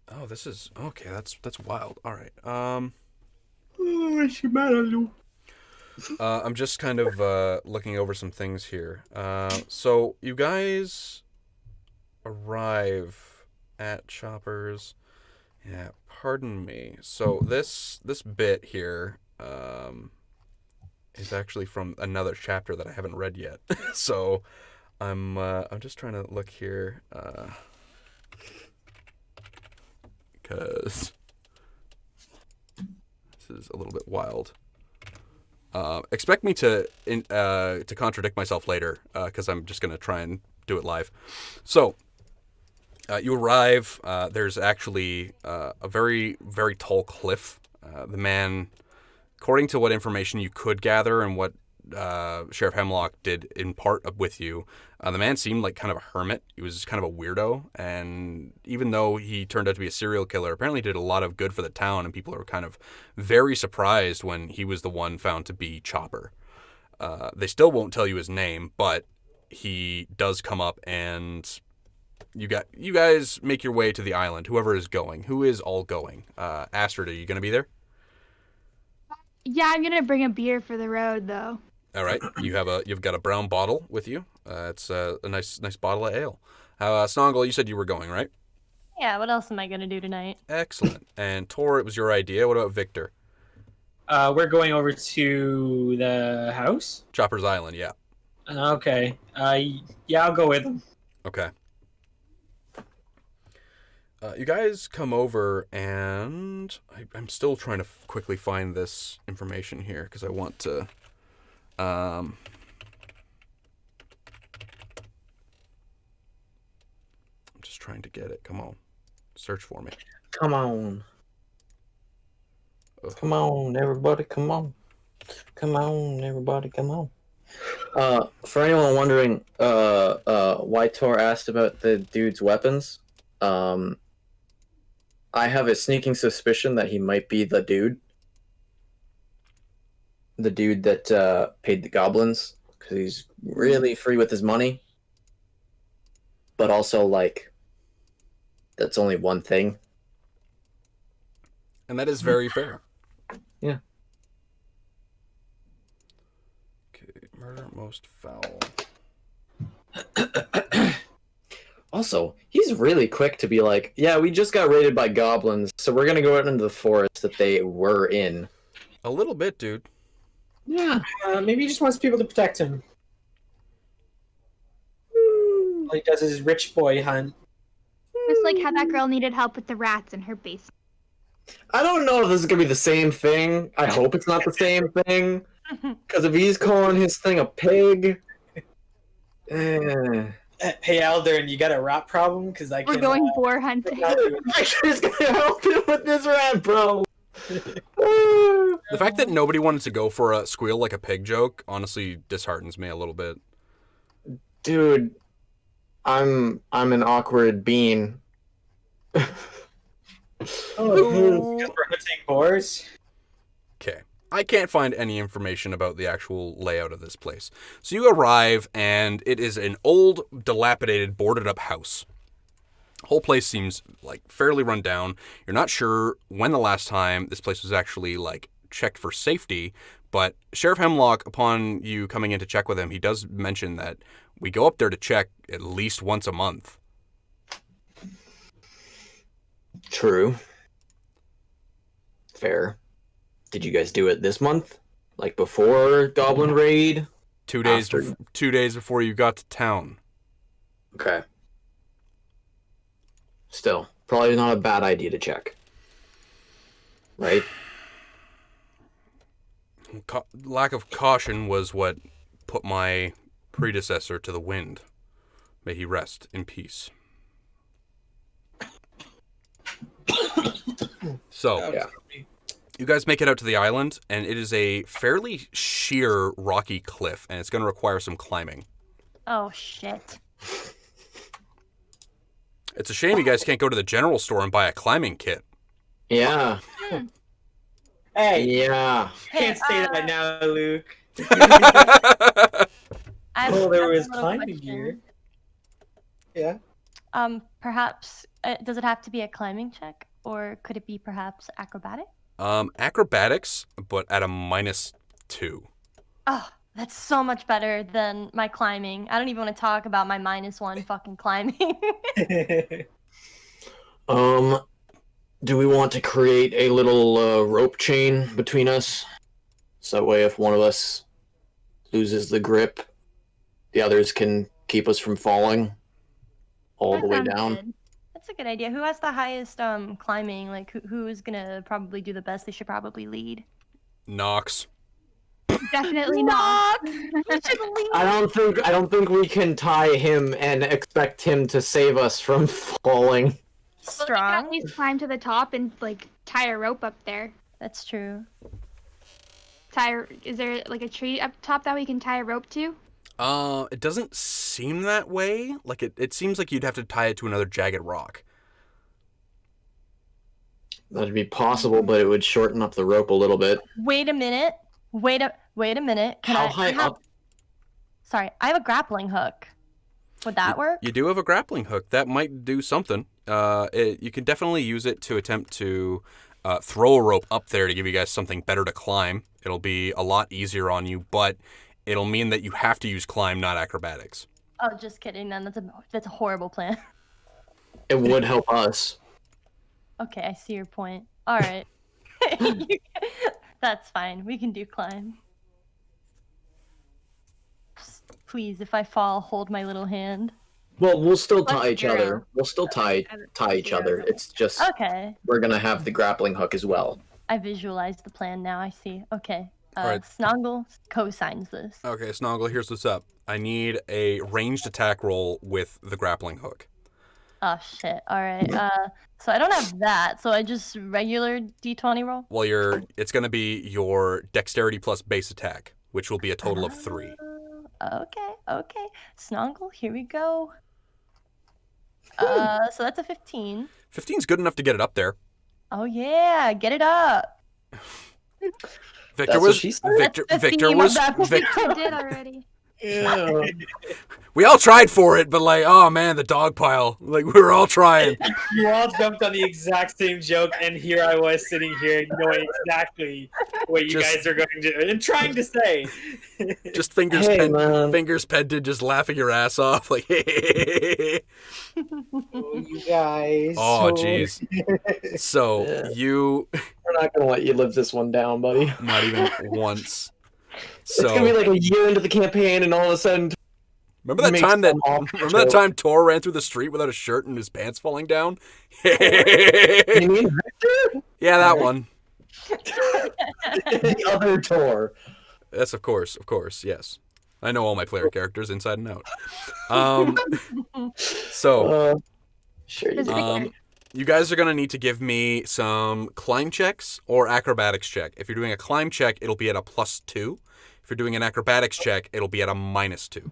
Oh, this is... Okay, that's wild. Alright, I'm just kind of looking over some things here. So you guys arrive at Chopper's. Yeah, pardon me. So this bit here is actually from another chapter that I haven't read yet. So I'm just trying to look here because this is a little bit wild. Expect me to contradict myself later, because I'm just going to try and do it live. So, You arrive. There's actually a very, very tall cliff. The man, according to what information you could gather and what Sheriff Hemlock did in part with you, the man seemed like kind of a hermit. He was kind of a weirdo, and even though he turned out to be a serial killer, apparently did a lot of good for the town, and people are kind of very surprised when he was the one found to be Chopper. They still won't tell you his name, but he does come up, and you guys make your way to the island. Whoever is going. Who is all going? Astrid, are you going to be there? Yeah, I'm gonna bring a beer for the road though. All right. You've got a brown bottle with you. It's a nice bottle of ale. Snongle, you said you were going, right? Yeah, what else am I going to do tonight? Excellent. And Tor, it was your idea. What about Victor? We're going over to the house. Chopper's Island, yeah. Okay. Yeah, I'll go with them. Okay. You guys come over, and I'm still trying to quickly find this information here because I want to. I'm just trying to get it. Come on, search for me. Come on. Ugh. Come on, everybody, come on. Come on, everybody, come on. For anyone wondering, why Tor asked about the dude's weapons, I have a sneaking suspicion that he might be the dude. The dude that paid the goblins, because he's really free with his money. But also, like, that's only one thing. And that is very fair. Yeah. Okay, murder most foul. Also, he's really quick to be like, yeah, we just got raided by goblins, so we're gonna go out into the forest that they were in. A little bit, dude. Yeah. Maybe he just wants people to protect him. All he does is rich boy hunt. Just like how that girl needed help with the rats in her basement. I don't know if this is gonna be the same thing. I hope it's not the same thing. Because if he's calling his thing a pig... Hey, Aldern, you got a rat problem? Because I We're can. going boar hunting. Victor's gonna help him with this rat, bro. The fact that nobody wanted to go for a squeal like a pig joke honestly disheartens me a little bit. Dude, I'm an awkward bean. Oh, because we're hunting boars. Okay. I can't find any information about the actual layout of this place. So you arrive, and it is an old, dilapidated, boarded-up house. The whole place seems, like, fairly run down. You're not sure when the last time this place was actually, like, checked for safety, but Sheriff Hemlock, upon you coming in to check with him, he does mention that we go up there to check at least once a month. True. Fair. Did you guys do it this month? Like before Goblin Raid? 2 days, After. 2 days before you got to town. Okay. Still, probably not a bad idea to check. Right? Lack of caution was what put my predecessor to the wind. May he rest in peace. So, Yeah. you guys make it out to the island, and it is a fairly sheer rocky cliff, and it's going to require some climbing. Oh, shit. It's a shame you guys can't go to the general store and buy a climbing kit. Yeah. Hey, Yeah. you can't say that now, Luke. I There have was a little climbing question. gear. Yeah. Perhaps, does it have to be a climbing check, or could it be perhaps acrobatic? Acrobatics, but at a -2. Oh, that's so much better than my climbing. I don't even want to talk about my -1 fucking climbing. Do we want to create a little rope chain between us? So that way if one of us loses the grip, the others can keep us from falling all That the way sounds down. good. That's a good idea. Who has the highest climbing? Like, who is gonna probably do the best? They should probably lead. Nox. Definitely not. We should leave. I don't think we can tie him and expect him to save us from falling. Well, we can Strong. at least climb to the top and like tie a rope up there. That's true. Is there like a tree up top that we can tie a rope to? It doesn't seem that way. Like it seems like you'd have to tie it to another jagged rock. That'd be possible, but it would shorten up the rope a little bit. Wait a minute. Wait a minute. How high up? Sorry, I have a grappling hook. Would that work? You do have a grappling hook. That might do something. You can definitely use it to attempt to throw a rope up there to give you guys something better to climb. It'll be a lot easier on you, but it'll mean that you have to use climb, not acrobatics. Oh, just kidding. Then that's a horrible plan. It would help us. Okay, I see your point. All right. That's fine. We can do climb. Just, please, if I fall, hold my little hand. Well, we'll still Plus tie each zero. other. We'll still tie each other. It's just Okay. we're gonna have the grappling hook as well. I visualize the plan now. I see. Okay. Alright. Snongle co-signs this. Okay, Snongle, here's what's up. I need a ranged attack roll with the grappling hook. Oh shit. All right. So I don't have that. So I just regular d20 roll. Well, it's going to be your dexterity plus base attack, which will be a total of 3. Okay. Snongle, here we go. So that's a 15. 15's good enough to get it up there. Oh yeah, get it up. Victor That's what she said. Victor That's the Victor theme was of that Vic, I did already. Yeah. we all tried for it, but like, oh man, the dog pile. Like we were all trying. You all jumped on the exact same joke, and here I was sitting here knowing exactly what you guys are going to do and trying to say. Just fingers pented, just laughing your ass off. Like, Oh, you guys. oh jeez. So Yeah. We're not gonna let you live this one down, buddy. not even once. It's gonna be So like a year into the campaign, and all of a sudden, remember that makes time some awful remember that joke. time Tor ran through the street without a shirt and his pants falling down? you mean Victor? Yeah, that one. The other Tor. That's of course, yes. I know all my player characters inside and out. So, Sure. You Does do. Victor- you guys are gonna need to give me some climb checks or acrobatics check. If you're doing a climb check, it'll be at a +2. If you're doing an acrobatics check, it'll be at a -2.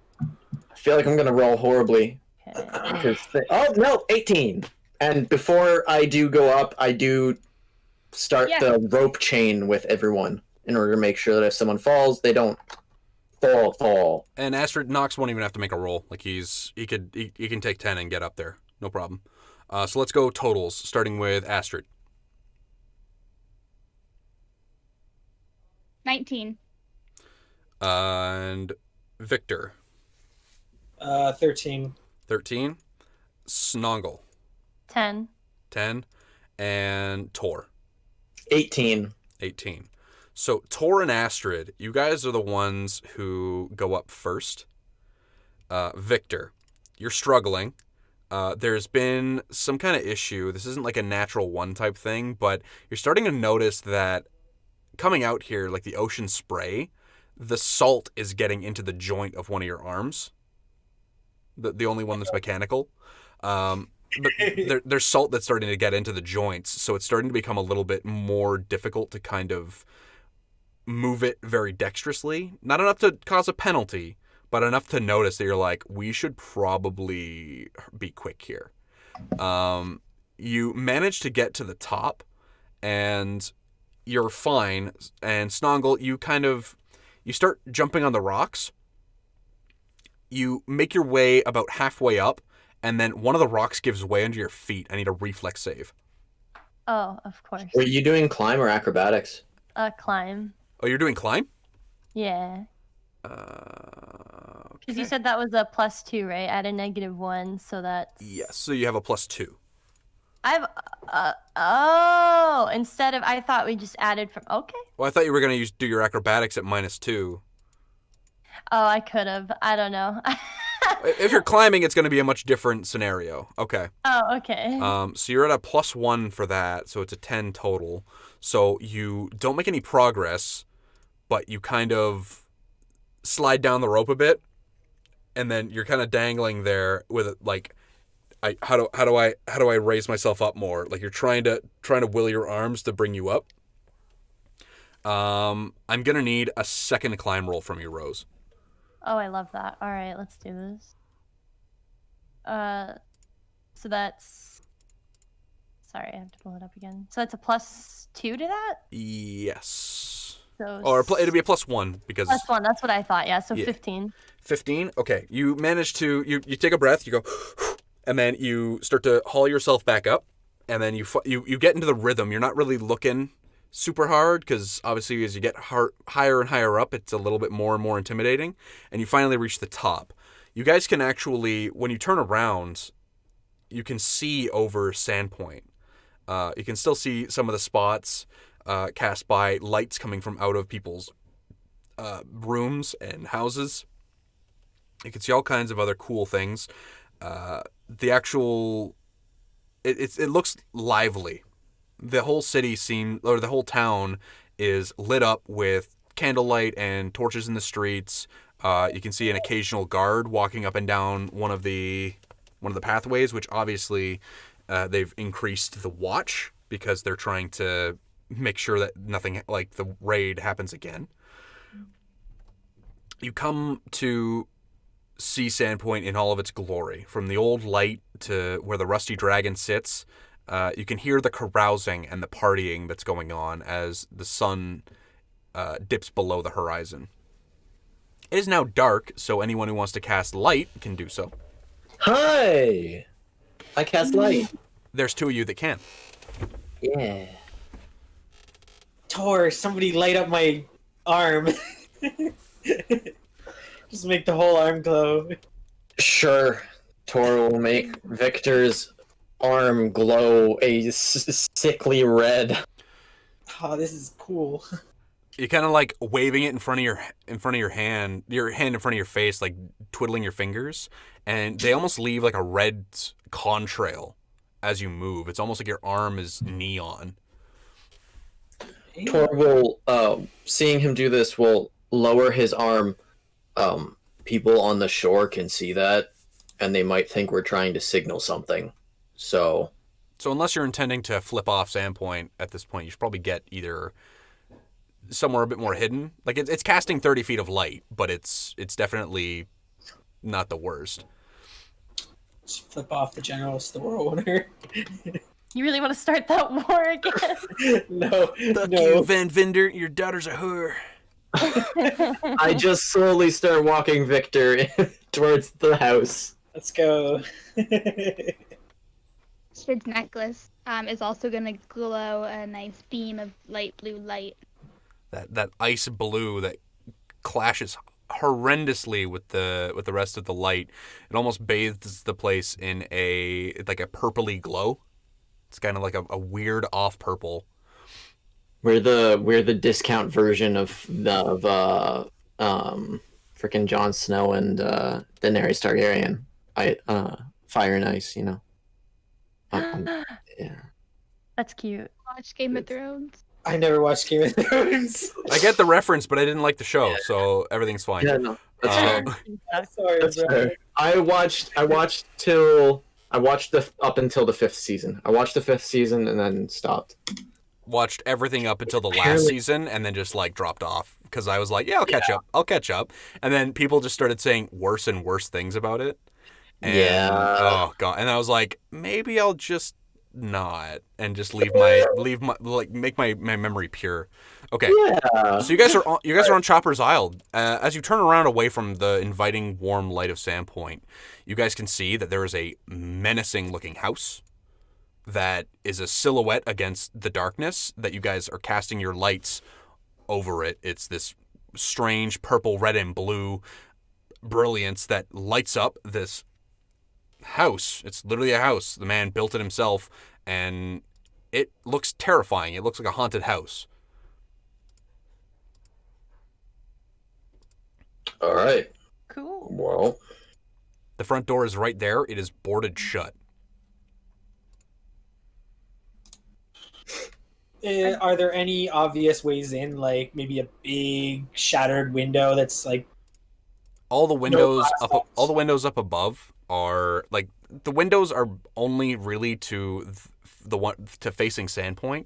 I feel like I'm gonna roll horribly. Okay. Oh no, 18. And before I do go up, I do start Yeah. the rope chain with everyone in order to make sure that if someone falls, they don't fall. And Astrid Knox won't even have to make a roll. Like he can take 10 and get up there, no problem. So let's go totals, starting with Astrid. 19. And Victor, 13. 13. Snongle, 10. 10. And Tor, 18. 18. So Tor and Astrid, you guys are the ones who go up first. Victor, you're struggling. There's been some kind of issue. This isn't like a natural one type thing, but you're starting to notice that coming out here, like the ocean spray, the salt is getting into the joint of one of your arms. The only one that's mechanical. But there's salt that's starting to get into the joints, so it's starting to become a little bit more difficult to kind of move it very dexterously. Not enough to cause a penalty, but enough to notice that you're like, we should probably be quick here. You manage to get to the top, and you're fine. And Snongle, you start jumping on the rocks. You make your way about halfway up, and then one of the rocks gives way under your feet. I need a reflex save. Oh, of course. Were you doing climb or acrobatics? Climb. Oh, you're doing climb? Yeah. Okay. Because you said that was a +2, right? At a -1, so that's... Yes, so you have a +2. I've... oh! Instead of... I thought we just added from... Okay. Well, I thought you were going to do your acrobatics at -2. Oh, I could have. I don't know. If you're climbing, it's going to be a much different scenario. Okay. Oh, okay. So you're at a +1 for that, so it's a 10 total. So you don't make any progress, but you kind of slide down the rope a bit, and then you're kind of dangling there with it, like, how do I raise myself up more? Like you're trying to will your arms to bring you up. I'm gonna need a second climb roll from you, Rose. Oh, I love that. All right, let's do this. So that's. Sorry, I have to pull it up again. So that's a +2 to that. Yes. So Or it'd be a +1 because. +1. That's what I thought. Yeah. So Yeah. 15. 15. Okay. You manage to you take a breath. You go, and then you start to haul yourself back up, and then you get into the rhythm. You're not really looking super hard because obviously as you get higher and higher up, it's a little bit more and more intimidating, and you finally reach the top. You guys can actually, when you turn around, you can see over Sandpoint. You can still see some of the spots cast by lights coming from out of people's rooms and houses. You can see all kinds of other cool things. The actual, it looks lively. The whole city the whole town is lit up with candlelight and torches in the streets. You can see an occasional guard walking up and down one of the pathways, which obviously they've increased the watch because they're trying to make sure that nothing like the raid happens again. You come to see Sandpoint in all of its glory. From the old light to where the rusty dragon sits, you can hear the carousing and the partying that's going on as the sun dips below the horizon. It is now dark, so anyone who wants to cast light can do so. Hi! I cast light. There's 2 of you that can. Yeah. Tor, somebody light up my arm. Just make the whole arm glow. Sure. Tor will make Victor's arm glow a sickly red. Oh, this is cool. You're kind of like waving it in front of your hand in front of your face, like twiddling your fingers, and they almost leave like a red contrail as you move. It's almost like your arm is neon. Tor will, seeing him do this, will lower his arm. People on the shore can see that, and they might think we're trying to signal something. So unless you're intending to flip off Sandpoint at this point, you should probably get either somewhere a bit more hidden. Like it's casting 30 feet of light, but it's definitely not the worst. Just flip off the general store owner. You really want to start that war again? No. Fuck you, Van Vinder. Your daughter's a whore. I just slowly start walking Victor towards the house. Let's go. Astrid's necklace is also going to glow a nice beam of light blue light. That ice blue that clashes horrendously with the rest of the light. It almost bathes the place in a purpley glow. It's kind of like a weird off purple. We're the discount version of frickin' Jon Snow and Daenerys Targaryen. Fire and ice, you know. Yeah. That's cute. Watch Game of Thrones. I never watched Game of Thrones. I get the reference, but I didn't like the show, so everything's fine. Yeah, no, that's fair. Sorry, That's bro. fair. I watched up until the 5th season. I watched the 5th season and then stopped. Watched everything up until the last Apparently- season and then just like dropped off because I was like, yeah, I'll catch up. And then people just started saying worse and worse things about it. And, Yeah. Oh god. And I was like, maybe I'll just not and just make my memory pure. Okay. Yeah. So you guys are on Chopper's Isle. As you turn around away from the inviting warm light of Sandpoint, you guys can see that there is a menacing looking house that is a silhouette against the darkness that you guys are casting your lights over it. It's this strange purple, red, and blue brilliance that lights up this house. It's literally a house. The man built it himself, and it looks terrifying. It looks like a haunted house. All right. Cool. Well, The front door is right there. It is boarded shut. Are there any obvious ways in, like maybe a big shattered window that's like all the windows glass up all left? the windows up above are like the windows are only really to the one to facing Sandpoint.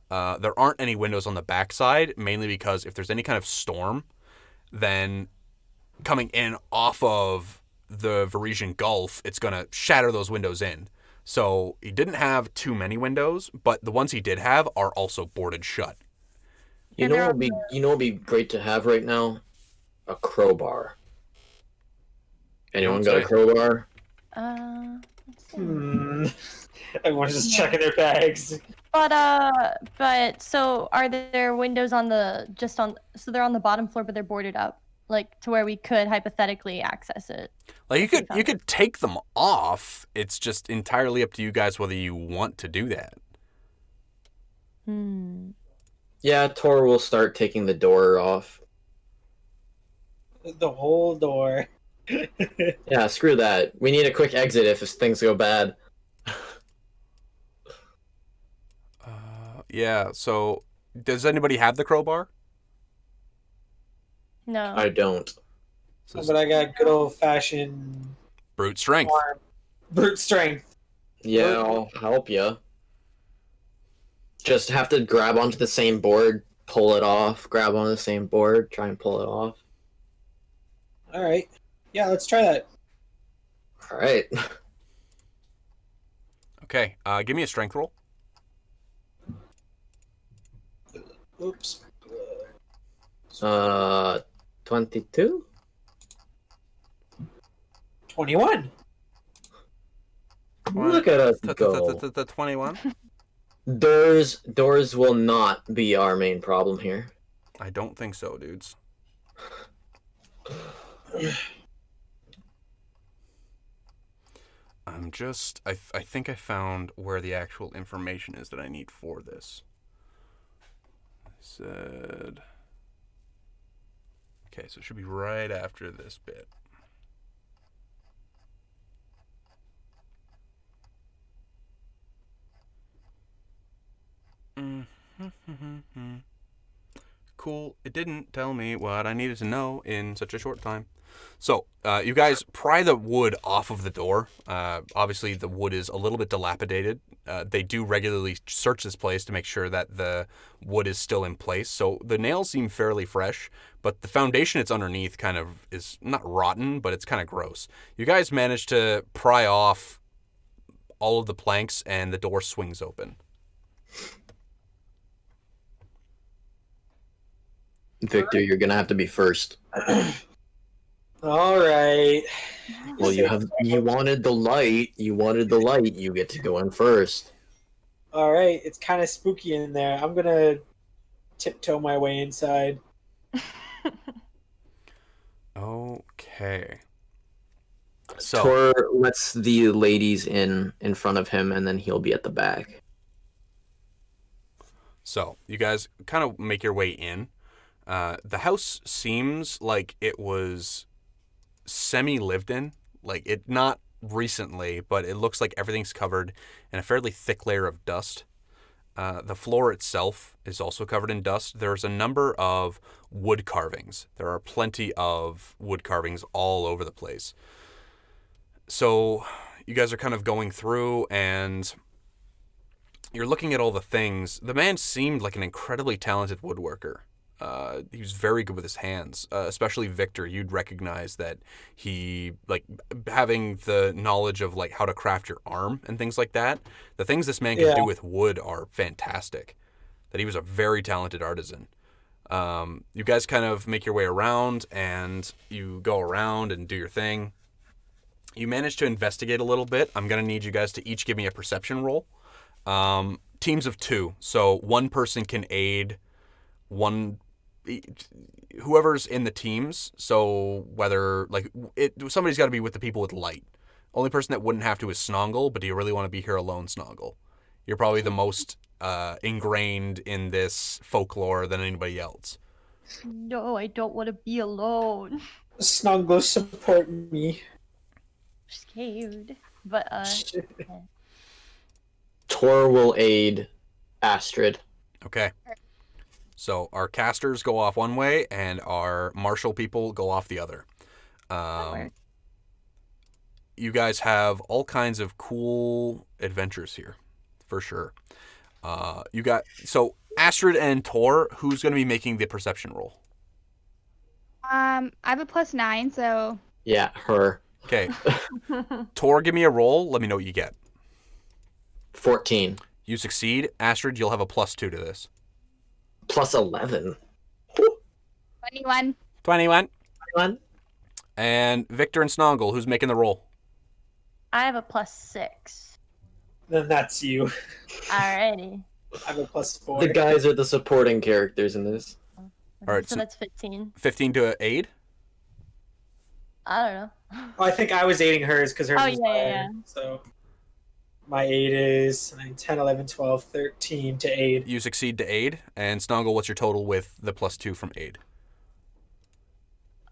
There aren't any windows on the backside, mainly because if there's any kind of storm, then coming in off of the Varisian Gulf, it's gonna shatter those windows in. So he didn't have too many windows, but the ones he did have are also boarded shut. You know what would be great to have right now? A crowbar. Anyone got a crowbar? Let's see. Everyone's just checking their bags. But so are there windows on the so they're on the bottom floor, but they're boarded up, like to where we could hypothetically access it. Like you could take them off. It's just entirely up to you guys whether you want to do that. Yeah, Tor will start taking the door off. The whole door. Yeah, screw that. We need a quick exit if things go bad. Yeah, so does anybody have the crowbar? No. I don't. But I got good old fashioned Brute strength. brute strength. Yeah, I'll help you. Just have to grab onto the same board, pull it off, grab onto the same board, try and pull it off. All right. Yeah, let's try that. All right. Okay, give me a strength roll. Oops. 22? 21. Look at us go. The 21? Doors will not be our main problem here. I don't think so, dudes. I think I found where the actual information is that I need for this. I said... Okay, so it should be right after this bit. Cool. It didn't tell me what I needed to know in such a short time. So, you guys pry the wood off of the door. Obviously, the wood is a little bit dilapidated. They do regularly search this place to make sure that the wood is still in place. So, the nails seem fairly fresh, but the foundation it's underneath kind of is not rotten, but it's kind of gross. You guys manage to pry off all of the planks, and the door swings open. Victor, you're gonna have to be first. All right. Well, you wanted the light. You wanted the light. You get to go in first. All right. It's kind of spooky in there. I'm gonna tiptoe my way inside. Okay. So Tor lets the ladies in front of him, and then he'll be at the back. So you guys kind of make your way in. The house seems like it was semi-lived in, like it not recently, but it looks like everything's covered in a fairly thick layer of dust. The floor itself is also covered in dust. There's a number of wood carvings. There are plenty of wood carvings all over the place. So you guys are kind of going through and you're looking at all the things. The man seemed like an incredibly talented woodworker. He was very good with his hands, especially Victor. You'd recognize that he, like, having the knowledge of, like, how to craft your arm and things like that. The things this man can do with wood are fantastic. That he was a very talented artisan. You guys kind of make your way around, and you go around and do your thing. You manage to investigate a little bit. I'm going to need you guys to each give me a perception roll. Teams of 2, so one person can aid whoever's in the teams. So whether somebody's got to be with the people with light. Only person that wouldn't have to is Snongle, but do you really want to be here alone, Snongle? You're probably the most ingrained in this folklore than anybody else. No, I don't want to be alone. Snongle, support me. Scared, but Tor will aid Astrid. Okay. So our casters go off one way, and our martial people go off the other. You guys have all kinds of cool adventures here, for sure. So Astrid and Tor, who's going to be making the perception roll? I have a +9, so Yeah, her. Okay. Tor, give me a roll. Let me know what you get. 14. You succeed. Astrid, you'll have a +2 to this. Plus 11. 21. 21. 21. And Victor and Snongle, who's making the roll? I have a +6. Then that's you. Alrighty. I have a +4. The guys are the supporting characters in this. All right, So so that's 15. 15 to aid? I don't know. Oh, I think I was aiding hers because hers Oh, was yeah, higher. yeah. So my aid is 9, 10, 11, 12, 13 to aid. You succeed to aid. And Snongle, what's your total with the +2 from aid?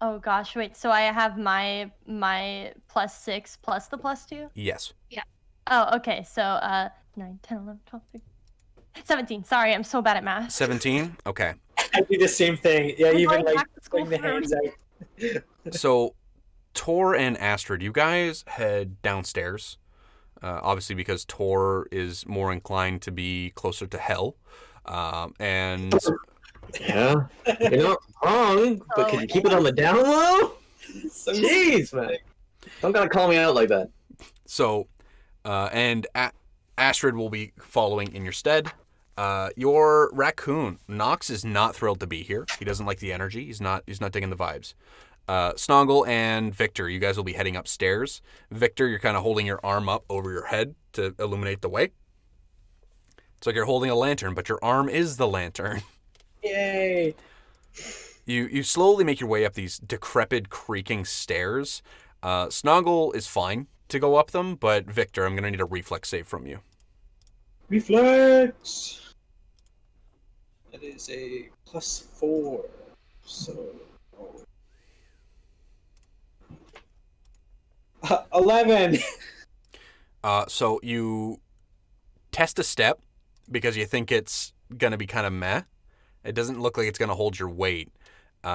Oh gosh, wait. So I have my +6 plus the +2? Yes. Oh, okay. So 9, 10, 11, 12, 13, 17. Sorry, I'm so bad at math. 17? Okay. I do the same thing. Yeah, I'm even going like back to school putting the for hands out. So, Tor and Astrid, you guys head downstairs. Obviously, because Tor is more inclined to be closer to hell. And Yeah. You're not wrong, but can you keep it on the down low? So Jeez, man. Don't gotta call me out like that. so, Astrid will be following in your stead. Your raccoon, Nox, is not thrilled to be here. He doesn't like the energy. He's not digging the vibes. Snongle and Victor, you guys will be heading upstairs. Victor, you're kind of holding your arm up over your head to illuminate the way. It's like you're holding a lantern, but your arm is the lantern. Yay! You slowly make your way up these decrepit, creaking stairs. Snongle is fine to go up them, but Victor, I'm going to need a reflex save from you. Reflex! That is a +4. So. 11! So you test a step because you think it's going to be kind of meh. It doesn't look like it's going to hold your weight.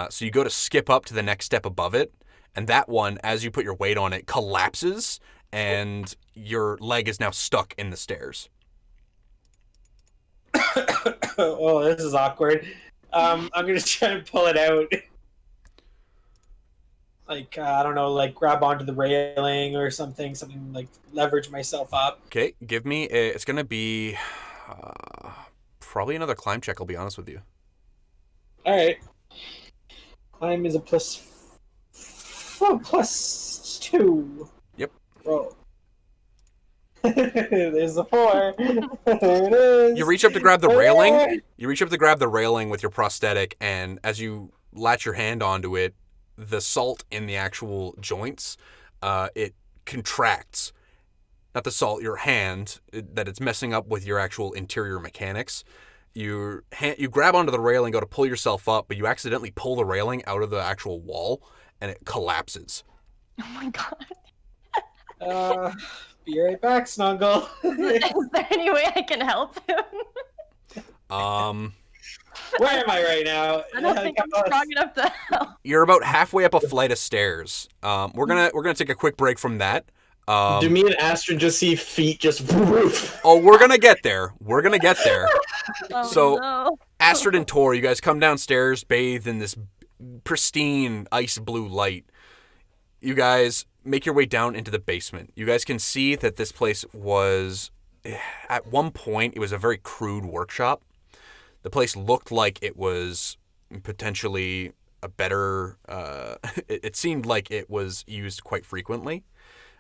So you go to skip up to the next step above it, and that one, as you put your weight on it, collapses, and your leg is now stuck in the stairs. Oh, this is awkward. I'm gonna try to pull it out. Like, I don't know, like grab onto the railing or something like leverage myself up. Okay, give me it's going to be probably another climb check, I'll be honest with you. Alright. Climb is a +2. Yep. Roll. There's a 4. There it is. You reach up to grab the railing. You reach up to grab the railing with your prosthetic, and as you latch your hand onto it, the salt in the actual joints, it contracts. Not the salt, your hand, that it's messing up with your actual interior mechanics. You grab onto the railing, go to pull yourself up, but you accidentally pull the railing out of the actual wall, and it collapses. Oh my god. Be right back, Snongle. Is there any way I can help him? Where am I right now? I don't think I'm strong enough to help. You're about halfway up a flight of stairs. We're gonna take a quick break from that. Do me and Astrid just see feet just woof? Oh, we're gonna get there. We're gonna get there. Oh, So- no. Astrid and Tor, you guys come downstairs, bathed in this pristine ice blue light. You guys make your way down into the basement. You guys can see that this place was, at one point, it was a very crude workshop. The place looked like it was potentially a better, it seemed like it was used quite frequently.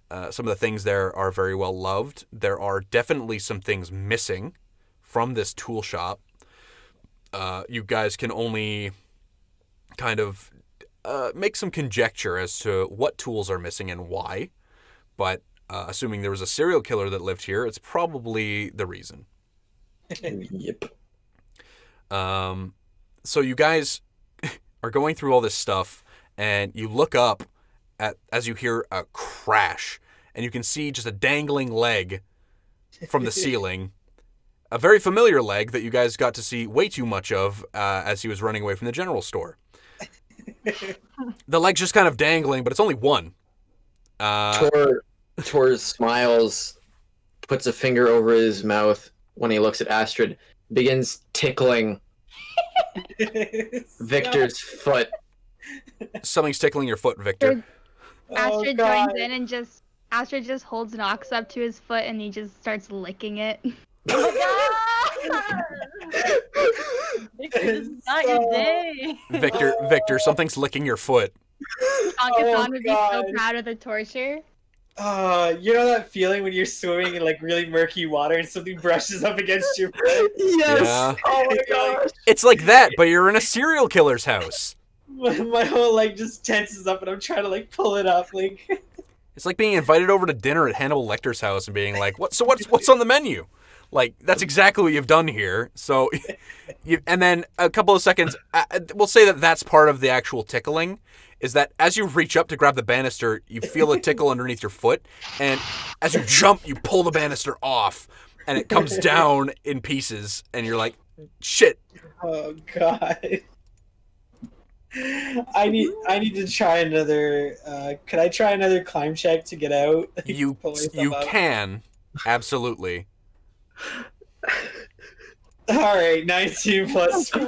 Some of the things there are very well loved. There are definitely some things missing from this tool shop. You guys can only kind of make some conjecture as to what tools are missing and why. But assuming there was a serial killer that lived here, it's probably the reason. Yep. So you guys are going through all this stuff, and you look up as you hear a crash, and you can see just a dangling leg from the ceiling. a very familiar leg that you guys got to see way too much of as he was running away from the general store. The leg's just kind of dangling, but it's only one. Tor smiles, puts a finger over his mouth when he looks at Astrid, begins tickling Victor's foot. Something's tickling your foot, Victor. Astrid joins in and Astrid just holds Nox up to his foot and he just starts licking it. Victor, this is not your day. Victor, something's licking your foot. Tonkathon would be so proud of the torture. You know that feeling when you're swimming in like really murky water and something brushes up against your foot? Yes! Yeah. Oh my gosh! It's like that, but you're in a serial killer's house. My whole leg just tenses up and I'm trying to like pull it up. Like It's like being invited over to dinner at Hannibal Lecter's house and being like, what's on the menu? Like, that's exactly what you've done here. So, and then a couple of seconds, we'll say that that's part of the actual tickling, is that as you reach up to grab the banister, you feel a tickle underneath your foot, and as you jump, you pull the banister off, and it comes down in pieces, and you're like, shit. Oh god. I need to try another. Could I try another climb check to get out? You can, absolutely. Alright, 19 plus 4,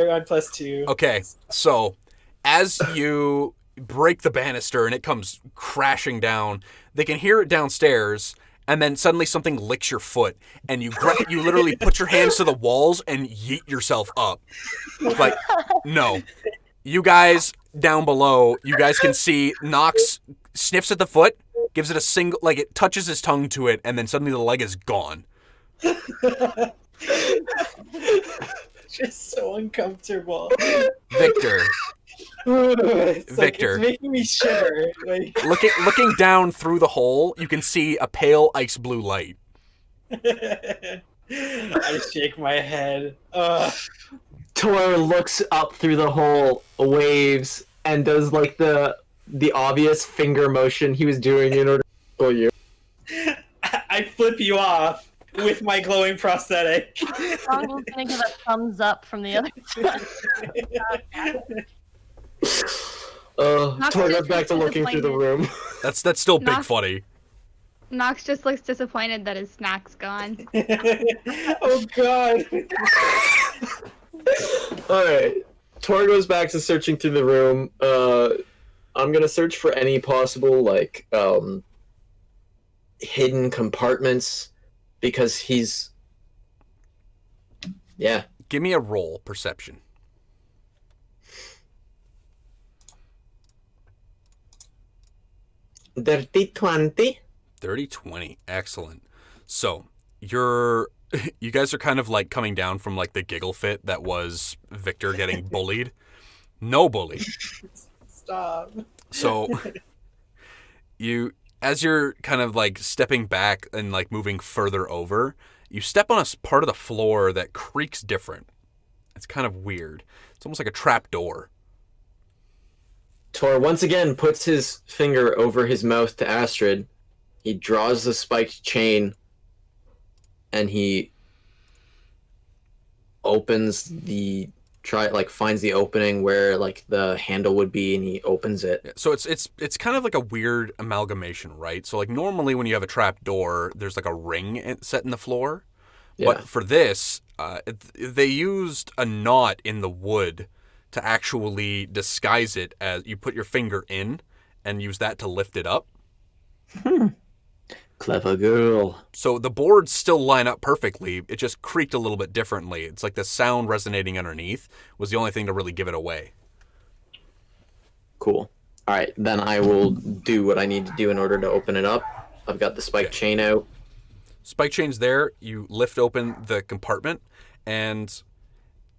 or plus 2. Okay, so as you break the banister and it comes crashing down, they can hear it downstairs, and then suddenly something licks your foot, and you literally put your hands to the walls and yeet yourself up. Like, no. You guys down below, you guys can see Nox sniffs at the foot, gives it a single, like it touches his tongue to it, and then suddenly the leg is gone. Just so uncomfortable. Victor. It's making me shiver. Like... Looking down through the hole, you can see a pale ice blue light. I shake my head. Tor looks up through the hole, waves, and does like the obvious finger motion he was doing in order to pull you. I flip you off with my glowing prosthetic. Snongle's gonna give a thumbs up from the other side. Tor goes back to looking through the room. That's still big funny. Nox just looks disappointed that his snack's gone. Oh god. Alright. Tor goes back to searching through the room. I'm gonna search for any possible, like, hidden compartments, because he's... Yeah. Give me a roll, perception. Dirty 20. 30-20. Excellent. So, you guys are kind of like coming down from like the giggle fit that was Victor getting bullied. No bully. Stop. So, as you're kind of like stepping back and like moving further over, you step on a part of the floor that creaks different. It's kind of weird. It's almost like a trap door. Tor once again puts his finger over his mouth to Astrid. He draws the spiked chain, and he opens finds the opening where like the handle would be, and he opens it. So it's kind of like a weird amalgamation, right? So like normally when you have a trap door, there's like a ring set in the floor. Yeah. But for this, they used a knot in the wood to actually disguise it as you put your finger in and use that to lift it up. Clever girl. So the boards still line up perfectly. It just creaked a little bit differently. It's like the sound resonating underneath was the only thing to really give it away. Cool. All right, then I will do what I need to do in order to open it up. I've got the spike chain out. Spike chain's there. You lift open the compartment, and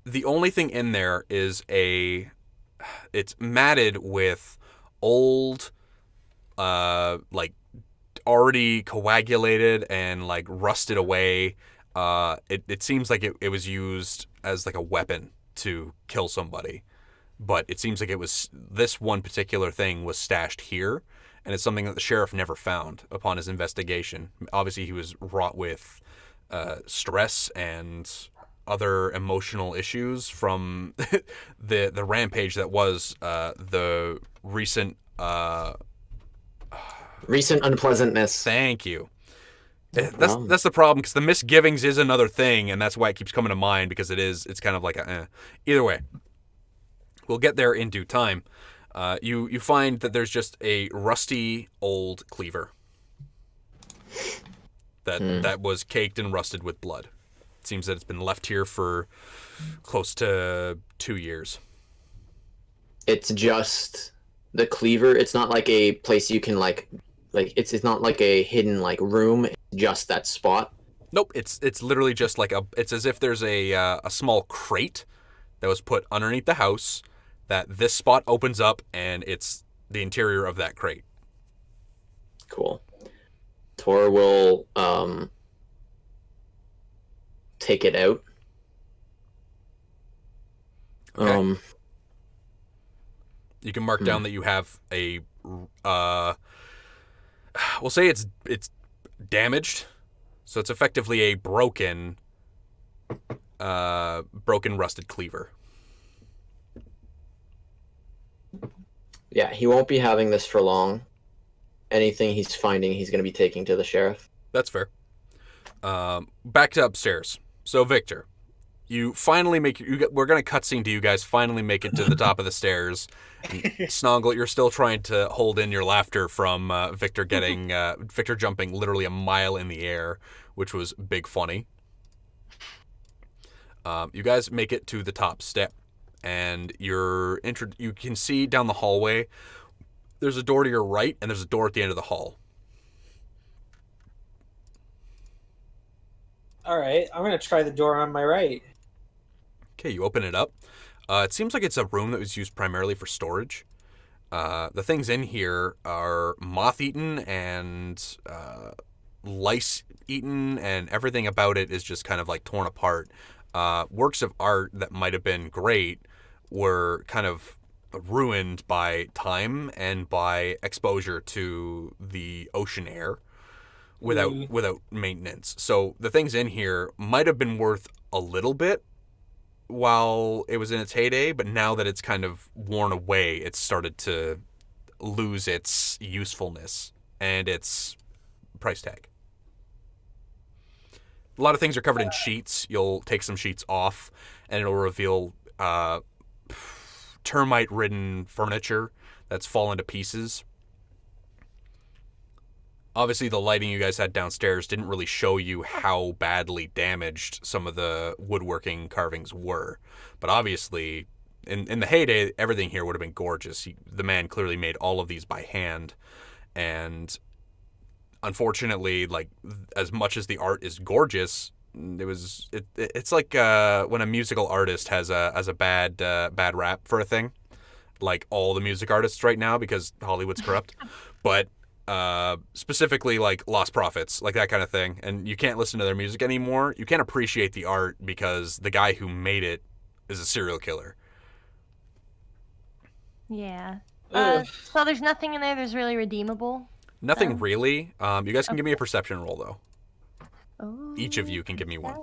the only thing in there is it's matted with old, like, already coagulated and like rusted away. It seems like it was used as like a weapon to kill somebody, but it seems like it was this one particular thing was stashed here, and it's something that the sheriff never found upon his investigation. Obviously he was wrought with stress and other emotional issues from the rampage that was the recent unpleasantness. Thank you. That's the problem, because the misgivings is another thing, and that's why it keeps coming to mind, because it's kind of like Either way, we'll get there in due time. You find that there's just a rusty old cleaver that was caked and rusted with blood. It seems that it's been left here for close to 2 years. It's just the cleaver. It's not like a place you can it's not like a hidden room. It's just that spot. Nope, it's literally just it's as if there's a small crate that was put underneath the house, that this spot opens up, and it's the interior of that crate. Cool. Tor will take it out. Okay. You can mark down that you have a we'll say it's damaged, so it's effectively a broken rusted cleaver. Yeah, he won't be having this for long. Anything he's finding, he's going to be taking to the sheriff. That's fair. Back to upstairs. So, Victor, you finally we're going to cutscene to you guys finally make it to the top of the stairs. Snongle, you're still trying to hold in your laughter from Victor jumping literally a mile in the air, which was big funny. You guys make it to the top step, and you can see down the hallway. There's a door to your right, and there's a door at the end of the hall. All right, I'm going to try the door on my right. Okay, you open it up. It seems like it's a room that was used primarily for storage. The things in here are moth-eaten and lice-eaten, and everything about it is just kind of torn apart. Works of art that might have been great were kind of ruined by time and by exposure to the ocean air without maintenance. So the things in here might have been worth a little bit while it was in its heyday, but now that it's kind of worn away, it's started to lose its usefulness and its price tag. A lot of things are covered in sheets. You'll take some sheets off, and it'll reveal termite-ridden furniture that's fallen to pieces. Obviously, the lighting you guys had downstairs didn't really show you how badly damaged some of the woodworking carvings were. But obviously, in the heyday, everything here would have been gorgeous. The man clearly made all of these by hand. And unfortunately, as much as the art is gorgeous, it's like when a musical artist has a bad rap for a thing, like all the music artists right now, because Hollywood's corrupt. But specifically Lost Prophets, that kind of thing, and you can't listen to their music anymore. You can't appreciate the art because the guy who made it is a serial killer. Yeah. So there's nothing in there that's really redeemable? Nothing really. You guys can give me a perception roll, though. Oh, Each of you can give me one.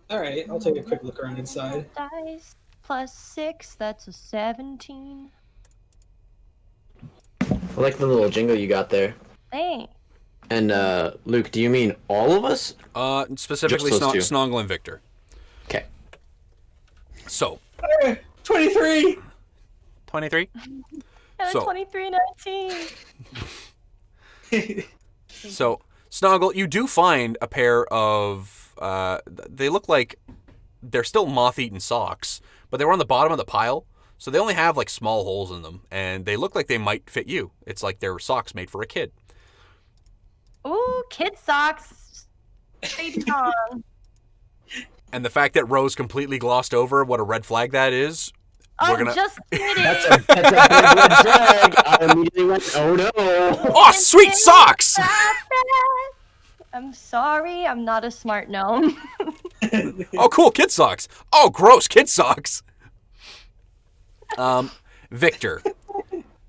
All right, I'll take a quick look around inside. Dice plus 6, that's a 17. I like the little jingle you got there. Thanks. And Luke, do you mean all of us? Specifically Just those two. Snongle and Victor. Okay. So. 23! 23? So, 23-19. So, Snongle, you do find a pair of, they look like they're still moth-eaten socks, but they were on the bottom of the pile, so they only have small holes in them, and they look like they might fit you. It's like they're socks made for a kid. Ooh, kid socks. Baby on. And the fact that Rose completely glossed over what a red flag that is, Oh, just kidding. That's a big red flag. I immediately went, oh no. Oh, sweet socks! I'm sorry, I'm not a smart gnome. Oh, cool, kid socks. Oh, gross, kid socks. Victor,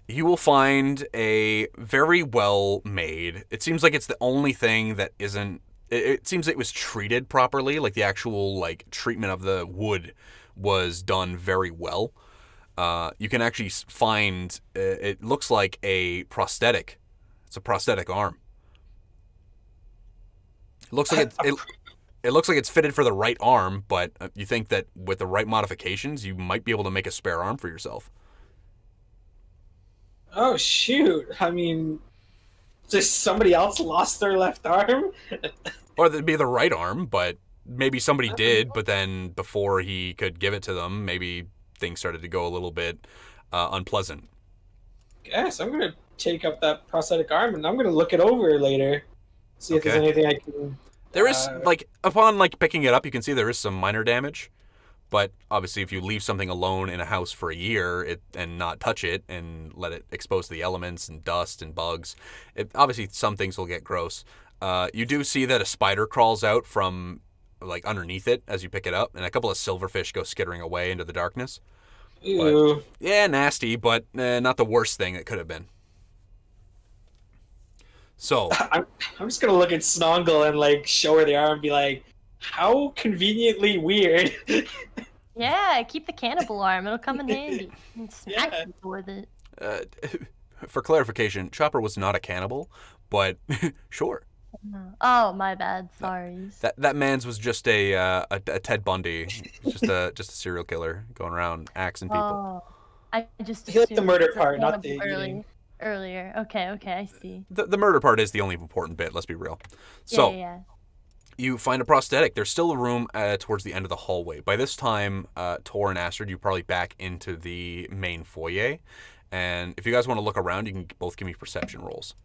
you will find a very well made. It seems like it's the only thing that isn't it seems it was treated properly. Like the actual like treatment of the wood was done very well. You can actually find it looks like a prosthetic. It's a prosthetic arm. It looks like it looks like it's fitted for the right arm, but you think that with the right modifications, you might be able to make a spare arm for yourself. Oh shoot! I mean, just somebody else lost their left arm. Or it'd be the right arm, but maybe somebody did, but then before he could give it to them, maybe things started to go a little bit unpleasant. Yes, I'm gonna take up that prosthetic arm and I'm gonna look it over later. See if there's Okay. anything I can. There is, like, upon, like, picking it up, you can see there is some minor damage. But, obviously, if you leave something alone in a house for a year and not touch it and let it expose to the elements and dust and bugs, obviously some things will get gross. You do see that a spider crawls out from, like, underneath it as you pick it up, and a couple of silverfish go skittering away into the darkness. Ew. But, yeah, nasty, but not the worst thing it could have been. So, I'm just gonna look at Snongle and like show her the arm and be like, how conveniently weird. Yeah, keep the cannibal arm. It'll come in handy. And smack Yeah. people with it. for clarification, Chopper was not a cannibal, but sure. Oh, my bad. Sorry. That man's was just a Ted Bundy, just a serial killer going around axing people. Oh, I just He liked the assumed murder it was a part, not cannibal the eating. earlier. Okay, I see. The murder part is the only important bit. Let's be real. So Yeah. you find a prosthetic. There's still a room towards the end of the hallway. By this time, Tor and Astrid, you're probably back into the main foyer. And if you guys want to look around, you can both give me perception rolls.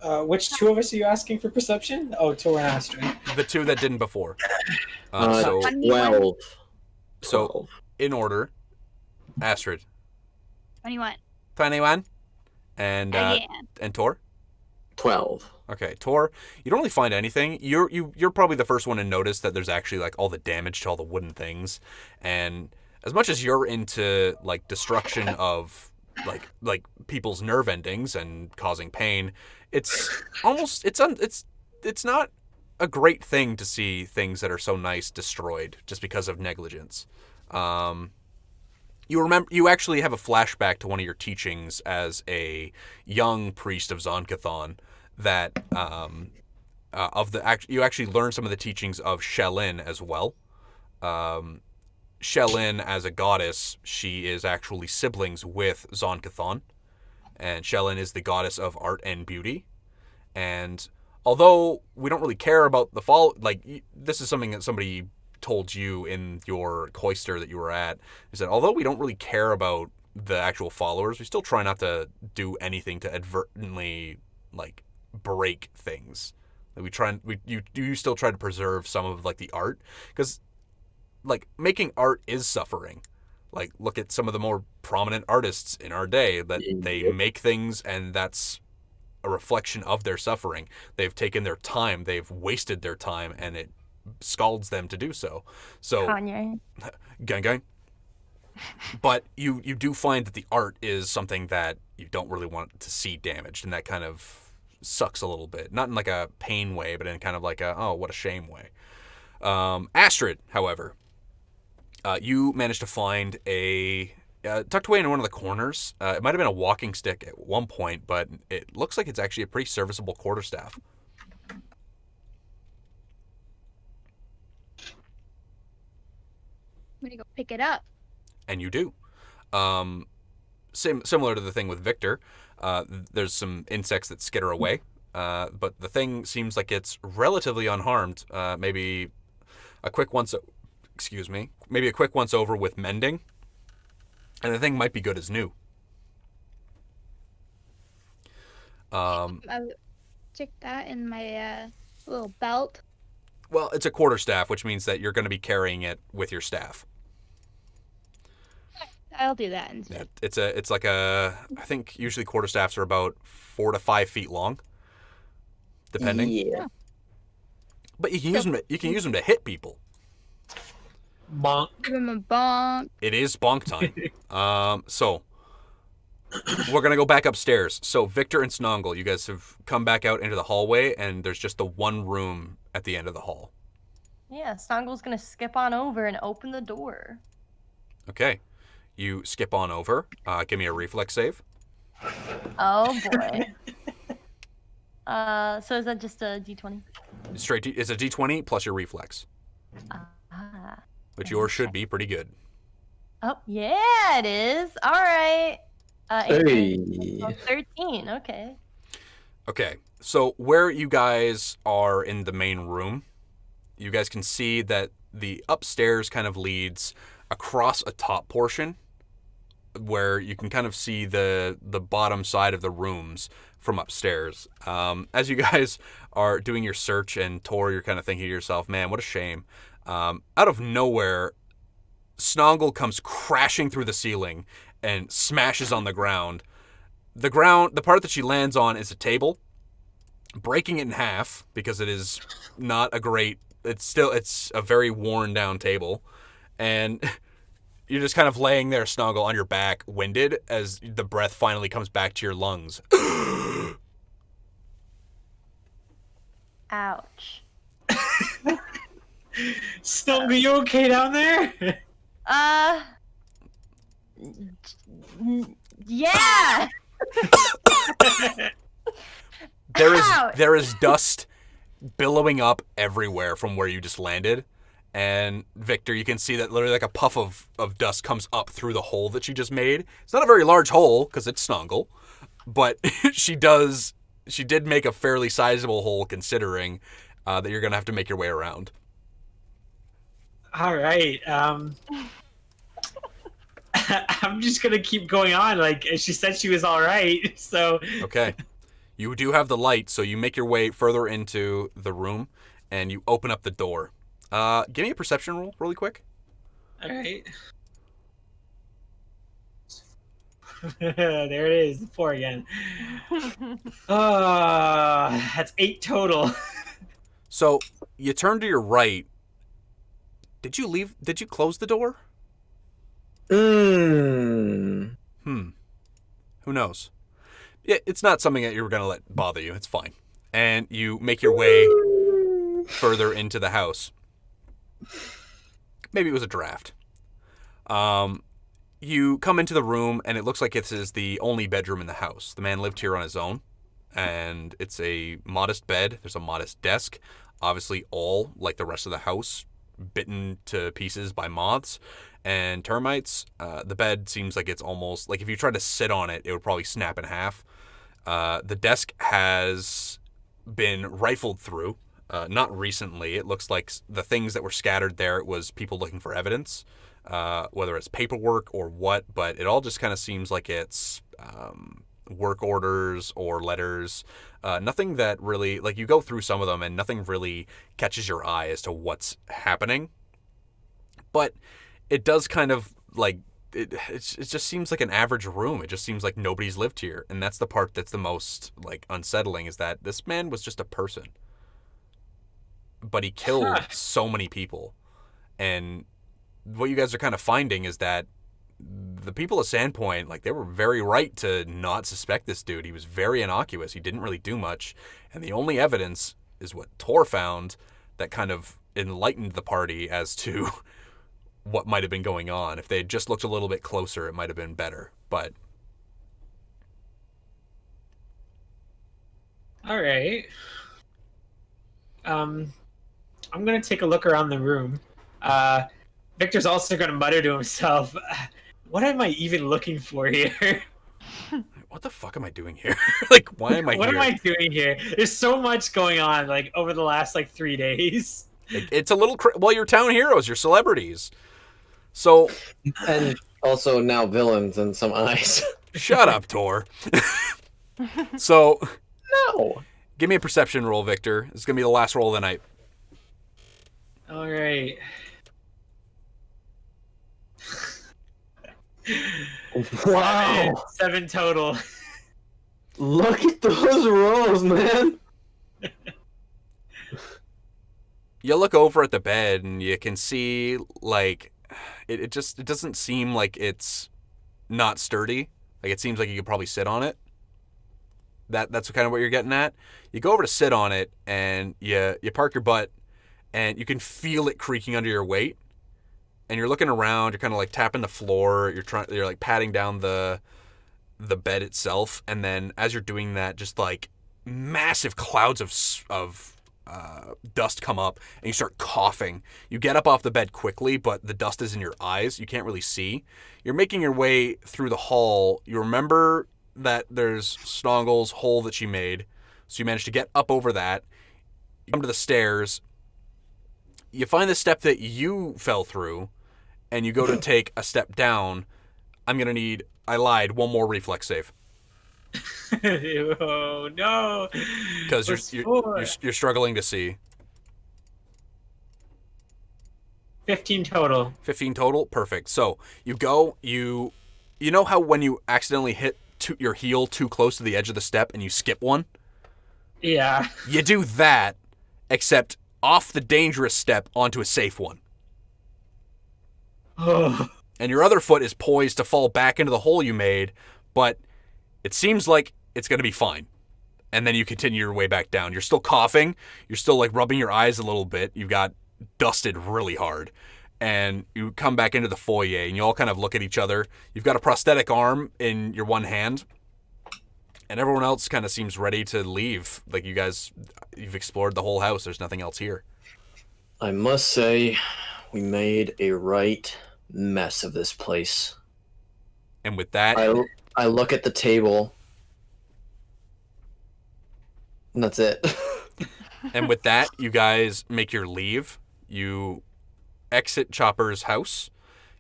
Which two of us are you asking for perception? Oh, Tor and Astrid. The two that didn't before. So 12. So 12. in order, Astrid, 21. 21, and Again. and Tor. 12. Okay, Tor, you don't really find anything. You're probably the first one to notice that there's actually like all the damage to all the wooden things, and as much as you're into like destruction of like people's nerve endings and causing pain, it's almost it's not a great thing to see things that are so nice destroyed just because of negligence. You actually have a flashback to one of your teachings as a young priest of Zonkathon that you actually learn some of the teachings of Shelyn as well. Shelyn, as a goddess, she is actually siblings with Zonkathon, and Shelyn is the goddess of art and beauty. And although we don't really care about the fall, like this is something that somebody told you in your cloister that you were at, is that although we don't really care about the actual followers, we still try not to do anything to advertently like break things. Like you still try to preserve some of like the art, because like making art is suffering. Like look at some of the more prominent artists in our day that they make things, and that's a reflection of their suffering. They've taken their time, they've wasted their time, and it scalds them to do so. So Kanye. gang. But you do find that the art is something that you don't really want to see damaged, and that kind of sucks a little bit. Not in like a pain way, but in kind of like a, oh, what a shame way. Astrid, however, you managed to find a tucked away in one of the corners. It might have been a walking stick at one point, but it looks like it's actually a pretty serviceable quarterstaff. I'm gonna go pick it up. And you do. Similar to the thing with Victor, there's some insects that skitter away, but the thing seems like it's relatively unharmed. Maybe a quick once over with mending, and the thing might be good as new. I'll stick that in my little belt. Well, it's a quarterstaff, which means that you're going to be carrying it with your staff. I'll do that instead. It's like I think usually quarterstaffs are about 4 to 5 feet long, depending. Yeah. But you can use them to hit people. Bonk. Give him a bonk. It is bonk time. So We're going to go back upstairs. So Victor and Snongle, you guys have come back out into the hallway, and there's just the one room at the end of the hall. Yeah, Snongle's gonna skip on over and open the door. Okay. You skip on over. Give me a reflex save. Oh boy. So is that just a D20? It's a D20 plus your reflex, Ah. which yours should be pretty good. Oh yeah, it is. All right. 18, Hey. 13. Okay. Okay, so where you guys are in the main room, you guys can see that the upstairs kind of leads across a top portion where you can kind of see the bottom side of the rooms from upstairs. As you guys are doing your search, and Tor, you're kind of thinking to yourself, man, what a shame. Out of nowhere, Snongle comes crashing through the ceiling and smashes on the ground. The part that she lands on is a table, breaking it in half because it is not a great, it's a very worn down table. And you're just kind of laying there, Snongle, on your back, winded, as the breath finally comes back to your lungs. Ouch. Snongle, you okay down there? Yeah. Ouch! There is dust billowing up everywhere from where you just landed. And Victor, you can see that literally like a puff of dust comes up through the hole that she just made. It's not a very large hole because it's Snongle, but she did make a fairly sizable hole considering that you're going to have to make your way around. All right. I'm just gonna keep going on. Like she said, she was all right. So Okay. You do have the light, so you make your way further into the room, and you open up the door. Give me a perception roll really quick. all right. There it is, 4 again. That's 8 total. So you turn to your right. Did you close the door? Mm. Who knows? It's not something that you're going to let bother you. It's fine. And you make your way further into the house. Maybe it was a draft. You come into the room, and it looks like this is the only bedroom in the house. The man lived here on his own, and it's a modest bed. There's a modest desk. Obviously, all, like the rest of the house, bitten to pieces by moths and termites. The bed seems like it's almost like if you tried to sit on it, it would probably snap in half. The desk has been rifled through. Not recently. It looks like the things that were scattered there, it was people looking for evidence, whether it's paperwork or what, but it all just kind of seems like it's work orders or letters. Nothing that really, like you go through some of them and nothing really catches your eye as to what's happening. But it does kind of like, it just seems like an average room. It just seems like nobody's lived here. And that's the part that's the most like unsettling, is that this man was just a person. But he killed so many people. And what you guys are kind of finding is that the people of Sandpoint, like, they were very right to not suspect this dude. He was very innocuous. He didn't really do much. And the only evidence is what Tor found that kind of enlightened the party as to what might have been going on. If they had just looked a little bit closer, it might have been better. But All right. I'm gonna take a look around the room. Victor's also gonna mutter to himself, "What am I even looking for here? what the fuck am I doing here? Like, why am I What here? am I doing here? There's so much going on, like over the last 3 days." It's a little... well, you're town heroes. You're celebrities. So... And also now villains in some eyes. Shut up, Tor. So... No. Give me a perception roll, Victor. It's going to be the last roll of the night. All right. Wow. 7 total. Look at those rolls, man. You look over at the bed and you can see, like, it doesn't seem like it's not sturdy, Like, it seems like you could probably sit on it. That's kind of what you're getting at. You go over to sit on it, and you park your butt, and you can feel it creaking under your weight. And you're looking around. You're kind of like tapping the floor. You're like patting down the bed itself. And then as you're doing that, just like massive clouds of dust come up, and you start coughing. You get up off the bed quickly, but the dust is in your eyes. You can't really see. You're making your way through the hall. You remember that there's Snongle's hole that she made, so you manage to get up over that. You come to the stairs. You find the step that you fell through, and you go to take a step down. I'm going to need, I lied, one more reflex save. Oh, no. Because you're struggling to see. 15 total. 15 total? Perfect. So you go, you know how when you accidentally hit your heel too close to the edge of the step and you skip one? Yeah. You do that, except off the dangerous step onto a safe one. Oh. And your other foot is poised to fall back into the hole you made, but it seems like it's going to be fine. And then you continue your way back down. You're still coughing. You're still like rubbing your eyes a little bit. You've got dusted really hard. And you come back into the foyer, and you all kind of look at each other. You've got a prosthetic arm in your one hand, and everyone else kind of seems ready to leave. Like, you've explored the whole house. There's nothing else here. I must say, we made a right mess of this place. And with that, I look at the table, and that's it. and with that, you guys make your leave. You exit Chopper's house.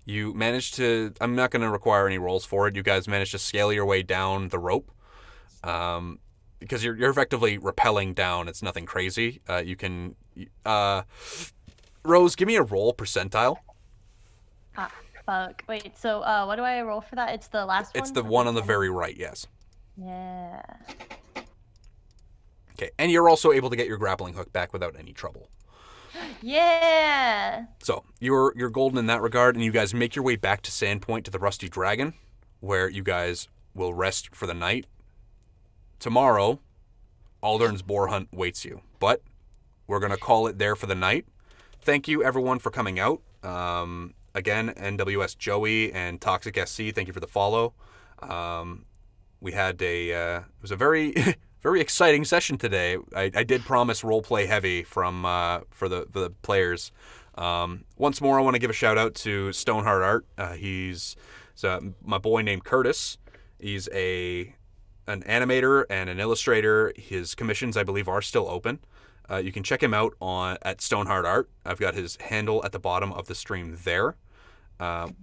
You manage to, I'm not going to require any rolls for it. You guys manage to scale your way down the rope. Because you're effectively rappelling down. It's nothing crazy. You can, Rose, give me a roll percentile. Ah, fuck. Wait, so what do I roll for that? It's the last one? It's the one on the very right, yes. Yeah. Okay, and you're also able to get your grappling hook back without any trouble. Yeah. So you're golden in that regard, and you guys make your way back to Sandpoint to the Rusty Dragon, where you guys will rest for the night. Tomorrow, Aldern's boar hunt waits you, but we're gonna call it there for the night. Thank you everyone for coming out. Again, NWS Joey and Toxic SC, thank you for the follow. We had it was a very very exciting session today. I did promise roleplay heavy for the players. Once more, I want to give a shout out to Stoneheart Art. He's my boy named Curtis. He's an animator and an illustrator. His commissions, I believe, are still open. You can check him out at Stoneheart Art. I've got his handle at the bottom of the stream there.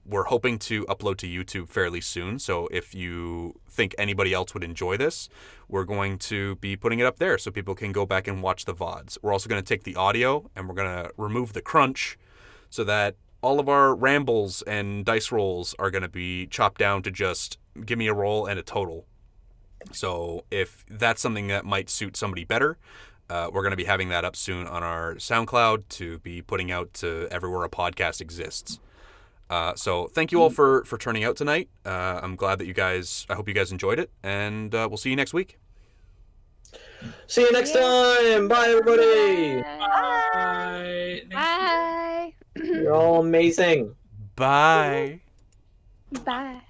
We're hoping to upload to YouTube fairly soon, so if you think anybody else would enjoy this, we're going to be putting it up there so people can go back and watch the VODs. We're also going to take the audio, and we're going to remove the crunch so that all of our rambles and dice rolls are going to be chopped down to just give me a roll and a total. So if that's something that might suit somebody better, we're going to be having that up soon on our SoundCloud to be putting out to everywhere a podcast exists. So thank you all for turning out tonight. I'm glad that I hope you guys enjoyed it, and we'll see you next week. See you next time. Bye, everybody. Bye. Bye. You're all amazing. Bye. Bye.